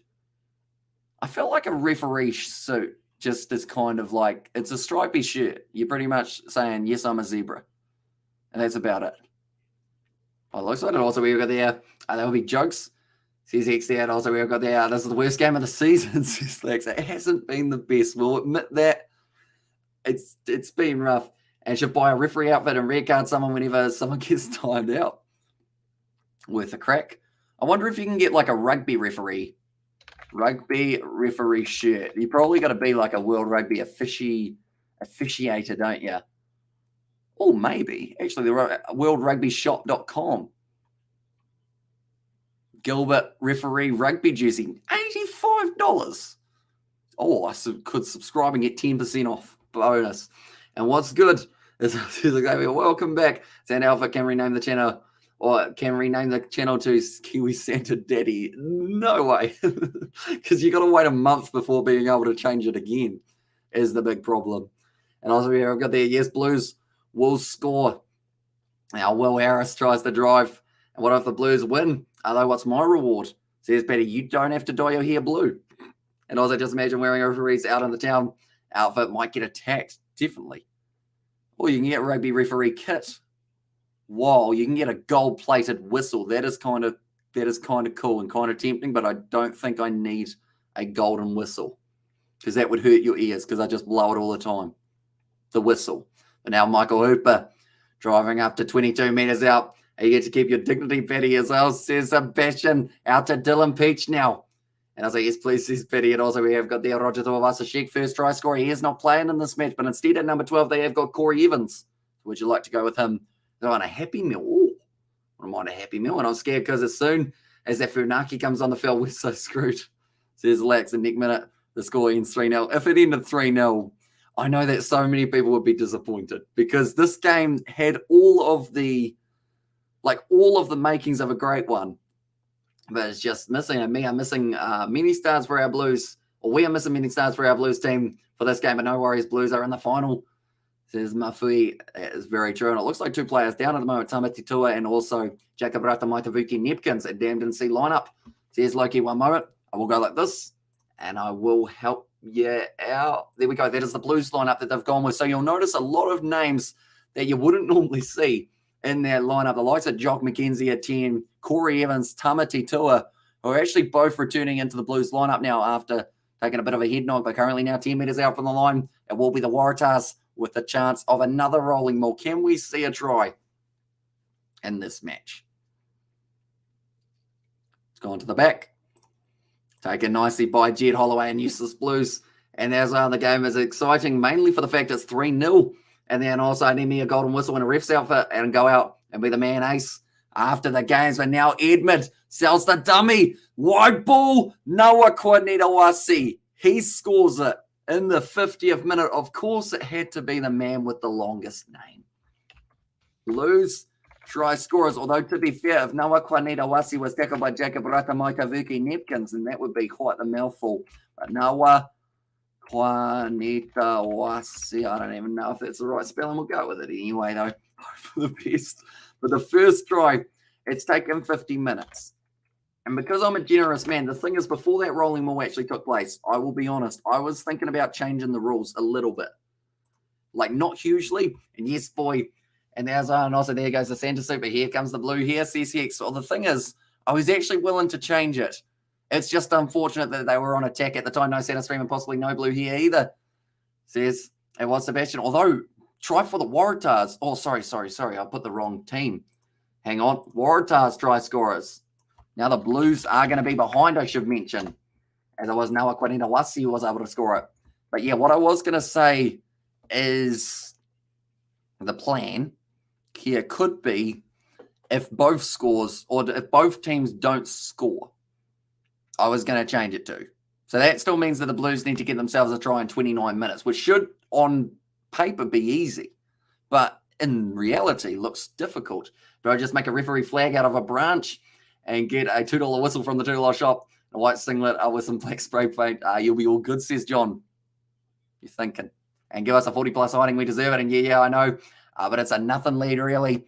I feel like a referee suit just is kind of like, it's a stripy shirt. You're pretty much saying, yes, I'm a zebra. And that's about it. I looks like it. Also, we've got there, there will be jokes. Says X there, and also we've got there, this is the worst game of the season. Says Lex, it hasn't been the best. We'll admit that. It's been rough. And should buy a referee outfit and red card someone whenever someone gets timed out. Worth a crack. I wonder if you can get like a rugby referee shirt. You probably got to be like a World Rugby officiator, don't you? Oh, maybe. Actually, the worldrugbyshop.com. Gilbert referee rugby jersey, $85. Oh, I could subscribe and get 10% off bonus. And what's good is welcome back. Sand Alpha can rename the channel Or can rename the channel to Kiwi Santa Daddy? No way. Because you got to wait a month before being able to change it again is the big problem. And also here I've got there, yes, Blues will score. Now Will Harris tries to drive. And what if the Blues win? Although what's my reward? Says Betty, you don't have to dye your hair blue. And also just imagine wearing a referee's out in the town outfit might get attacked. Definitely. Or you can get rugby referee kit. Whoa, you can get a gold-plated whistle. That is kind of cool and kind of tempting, but I don't think I need a golden whistle because that would hurt your ears because I just blow it all the time. The whistle. But now Michael Hooper driving up to 22 metres out. You get to keep your dignity, Betty, as well, says Sebastian. Out to Dylan Peach now. And I was like, yes, please, says Betty. And also we have got there Roger Tuivasa-Sheck, first try scorer. He is not playing in this match, but instead at number 12, they have got Corey Evans. Would you like to go with him? They're on a happy meal. Ooh, I'm on a happy meal, and I'm scared because as soon as that Funaki comes on the field, we're so screwed. Says Lax, and next minute, the score ends 3-0. If it ended 3-0, I know that so many people would be disappointed because this game had all of the makings of a great one. But it's just missing, and me, I'm missing many stars for our Blues, or we are missing many stars for our Blues team for this game, but no worries, Blues are in the final. Says Mafui, is very true. And it looks like two players down at the moment, Tamati Tua and also Jacob Ratamaitavuki Nepkins at Damn Didn't See lineup. Says Loki, one moment. I will go like this and I will help you out. There we go. That is the Blues lineup that they've gone with. So you'll notice a lot of names that you wouldn't normally see in their lineup. The likes of Jock McKenzie at 10, Corey Evans, Tamati Tua, who are actually both returning into the Blues lineup now after taking a bit of a head knock, but currently now 10 metres out from the line. It will be the Waratahs with the chance of another rolling maul. Can we see a try in this match? It's gone to the back. Taken nicely by Jed Holloway and Useless Blues. And as the game is exciting, mainly for the fact it's 3-0. And then also I need me a golden whistle in a ref's outfit and go out and be the man ace after the games. But now Edmund sells the dummy. Wide ball, Noah Kwanitawasi. He scores it. In the 50th minute, of course, it had to be the man with the longest name. Blues try scorers, although to be fair, if Noah Kwanitawasi was tackled by Jacob Ratamaitavuki Nepkins, then that would be quite the mouthful. But Noah Kwanitawasi, I don't even know if that's the right spelling. We'll go with it anyway, though. Hope for the best. But the first try, it's taken 50 minutes. And because I'm a generous man, the thing is, before that rolling maul actually took place, I will be honest, I was thinking about changing the rules a little bit. Like, not hugely. And yes, boy. And there's also there goes the Santa Super. Here comes the blue here, CCX. So the thing is, I was actually willing to change it. It's just unfortunate that they were on attack at the time. No Santa Stream and possibly no blue here either. Says, it was Sebastian. Although, try for the Waratahs. Oh, sorry. I put the wrong team. Hang on. Waratahs try scorers. Now the Blues are going to be behind, I should mention, as it was Noah Kwanitawasi who was able to score it. But yeah, what I was going to say is the plan here could be if both scores or if both teams don't score, I was going to change it to. So that still means that the Blues need to get themselves a try in 29 minutes, which should on paper be easy, but in reality looks difficult. Do I just make a referee flag out of a branch and get a $2 whistle from the $2 shop, a white singlet with some black spray paint? You'll be all good, says John. You're thinking. And give us a 40-plus hiding. We deserve it. And yeah, I know. But it's a nothing lead, really.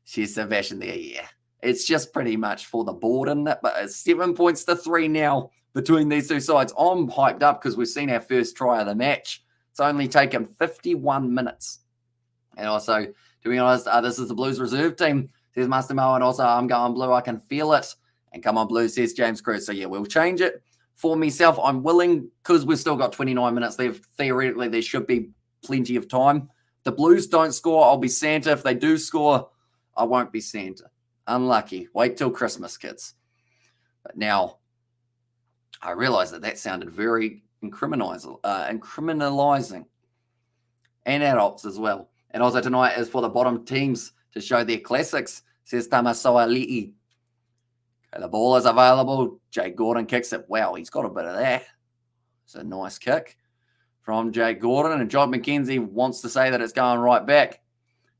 Says Sebastian there, yeah. It's just pretty much for the board, isn't it? But it's 7 points to 3 now between these two sides. I'm hyped up because we've seen our first try of the match. It's only taken 51 minutes. And also, to be honest, this is the Blues reserve team. Says Master Mo, and also I'm going blue. I can feel it. And come on, Blue, says James Cruz. So, yeah, we'll change it. For myself, I'm willing, because we've still got 29 minutes left. Theoretically, there should be plenty of time. If the Blues don't score, I'll be Santa. If they do score, I won't be Santa. Unlucky. Wait till Christmas, kids. But now, I realize that sounded very incriminalizing. And adults as well. And also tonight is for the bottom teams to show their classics, says Tamasoa Li'i. Okay, the ball is available. Jake Gordon kicks it. Wow, he's got a bit of that. It's a nice kick from Jake Gordon. And John McKenzie wants to say that it's going right back.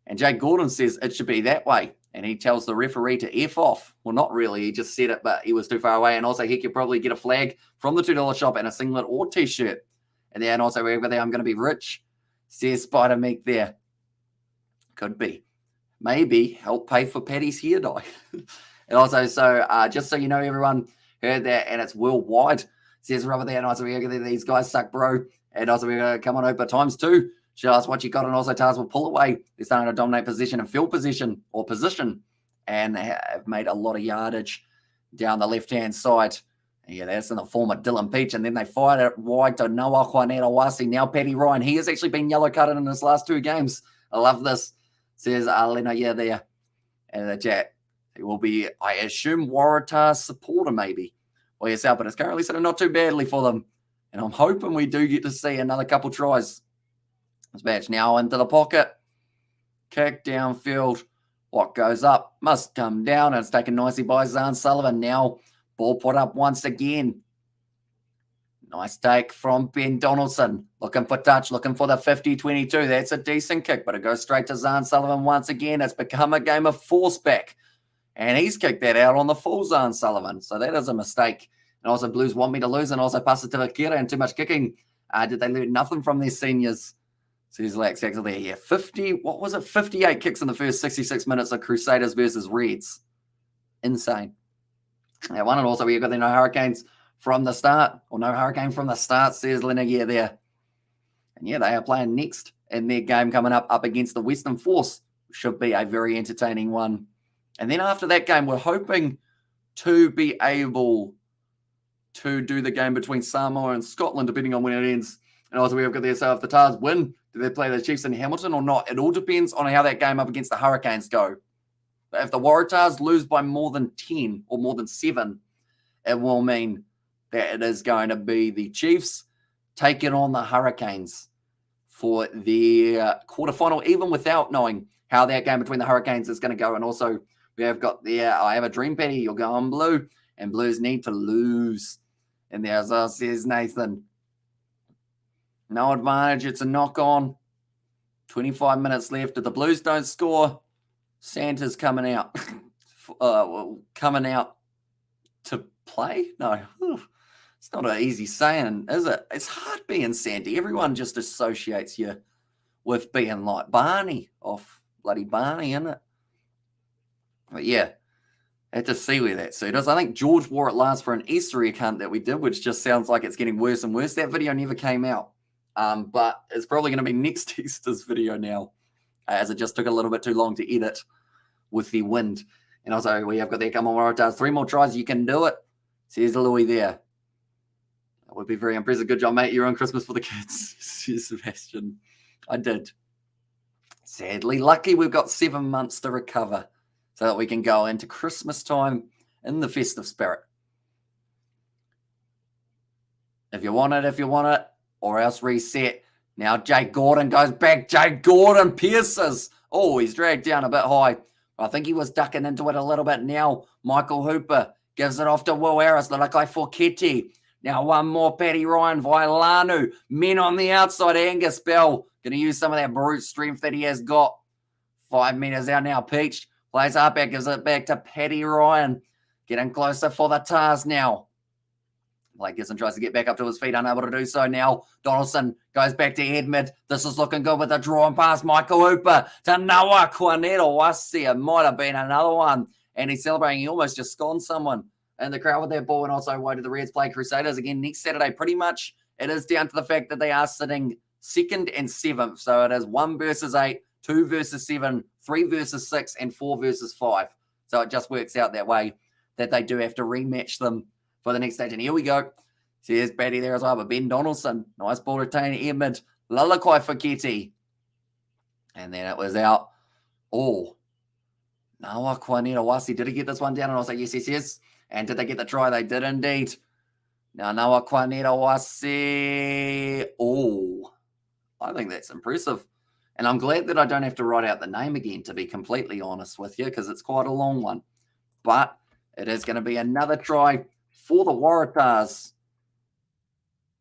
And Jake Gordon says it should be that way. And he tells the referee to F off. Well, not really. He just said it, but he was too far away. And also, he could probably get a flag from the $2 shop and a singlet or T-shirt. And then also, wherever there, I'm going to be rich, says Spider Meek there. Could be. Maybe help pay for Paddy's hair dye. And also, so just so you know, everyone heard that, and it's worldwide. Says Rubber there, and also, these guys suck, bro. And also, we're going to come on over ×2. Show us what you got, and also Tars will pull away. They're starting to dominate position and field position, and have made a lot of yardage down the left-hand side. Yeah, that's in the form of Dylan Peach, and then they fired it wide to Noah Juaneta-Wasi. Now Paddy Ryan, he has actually been yellow-carded in his last 2 games. I love this, says Lena, yeah, there. And the chat, it will be, I assume, Waratahs supporter maybe. Well, yes, but it's currently sitting not too badly for them. And I'm hoping we do get to see another couple tries. This match now into the pocket. Kick downfield. What goes up must come down. And it's taken nicely by Zahn Sullivan. Now ball put up once again. Nice take from Ben Donaldson. Looking for touch. Looking for the 50-22. That's a decent kick. But it goes straight to Zahn Sullivan once again. It's become a game of force back. And he's kicked that out on the full Zahn Sullivan. So that is a mistake. And also Blues want me to lose. And also pass it to Akira and too much kicking. Did they learn nothing from their seniors? So he's Lax actually there. Yeah, 58 kicks in the first 66 minutes of Crusaders versus Reds. Insane. Yeah, one, and also we've got the no Hurricanes from the start, or no Hurricane from the start, says Linegear there. And yeah, they are playing next in their game coming up against the Western Force. Should be a very entertaining one. And then after that game, we're hoping to be able to do the game between Samoa and Scotland, depending on when it ends. And also we've got there, so if the Tars win, do they play the Chiefs in Hamilton or not? It all depends on how that game up against the Hurricanes go. But if the Waratahs lose by more than 10 or more than 7, it will mean that it is going to be the Chiefs taking on the Hurricanes for the quarterfinal, even without knowing how that game between the Hurricanes is going to go. And also we have got there, I have a dream, Paddy, you're going blue, and Blues need to lose. And there's us, says Nathan. No advantage. It's a knock-on. 25 minutes left. If the Blues don't score, Santa's coming out. Coming out to play? No. It's not an easy saying, is it? It's hard being Santa. Everyone just associates you with being like Barney, off bloody Barney, isn't it? But yeah, had to see where that suit is. I think George wore it last for an Easter egg hunt that we did, which just sounds like it's getting worse and worse. That video never came out. But it's probably going to be next Easter's video now, as it just took a little bit too long to edit with the wind. And also, we have got there, come on, Waratahs, 3 more tries, you can do it. Says Louis there. That would be very impressive. Good job, mate. You're on Christmas for the kids, says Sebastian. I did. Sadly, lucky we've got 7 months to recover so that we can go into Christmas time in the festive spirit. If you want it, or else reset. Now Jake Gordon goes back. Jake Gordon pierces. Oh, he's dragged down a bit high. I think he was ducking into it a little bit. Now Michael Hooper gives it off to Will Harris. They look like Forketti. Now one more, Paddy Ryan, Vailanu. Men on the outside, Angus Bell. Going to use some of that brute strength that he has got. 5 meters out now, Peach. Plays up back, gives it back to Paddy Ryan. Getting closer for the Tars now. Blake Gibson tries to get back up to his feet, unable to do so now. Donaldson goes back to Edmund. This is looking good with the draw and pass. Michael Hooper to Noah Juaneta-Wasi. It might have been another one. And he's celebrating. He almost just scorned someone in the crowd with that ball. And also, why do the Reds play Crusaders again next Saturday? Pretty much it is down to the fact that they are sitting 2nd and 7th. So it is 1 versus 8, 2 versus 7, 3 versus 6, and 4 versus 5. So it just works out that way that they do have to rematch them for the next stage. And here we go. See, there's Batty there as well, but Ben Donaldson. Nice ball retain, Edmund. Lalakai Forketti. And then it was out. Oh. Noah Juaneta-Wasi. Did he get this one down? And I was like, yes. And did they get the try? They did indeed. Now, Noah Juaneta-Wasi. Oh. I think that's impressive. And I'm glad that I don't have to write out the name again, to be completely honest with you, because it's quite a long one. But it is going to be another try for the Waratahs.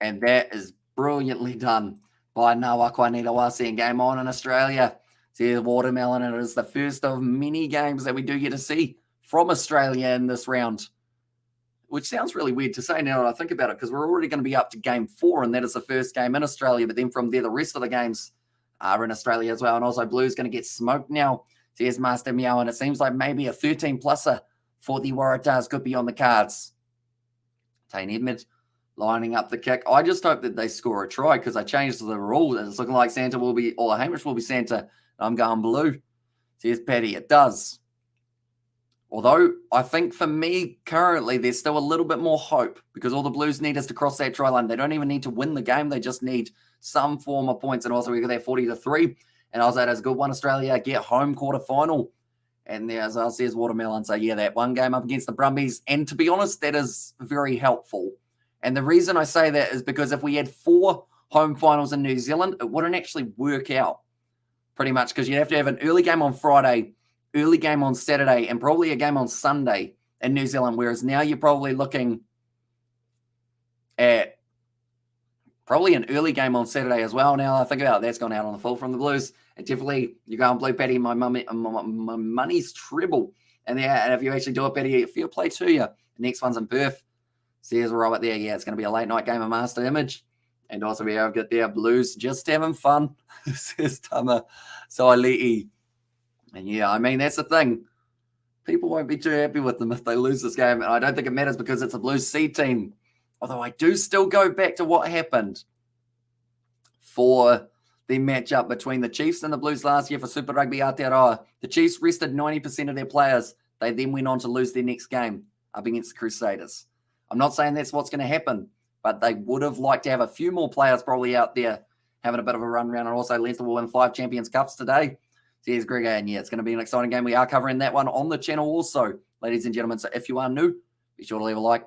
And that is brilliantly done by Noah Juaneta-Wasi. And game on in Australia. Says Watermelon, and it is the first of many games that we do get to see from Australia in this round, which sounds really weird to say now that I think about it, because we're already going to be up to game 4, and that is the first game in Australia. But then from there, the rest of the games are in Australia as well. And also, Blue's going to get smoked now. Says Master Meow, and it seems like maybe a 13-pluser for the Waratahs could be on the cards. Tane Edmund lining up the kick. I just hope that they score a try, because I changed the rule. It's looking like Santa will be, or Hamish will be Santa. I'm going blue. Says Paddy, it does. Although I think for me currently, there's still a little bit more hope, because all the Blues need is to cross that try line. They don't even need to win the game. They just need some form of points. And also we got that 40-3. And I was at as good one Australia get home quarterfinal. And there's I says Watermelon. So yeah, that one game up against the Brumbies. And to be honest, that is very helpful. And the reason I say that is because if we had 4 home finals in New Zealand, it wouldn't actually work out pretty much, because you'd have to have an early game on Friday, early game on Saturday, and probably a game on Sunday in New Zealand, whereas now you're probably looking at probably an early game on Saturday as well. Now I think about it, that's gone out on the full from the Blues. And definitely you're going blue, Paddy. My money's treble. And if you actually do it, Paddy, fair play to you. The next one's in Perth. Says Robert there. Yeah, it's going to be a late night game of Master Image. And also we have got there Blues just having fun. Says Tama Sailiti. And yeah, I mean, that's the thing. People won't be too happy with them if they lose this game. And I don't think it matters, because it's a Blues C team. Although I do still go back to what happened for the matchup between the Chiefs and the Blues last year for Super Rugby Aotearoa. The Chiefs rested 90% of their players. They then went on to lose their next game up against the Crusaders. I'm not saying that's what's going to happen, but they would have liked to have a few more players probably out there having a bit of a run around. And also Leinster will win 5 Champions Cups today. Here's Greg, and yeah, it's going to be an exciting game. We are covering that one on the channel also, ladies and gentlemen. So if you are new, be sure to leave a like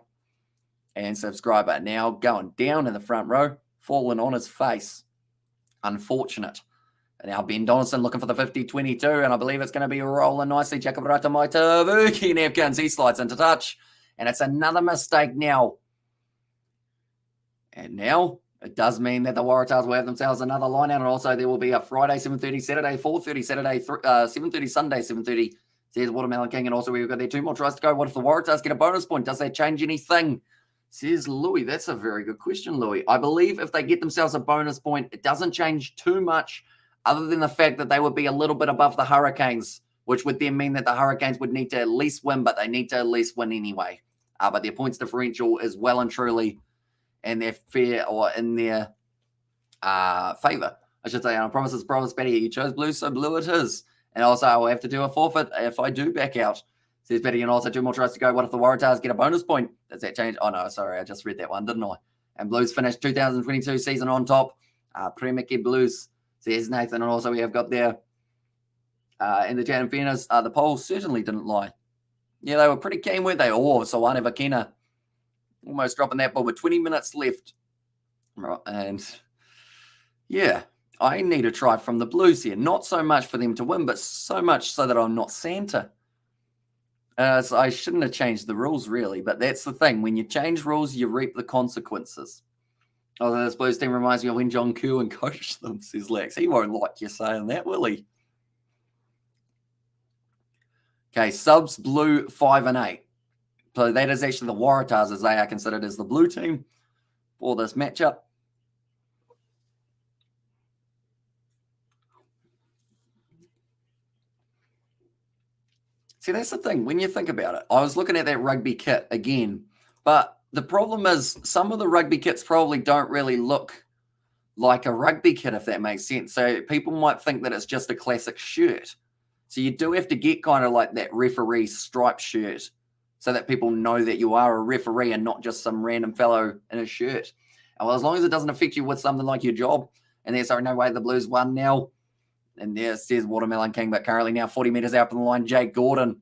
and subscribe. But now going down in the front row, falling on his face. Unfortunate. And now Ben Donaldson looking for the 50-22, and I believe it's going to be rolling nicely. Jacob Ratamaita Vuki Napkins. He slides into touch, and it's another mistake now. And now it does mean that the Waratahs will have themselves another line out, and also there will be a Friday 7:30, Saturday 4:30, Saturday 7:30, Sunday 7:30. Says Watermelon King, and also we've got there 2 more tries to go. What if the Waratahs get a bonus point? Does that change anything? Says Louis. That's a very good question, Louis. I believe if they get themselves a bonus point, it doesn't change too much, other than the fact that they would be a little bit above the Hurricanes, which would then mean that the Hurricanes would need to at least win, but they need to at least win anyway. But their points differential is well and truly in their fair, or in their favor, I should say. And I promise, Betty, you chose blue, so blue it is. And also I will have to do a forfeit if I do back out. Says Betty, and also 2 more tries to go. What if the Waratahs get a bonus point? Does that change? Oh, no, sorry. I just read that one, didn't I? And Blues finished 2022 season on top. Premier Kid Blues, says Nathan. And also we have got there in the chat, in fairness, the polls certainly didn't lie. Yeah, they were pretty keen, weren't they? Oh, Sawane Vakina almost dropping that ball with 20 minutes left. And yeah, I need a try from the Blues here. Not so much for them to win, but so much so that I'm not Santa. So I shouldn't have changed the rules, really. But that's the thing. When you change rules, you reap the consequences. Although this Blues team reminds me of when John Kirwan coached them, says Lex. He won't like you saying that, will he? Okay, subs blue 5 and 8. So that is actually the Waratahs, as they are considered as the blue team for this matchup. See, that's the thing. When you think about it, I was looking at that rugby kit again, but the problem is some of the rugby kits probably don't really look like a rugby kit, if that makes sense. So people might think that it's just a classic shirt. So you do have to get kind of like that referee striped shirt so that people know that you are a referee and not just some random fellow in a shirt. And well, as long as it doesn't affect you with something like your job. And there's no way the Blues won now. And there says Watermelon King, but currently now 40 metres out from the line, Jake Gordon.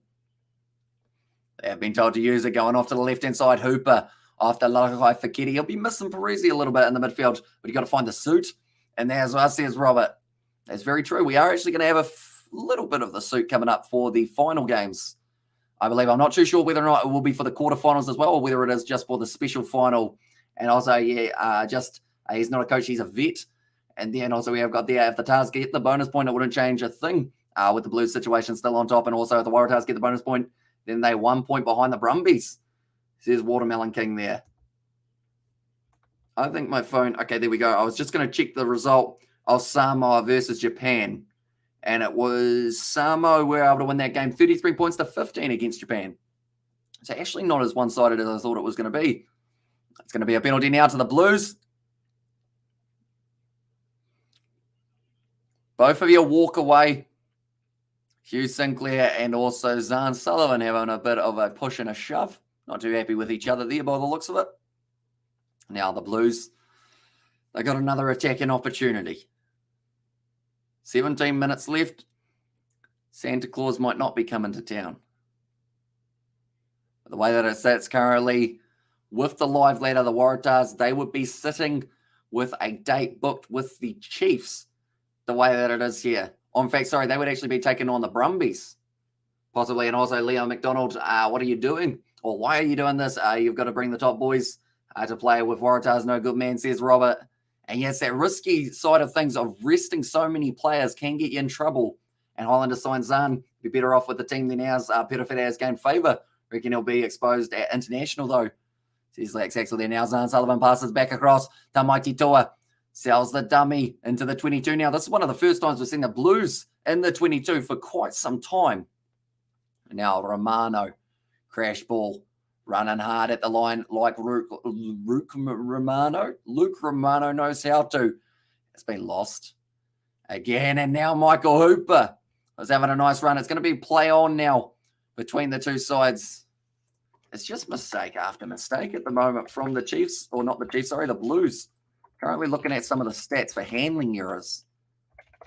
They have been told to use it, going off to the left-hand side. Hooper after Lakai Fakiti. He'll be missing Parisi a little bit in the midfield, but you've got to find the suit. And there's what says Robert. That's very true. We are actually going to have a little bit of the suit coming up for the final games, I believe. I'm not too sure whether or not it will be for the quarterfinals as well, or whether it is just for the special final. And also, yeah, he's not a coach, he's a vet. And then also we have got there, if the Tars get the bonus point, it wouldn't change a thing with the Blues situation still on top. And also if the Waratahs get the bonus point, then they 1 point behind the Brumbies. Says Watermelon King there. I think my phone, okay, there we go. I was just going to check the result of Samoa versus Japan. And it was Samoa were able to win that game 33 points to 15 against Japan. So actually not as one-sided as I thought it was going to be. It's going to be a penalty now to the Blues. Both of you walk away. Hugh Sinclair and also Zahn Sullivan having a bit of a push and a shove. Not too happy with each other there by the looks of it. Now the Blues, they got another attacking opportunity. 17 minutes left. Santa Claus might not be coming to town. But the way that it sits currently, with the live ladder, the Waratahs, they would be sitting with a date booked with the Chiefs, the way that it is here. In fact, sorry, they would actually be taking on the Brumbies, possibly. And also, Leo McDonald, what are you doing? Or why are you doing this? You've got to bring the top boys to play with Waratahs. No good, man, says Robert. And yes, that risky side of things of resting so many players can get you in trouble. And Highlander signs Zahn, be better off with the team than ours. Peter Fett has gained favour. Reckon he'll be exposed at international, though. Says Lex Axel there now. Zahn Sullivan passes back across to Mighty Toa. Sells the dummy into the 22. Now, this is one of the first times we've seen the Blues in the 22 for quite some time. Now, Romano, crash ball, running hard at the line like Luke Romano. Luke Romano knows how to. It's been lost again. And now Michael Hooper was having a nice run. It's going to be play on now between the two sides. It's just mistake after mistake at the moment from the Chiefs, or not the Chiefs, sorry, the Blues. Currently looking at some of the stats for handling errors.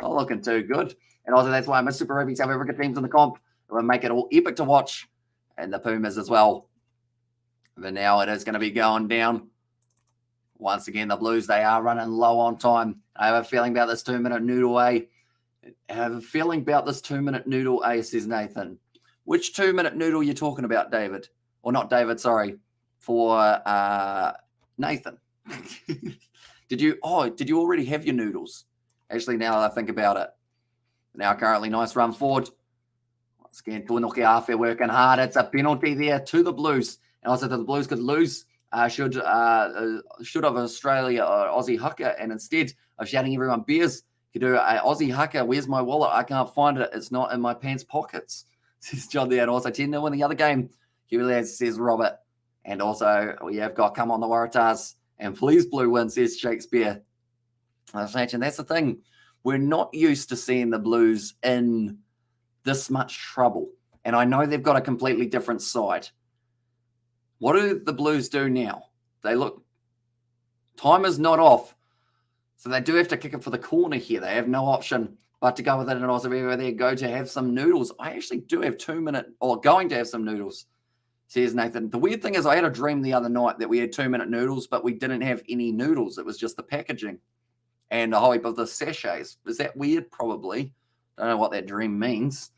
Not looking too good. And also that's why I miss Super Rugby South Africa teams in the comp. It will make it all epic to watch. And the Pumas as well. But now it is going to be going down. Once again, the Blues, they are running low on time. I have a feeling about this 2-minute noodle A. Says Nathan. Which 2-minute noodle are you talking about, David? Or not David, sorry. For Nathan. Did you already have your noodles? Actually, now that I think about it. Now, currently, nice run forward. Once again, Tuinoki Awhia working hard. It's a penalty there to the Blues. And also, the Blues could lose, should of Australia or Aussie haka. And instead of shouting everyone beers, you could do a Aussie haka. Where's my wallet? I can't find it. It's not in my pants pockets. Says John there. And also, 10-0 in the other game. Hugh says Robert. And also, we have got come on the Waratahs. And please, Blue win, says Shakespeare. And that's the thing. We're not used to seeing the Blues in this much trouble. And I know they've got a completely different side. What do the Blues do now? They look, time is not off. So they do have to kick it for the corner here. They have no option but to go with it. And also, wherever they go to have some noodles. I actually do have 2-minute, or going to have some noodles. Says Nathan. The weird thing is I had a dream the other night that we had 2-minute noodles, but we didn't have any noodles. It was just the packaging and a whole heap of the sachets. Is that weird? Probably. Don't know what that dream means.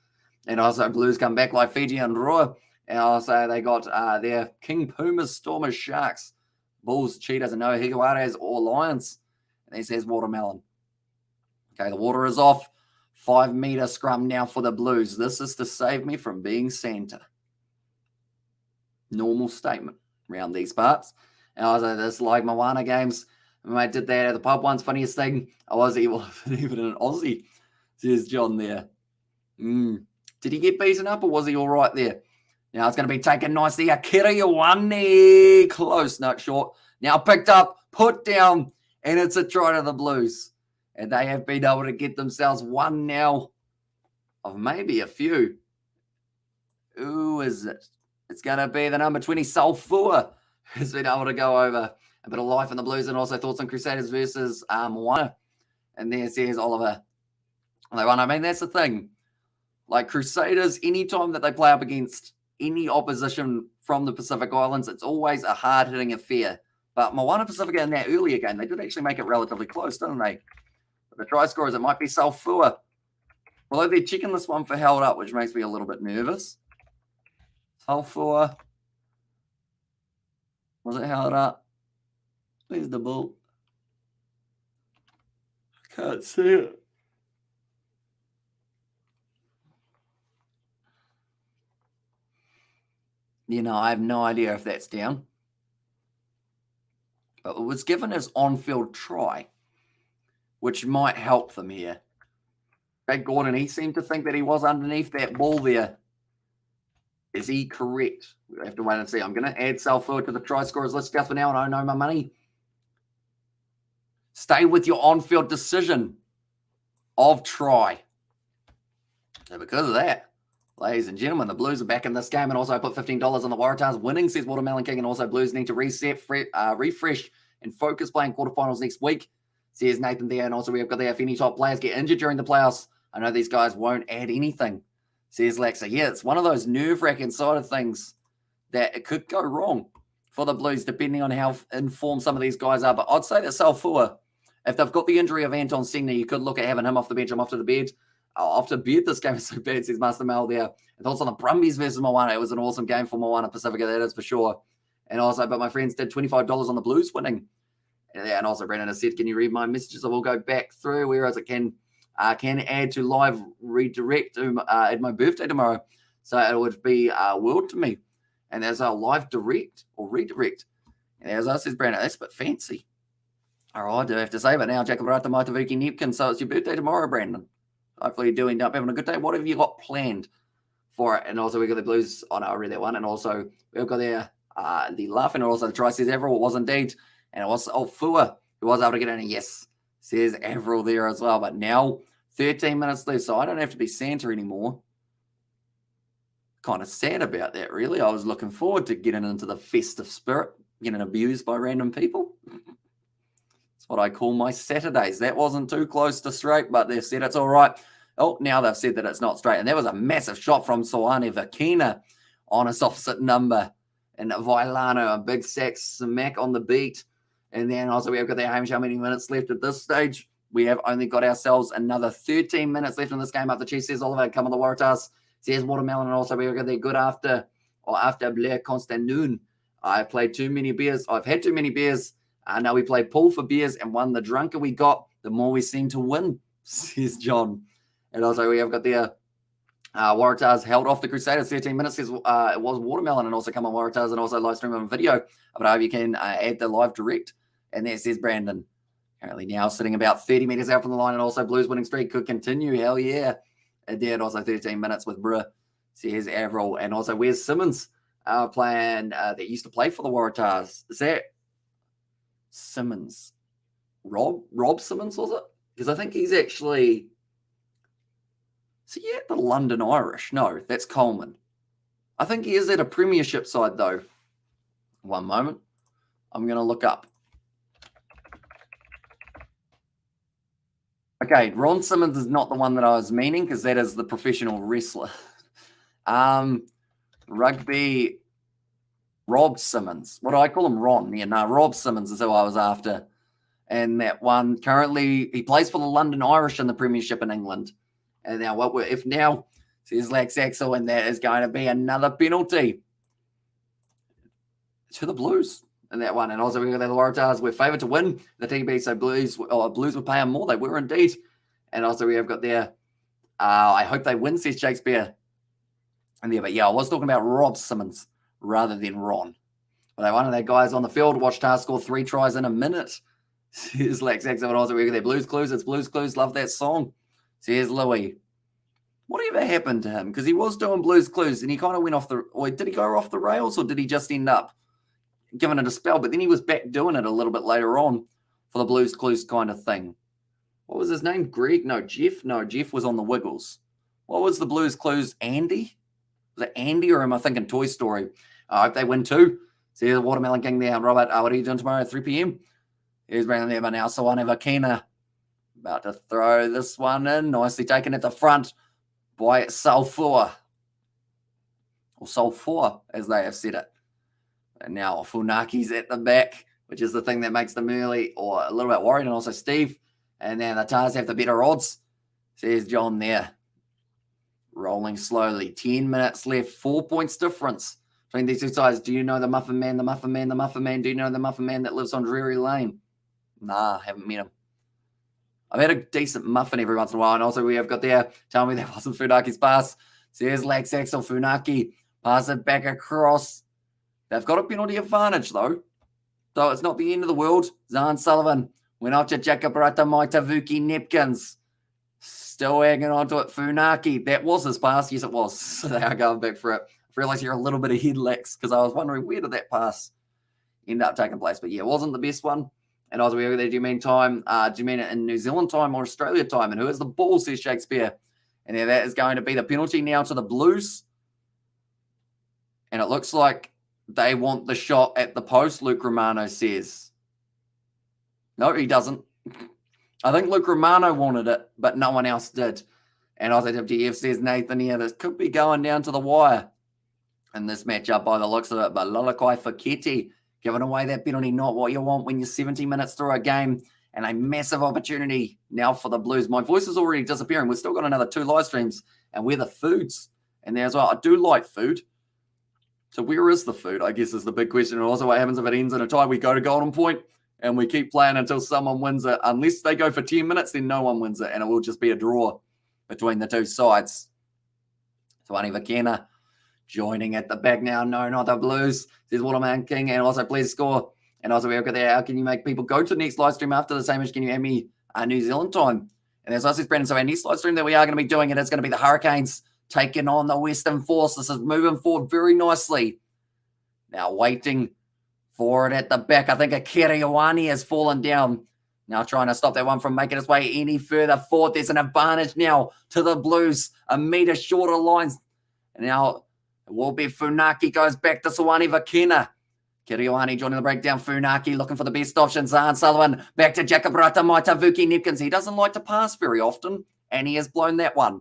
And also Blues come back like Fiji and Roy. And also they got their King Pumas, Stormers, Sharks, Bulls, Cheetahs, and no Higuares or Lions. And he says Watermelon. Okay, the water is off. 5-meter scrum now for the Blues. This is to save me from being Santa. Normal statement around these parts. And also this like Moana games. I did that at the pub once. Funniest thing, I wasn't even an Aussie, says John there. Did he get beaten up or was he all right there? Now it's going to be taken nicely. Akira Ioane. Close, not short. Now picked up, put down, and it's a try to the Blues. And they have been able to get themselves one now of maybe a few. Who is it? It's going to be the number 20, Sulfur, has been able to go over a bit of life in the Blues, and also thoughts on Crusaders versus Moana. And there says Oliver. I mean, that's the thing. Like Crusaders, anytime that they play up against any opposition from the Pacific Islands, it's always a hard-hitting affair. But Moana Pacifica in that earlier game, they did actually make it relatively close, didn't they? But the try scorers, it might be Sulfur. Although they're checking this one for held up, which makes me a little bit nervous. Sulfur. Was it held up? Where's the ball? Can't see it. I have no idea if that's down. But it was given as on-field try, which might help them here. Greg Gordon, he seemed to think that he was underneath that ball there. Is he correct? We have to wait and see. I'm going to add Salford to the try scorers list just for now, and I know my money. Stay with your on-field decision of try. So because of that, ladies and gentlemen, the Blues are back in this game, and also I put $15 on the Waratahs winning, says Watermelon King, and also Blues need to reset, refresh, and focus playing quarterfinals next week, says Nathan there. And also we have got there, if any top players get injured during the playoffs, I know these guys won't add anything, says Laxa. Yeah, it's one of those nerve-wracking side of things that it could go wrong for the Blues, depending on how informed some of these guys are. But I'd say that Salfua, if they've got the injury of Anton Segner, you could look at having him off the bench. I'm off to the bed. Off to bed, this game is so bad, says Master Mel there. And thoughts on the Brumbies versus Moana. It was an awesome game for Moana Pacifica, that is for sure. And also, but my friends did $25 on the Blues winning. And also, Brandon has said, can you read my messages? I will go back through, whereas it can add to live redirect at my birthday tomorrow. So it would be a world to me. And there's a live direct or redirect. And as I says, Brandon, that's a bit fancy. All right, I do have to say, but now, Jacob Rata Maitavuki Nepkin. So it's your birthday tomorrow, Brandon. Hopefully you do end up having a good day. What have you got planned for it? And also we've got the Blues. Oh, no, I read that one. And also we've got there the laugh, and also the try, says Avril. It was indeed. And it was Fua who was able to get in a yes, says Avril there as well. But now 13 minutes left, so I don't have to be Santa anymore. Kind of sad about that, really. I was looking forward to getting into the festive spirit, getting abused by random people. That's what I call my Saturdays. That wasn't too close to straight, but they've said it's all right. Oh, now they've said that it's not straight. And that was a massive shot from Soane Vakina on a soft-sit number. And Vailano, a big sack smack on the beat. And then also we have got the Hamish, how many minutes left at this stage? We have only got ourselves another 13 minutes left in this game. Up the Chief, says Oliver, come on the Waratahs, says Watermelon. And also we have got the good after Blair Constant Noon. I've played too many beers. I've had too many beers. Now we play pool for beers, and one, the drunker we got, the more we seem to win, says John. And also we have got the Waratahs held off the Crusaders 13 minutes, says it was Watermelon, and also come on Waratahs, and also live stream on video. But I hope you can add the live direct. And there says Brandon. Apparently now sitting about 30 meters out from the line, and also Blues winning streak could continue. Hell yeah. And then also 13 minutes with Bruh, says Avril. And also where's Simmons playing that used to play for the Waratahs? Is that Simmons? Rob Simmons, was it? Because I think he's actually... So yeah, the London Irish. No, that's Coleman. I think he is at a premiership side, though. One moment. I'm going to look up. Okay, Ron Simmons is not the one that I was meaning, because that is the professional wrestler. Rugby, Rob Simmons. What do I call him? Ron. Yeah, no, Rob Simmons is who I was after. And that one, currently, he plays for the London Irish in the premiership in England. And now, if now, says Lax Axel, and that is going to be another penalty to the Blues in that one. And also, we've got the Waratahs. We're favoured to win the TB, so Blues would pay them more. They were indeed. And also, we have got there, I hope they win, says Shakespeare. And there, but yeah, I was talking about Rob Simmons rather than Ron. But they one of their guys on the field. Watch Tars score 3 tries in a minute. Says Lax Axel. And also, we've got their Blues Clues. It's Blues Clues. Love that song. Says Louis. Whatever happened to him? Because he was doing Blues Clues and he kind of went off the... Or did he go off the rails, or did he just end up giving it a spell? But then he was back doing it a little bit later on for the Blues Clues kind of thing. What was his name? Greg? No, Jeff? No, Jeff was on the Wiggles. What was the Blues Clues? Andy? Was it Andy, or am I thinking Toy Story? I hope they win too. See the Watermelon King there. Robert, what are you doing tomorrow at 3 p.m.? Here's Brandon there, but now Sawane Vakina. About to throw this one in. Nicely taken at the front by Salfua. Or Salfua, as they have said it. And now Funaki's at the back, which is the thing that makes them early or a little bit worried. And also Steve. And then the Tars have the better odds, says John there. Rolling slowly. 10 minutes left. 4 points difference between these two sides. Do you know the Muffin Man, the Muffin Man, the Muffin Man? Do you know the Muffin Man that lives on Drury Lane? Nah, haven't met him. I've had a decent muffin every once in a while. And also we have got there, tell me that wasn't Funaki's pass. So here's Lax Axel Funaki. Pass it back across. They've got a penalty advantage, though. So it's not the end of the world. Zahn Sullivan went off to Jakaparata Maitavuki Nepkins. Still hanging on to it. Funaki. That was his pass. Yes, it was. So they are going back for it. I realised you're a little bit ahead, Lex, because I was wondering where did that pass end up taking place. But yeah, it wasn't the best one. And I was over there, do you mean time? Do you mean it in New Zealand time or Australia time? And who is the ball, says Shakespeare. And there that is going to be the penalty now to the Blues. And it looks like they want the shot at the post, Luke Romano says. No, he doesn't. I think Luke Romano wanted it, but no one else did. And IZWTF says, Nathan, yeah, this could be going down to the wire in this matchup by the looks of it. But Lalakai Faketi giving away that penalty, not what you want when you're 70 minutes through a game, and a massive opportunity now for the Blues. My voice is already disappearing. We've still got another 2 live streams, and we're the foods in there as well. I do like food. So where is the food, I guess, is the big question. And also what happens if it ends in a tie? We go to Golden Point, and we keep playing until someone wins it. Unless they go for 10 minutes, then no one wins it, and it will just be a draw between the two sides. Tuani Vakena joining at the back now. No, not the Blues. Says Waterman King, and also please score. And also, we've got there. How can you make people go to the next live stream after the same as can you have me New Zealand time? And as I said, Brandon, so our next live stream that we are going to be doing, it is going to be the Hurricanes taking on the Western Force. This is moving forward very nicely. Now waiting for it at the back. I think Akira Ioane has fallen down. Now trying to stop that one from making its way any further forward. There's an advantage now to the Blues. A metre shorter lines. And now it will be Funaki goes back to Sawani Vakena. Kiriwani joining the breakdown. Funaki looking for the best option. Zahn Sullivan back to Jakabrata Maitavuki Nepkins. He doesn't like to pass very often, and he has blown that one.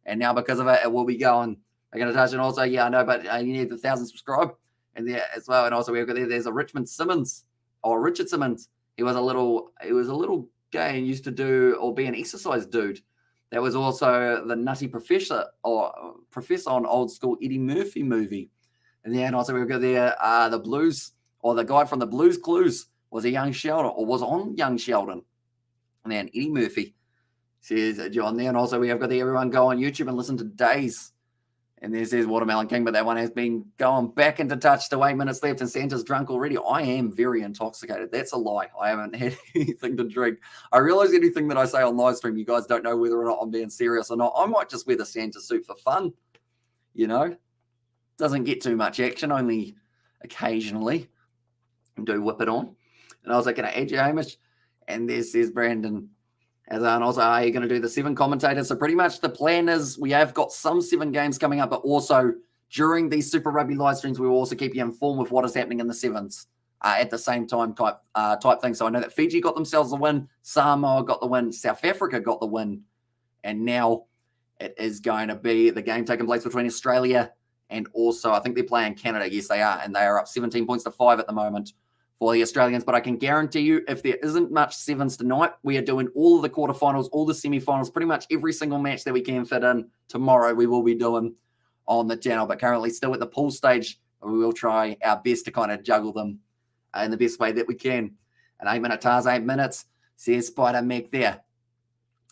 And now because of it, it will be going. They're going to touch it also. Yeah, I know, but you need the 1,000 subscribe. And there as well. And also we've got there's a Richard Simmons. He was a little gay and used to do or be an exercise dude. That was also the nutty professor on old school Eddie Murphy movie. And then also we've got there the Blues, or the guy from the Blues Clues was a young Sheldon, or was on young Sheldon. And then Eddie Murphy says John there. And also we have got there, everyone go on YouTube and listen to Days. And there says Watermelon King, but that one has been going back into touch to 8 minutes left and Santa's drunk already. I am very intoxicated. That's a lie. I haven't had anything to drink. I realize anything that I say on live stream, you guys don't know whether or not I'm being serious or not. I might just wear the Santa suit for fun, you know. Doesn't get too much action, only occasionally. And do whip it on. And I was like, can I add you, Hamish? And there says Brandon. And also, are you going to do the 7 commentators? So pretty much the plan is we have got some 7 games coming up, but also during these Super Rugby live streams, we will also keep you informed with what is happening in the 7s at the same time type thing. So I know that Fiji got themselves the win, Samoa got the win, South Africa got the win, and now it is going to be the game taking place between Australia and also I think they're playing Canada. Yes, they are, and they are up 17 points to 5 at the moment for the Australians. But I can guarantee you, if there isn't much 7s tonight, we are doing all of the quarterfinals, all the semifinals, pretty much every single match that we can fit in tomorrow we will be doing on the channel. But currently still at the pool stage, we will try our best to kind of juggle them in the best way that we can. And 8 minute TARS, 8 minutes, says Spider Mac there.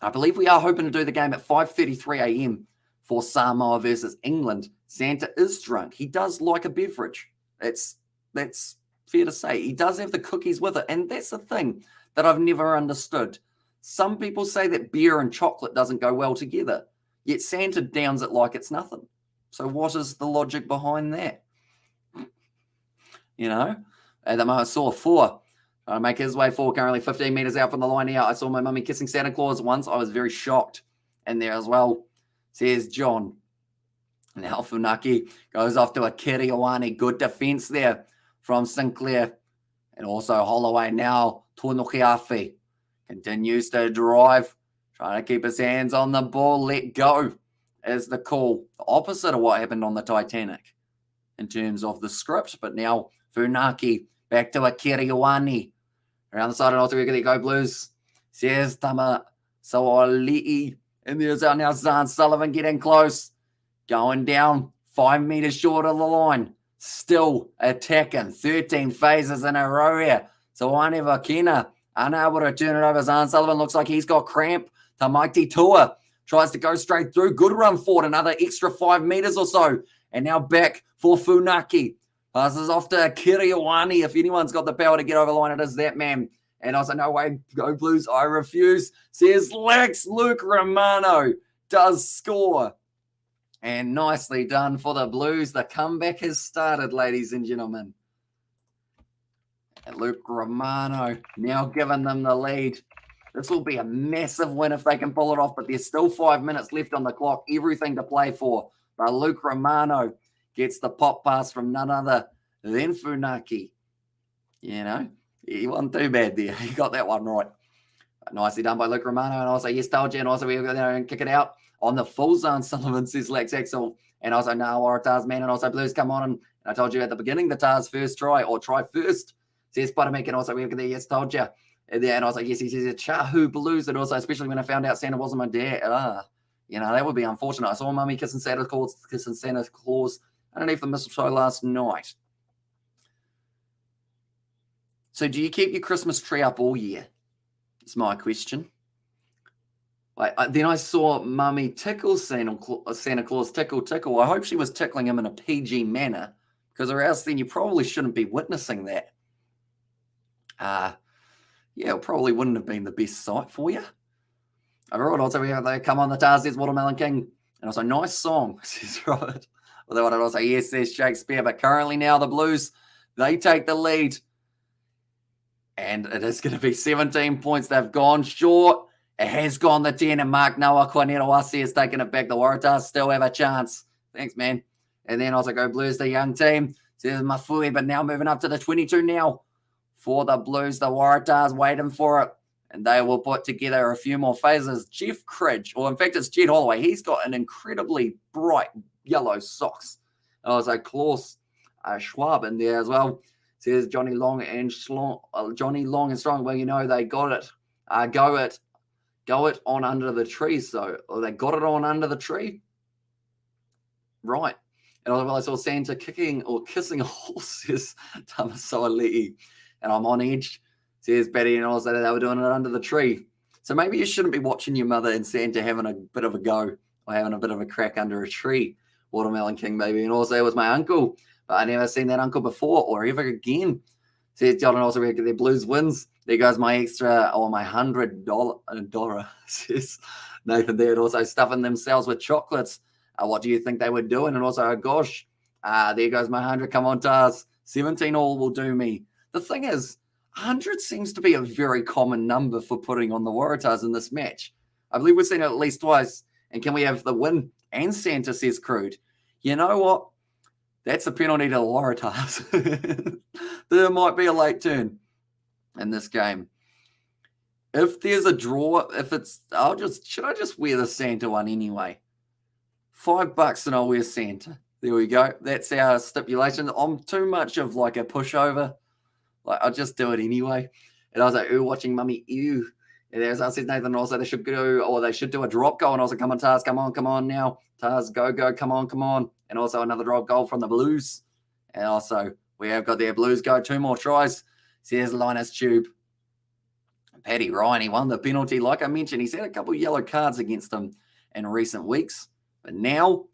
I believe we are hoping to do the game at 5:33 a.m. for Samoa versus England. Santa is drunk. He does like a beverage. That's fair to say. He does have the cookies with it. And that's the thing that I've never understood. Some people say that beer and chocolate doesn't go well together, yet Santa downs it like it's nothing. So what is the logic behind that? You know, at the moment I saw 4. Trying to make his way forward, currently 15 meters out from the line here. I saw my mummy kissing Santa Claus once. I was very shocked. And there as well, says John. Now Funaki goes off to a Kiriwani. Good defense there from Sinclair. And also Holloway now. Tonokiafi continues to drive. Trying to keep his hands on the ball. Let go is the call. The opposite of what happened on the Titanic in terms of the script. But now Funaki back to a Kiriwani. Around the side and also we're going to go Blues. Says Tama Sawali'i. And there's now Zahn Sullivan getting close. Going down 5 meters short of the line. Still attacking. 13 phases in a row here. So Ane Vakena unable to turn it over. Zan Sullivan looks like he's got cramp. Tamaiti Tua tries to go straight through. Good run forward, another extra 5 meters or so. And now back for Funaki. Passes off to Kiriwani. If anyone's got the power to get over the line, it is that man. And also, no way, go Blues, I refuse. Says Lex. Luke Romano does score. And nicely done for the Blues. The comeback has started, ladies and gentlemen. And Luke Romano now giving them the lead. This will be a massive win if they can pull it off, but there's still 5 minutes left on the clock. Everything to play for. But Luke Romano gets the pop pass from none other than Funaki. You know, he wasn't too bad there. He got that one right. But nicely done by Luke Romano. And also, yes, told you. And also, we're going to kick it out on the full zone, Sullivan, says Lex Axel. And also, no, Waratahs, man. And also, Blues, come on. And I told you at the beginning, the Tars first try, or try first, says Potomac. And also, we're going to, yes, told you. And I was like, yes, he says, Chahu Blues. And also, especially when I found out Santa wasn't my dad. You know, that would be unfortunate. I saw Mummy kissing Santa Claus underneath the mistletoe last night. So do you keep your Christmas tree up all year? It's my question. Then I saw Mummy tickle Santa Claus, tickle. I hope she was tickling him in a PG manner, because or else then you probably shouldn't be witnessing that. Yeah, it probably wouldn't have been the best sight for you. Overall, also we have the Come On the Tars, there's Watermelon King. And also, nice song, says Robert. Although I'd also, yes, there's Shakespeare. But currently now the Blues, they take the lead. And it is going to be 17 points. They've gone short. It has gone the 10. And Mark Noah Cornelawasi has taken it back. The Waratahs still have a chance. Thanks, man. And then also go Blues, the young team. Says Mafui, but now moving up to the 22 now. For the Blues, the Waratahs waiting for it. And they will put together a few more phases. Jeff Cridge, or in fact, it's Jed Holloway. He's got an incredibly bright yellow socks. And also Klaus Schwab in there as well. Says Johnny Long and Strong. Well, you know, they got it. Go it on under the tree. So, or they got it on under the tree. Right. And I saw Santa kicking or kissing a horse, says Tamasoa Le'i. And I'm on edge, says Betty, and also they were doing it under the tree. So maybe you shouldn't be watching your mother and Santa having a bit of a go or having a bit of a crack under a tree. Watermelon King, maybe. And also it was my uncle, but I never seen that uncle before or ever again. Says John, and also we get their Blues wins. There goes my extra, or my $100, says Nathan there. And also stuffing themselves with chocolates. What do you think they were doing? And also, oh gosh, there goes my 100. Come on, Tars. 17 all will do me. The thing is, 100 seems to be a very common number for putting on the Waratahs in this match. I believe we've seen it at least twice. And can we have the win and Santa, says Crude. You know what? That's a penalty to the Waratahs. There might be a late turn in this game. If there's a draw, should I just wear the Santa one anyway? $5 and I'll wear Santa. There we go. That's our stipulation. I'm too much of like a pushover. Like, I'll just do it anyway. And I was like, ooh, watching Mummy, ew. And as I said, Nathan, also they should do a drop goal. And also, come on, Tars, come on now. Tars, go, come on. And also another drop goal from the Blues. And also, we have got their Blues go 2 more tries. Says Linus Tube. Paddy Ryan, he won the penalty. Like I mentioned, he's had a couple of yellow cards against him in recent weeks. But now,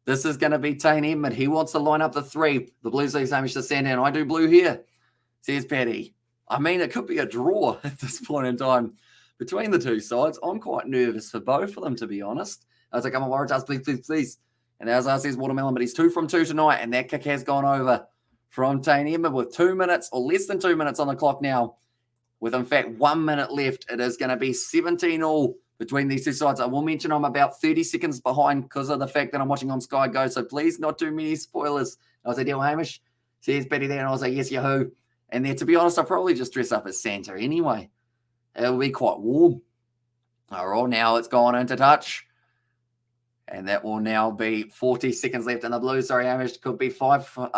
this is going to be Tane Edmund. He wants to line up the 3. The Blues leave Hamish to stand in. I do blue here, says Paddy. I mean, it could be a draw at this point in time between the two sides. I'm quite nervous for both of them, to be honest. I was like, come on, Waratahs, please. And as I says, Watermelon, but he's 2 from 2 tonight, and that kick has gone over from Tane Edmund with 2 minutes or less than 2 minutes on the clock now. With, in fact, 1 minute left, it is going to be 17 all between these two sides. I will mention I'm about 30 seconds behind because of the fact that I'm watching on Sky Go, so please not too many spoilers. I was like, deal, Hamish. Says Betty there, and I was like, yes, yahoo. And there, to be honest, I'll probably just dress up as Santa anyway. It'll be quite warm. All right, now it's gone into touch. And that will now be 40 seconds left in the Blues. Sorry, Hamish, could be 5 for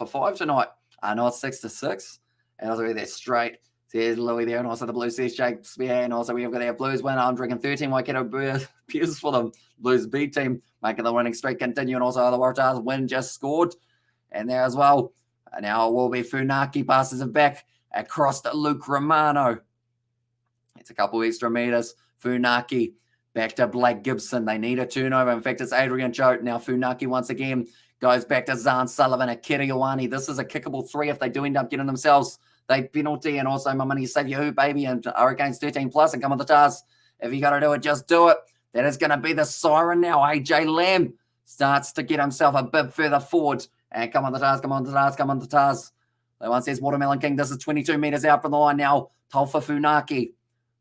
5 tonight. Not 6-6. And also be there straight. There's Louis there, and also the Blues says Shakespeare, and also we have got our Blues win. I'm drinking 13 Waikato beers for them. Blues B team making the winning streak continue, and also the Waratahs win just scored. And there as well. And now it will be Funaki passes it back across to Luke Romano. It's a couple extra meters. Funaki back to Blake Gibson. They need a turnover. In fact, it's Adrian Choate. Now Funaki once again goes back to Zan Sullivan at Kiriwani. This is a kickable 3 if they do end up getting themselves the penalty. And also, my money save you, baby. And Hurricanes 13 plus. And come on the Tars. If you got to do it, just do it. That is going to be the siren now. AJ Lamb starts to get himself a bit further forward. And come on the Tars, come on the Tars, come on the Tars. The one says Watermelon King. This is 22 meters out from the line now. Taufa Funaki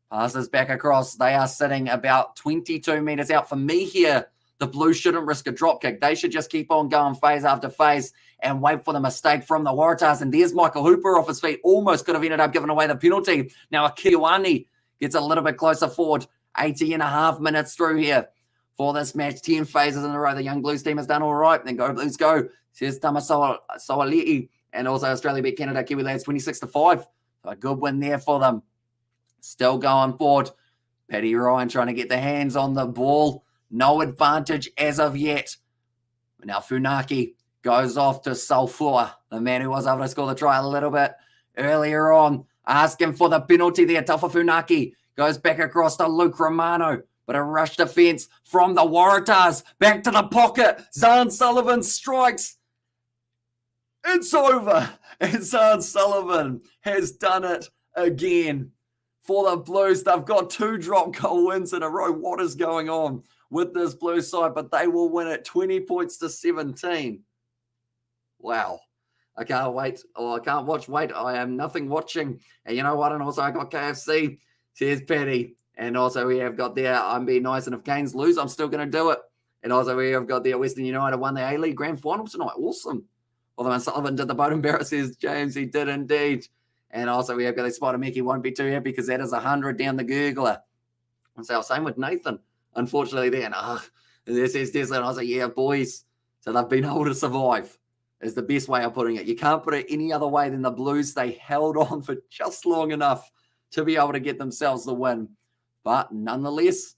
passes back across. They are sitting about 22 meters out. For me here, the Blues shouldn't risk a drop kick. They should just keep on going phase after phase and wait for the mistake from the Waratahs. And there's Michael Hooper off his feet. Almost could have ended up giving away the penalty. Now Akiwani gets a little bit closer forward. 80.5 minutes through here for this match. 10 phases in a row. The Young Blues team has done all right. Then go Blues go. Says Tamasawali'i. And also Australia beat Canada. Kiwi lads 26-5. So a good win there for them. Still going forward. Paddy Ryan trying to get the hands on the ball. No advantage as of yet. Now Funaki goes off to Sulfua, the man who was able to score the try a little bit earlier on. Asking for the penalty there. Taufa Funaki goes back across to Luke Romano. But a rush defense from the Waratahs. Back to the pocket. Zan Sullivan strikes. It's over. And Zan Sullivan has done it again. For the Blues, they've got 2 drop goal wins in a row. What is going on with this Blues side? But they will win it 20 points to 17. Wow. I can't wait. Oh, I can't wait. I am nothing watching. And you know what? And also I got KFC. Cheers, Paddy. And also we have got there, I'm being nice. And if Canes lose, I'm still going to do it. And also we have got there, Western United won the A-League Grand Final tonight. Awesome. Although Sullivan did the bottom barrel, says James, he did indeed. And also we have got the Spider Mickey won't be too happy because that is 100 down the gurgler. And so same with Nathan, unfortunately there. And this is Tesla. And I was like, yeah, boys. So they've been able to survive is the best way of putting it. You can't put it any other way than the Blues. They held on for just long enough to be able to get themselves the win. But nonetheless,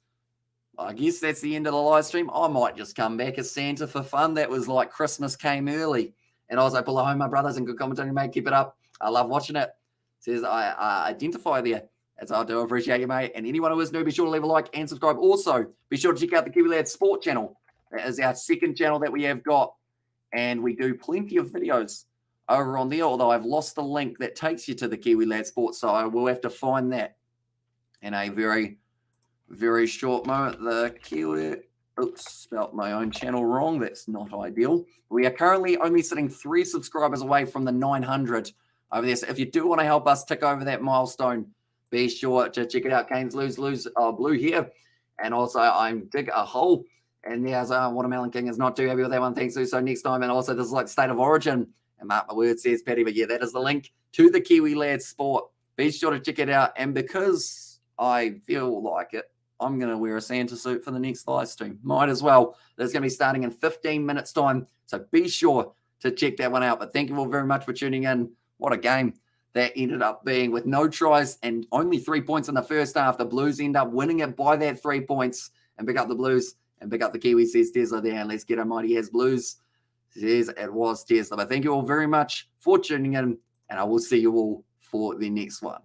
I guess that's the end of the live stream. I might just come back as Santa for fun. That was like Christmas came early. And also pull home, my brothers, and good commentary, mate. Keep it up. I love watching it. Says I identify there. As I do appreciate you, mate. And anyone who is new, be sure to leave a like and subscribe. Also, be sure to check out the Kiwi Lads Sport channel. That is our second channel that we have got. And we do plenty of videos over on there, although I've lost the link that takes you to the Kiwi Lads Sport, so I will have to find that in a very, very short moment. The Kiwi... Oops, spelt my own channel wrong. That's not ideal. We are currently only sitting 3 subscribers away from the 900 over there. So if you do want to help us tick over that milestone, be sure to check it out. Canes lose blue here. And also I'm dig a hole. And there's Watermelon King is not too happy with that one. Thanks, so next time. And also this is like State of Origin. And mark my word, says Paddy. But yeah, that is the link to the Kiwi Lads Sport. Be sure to check it out. And because I feel like it, I'm going to wear a Santa suit for the next live stream. Might as well. That's going to be starting in 15 minutes time. So be sure to check that one out. But thank you all very much for tuning in. What a game that ended up being with no tries and only 3 points in the first half. The Blues end up winning it by that 3 points and pick up the Blues and pick up the Kiwis, says Tesla there. And let's get a mighty as Blues. Says it was Tesla. But thank you all very much for tuning in. And I will see you all for the next one.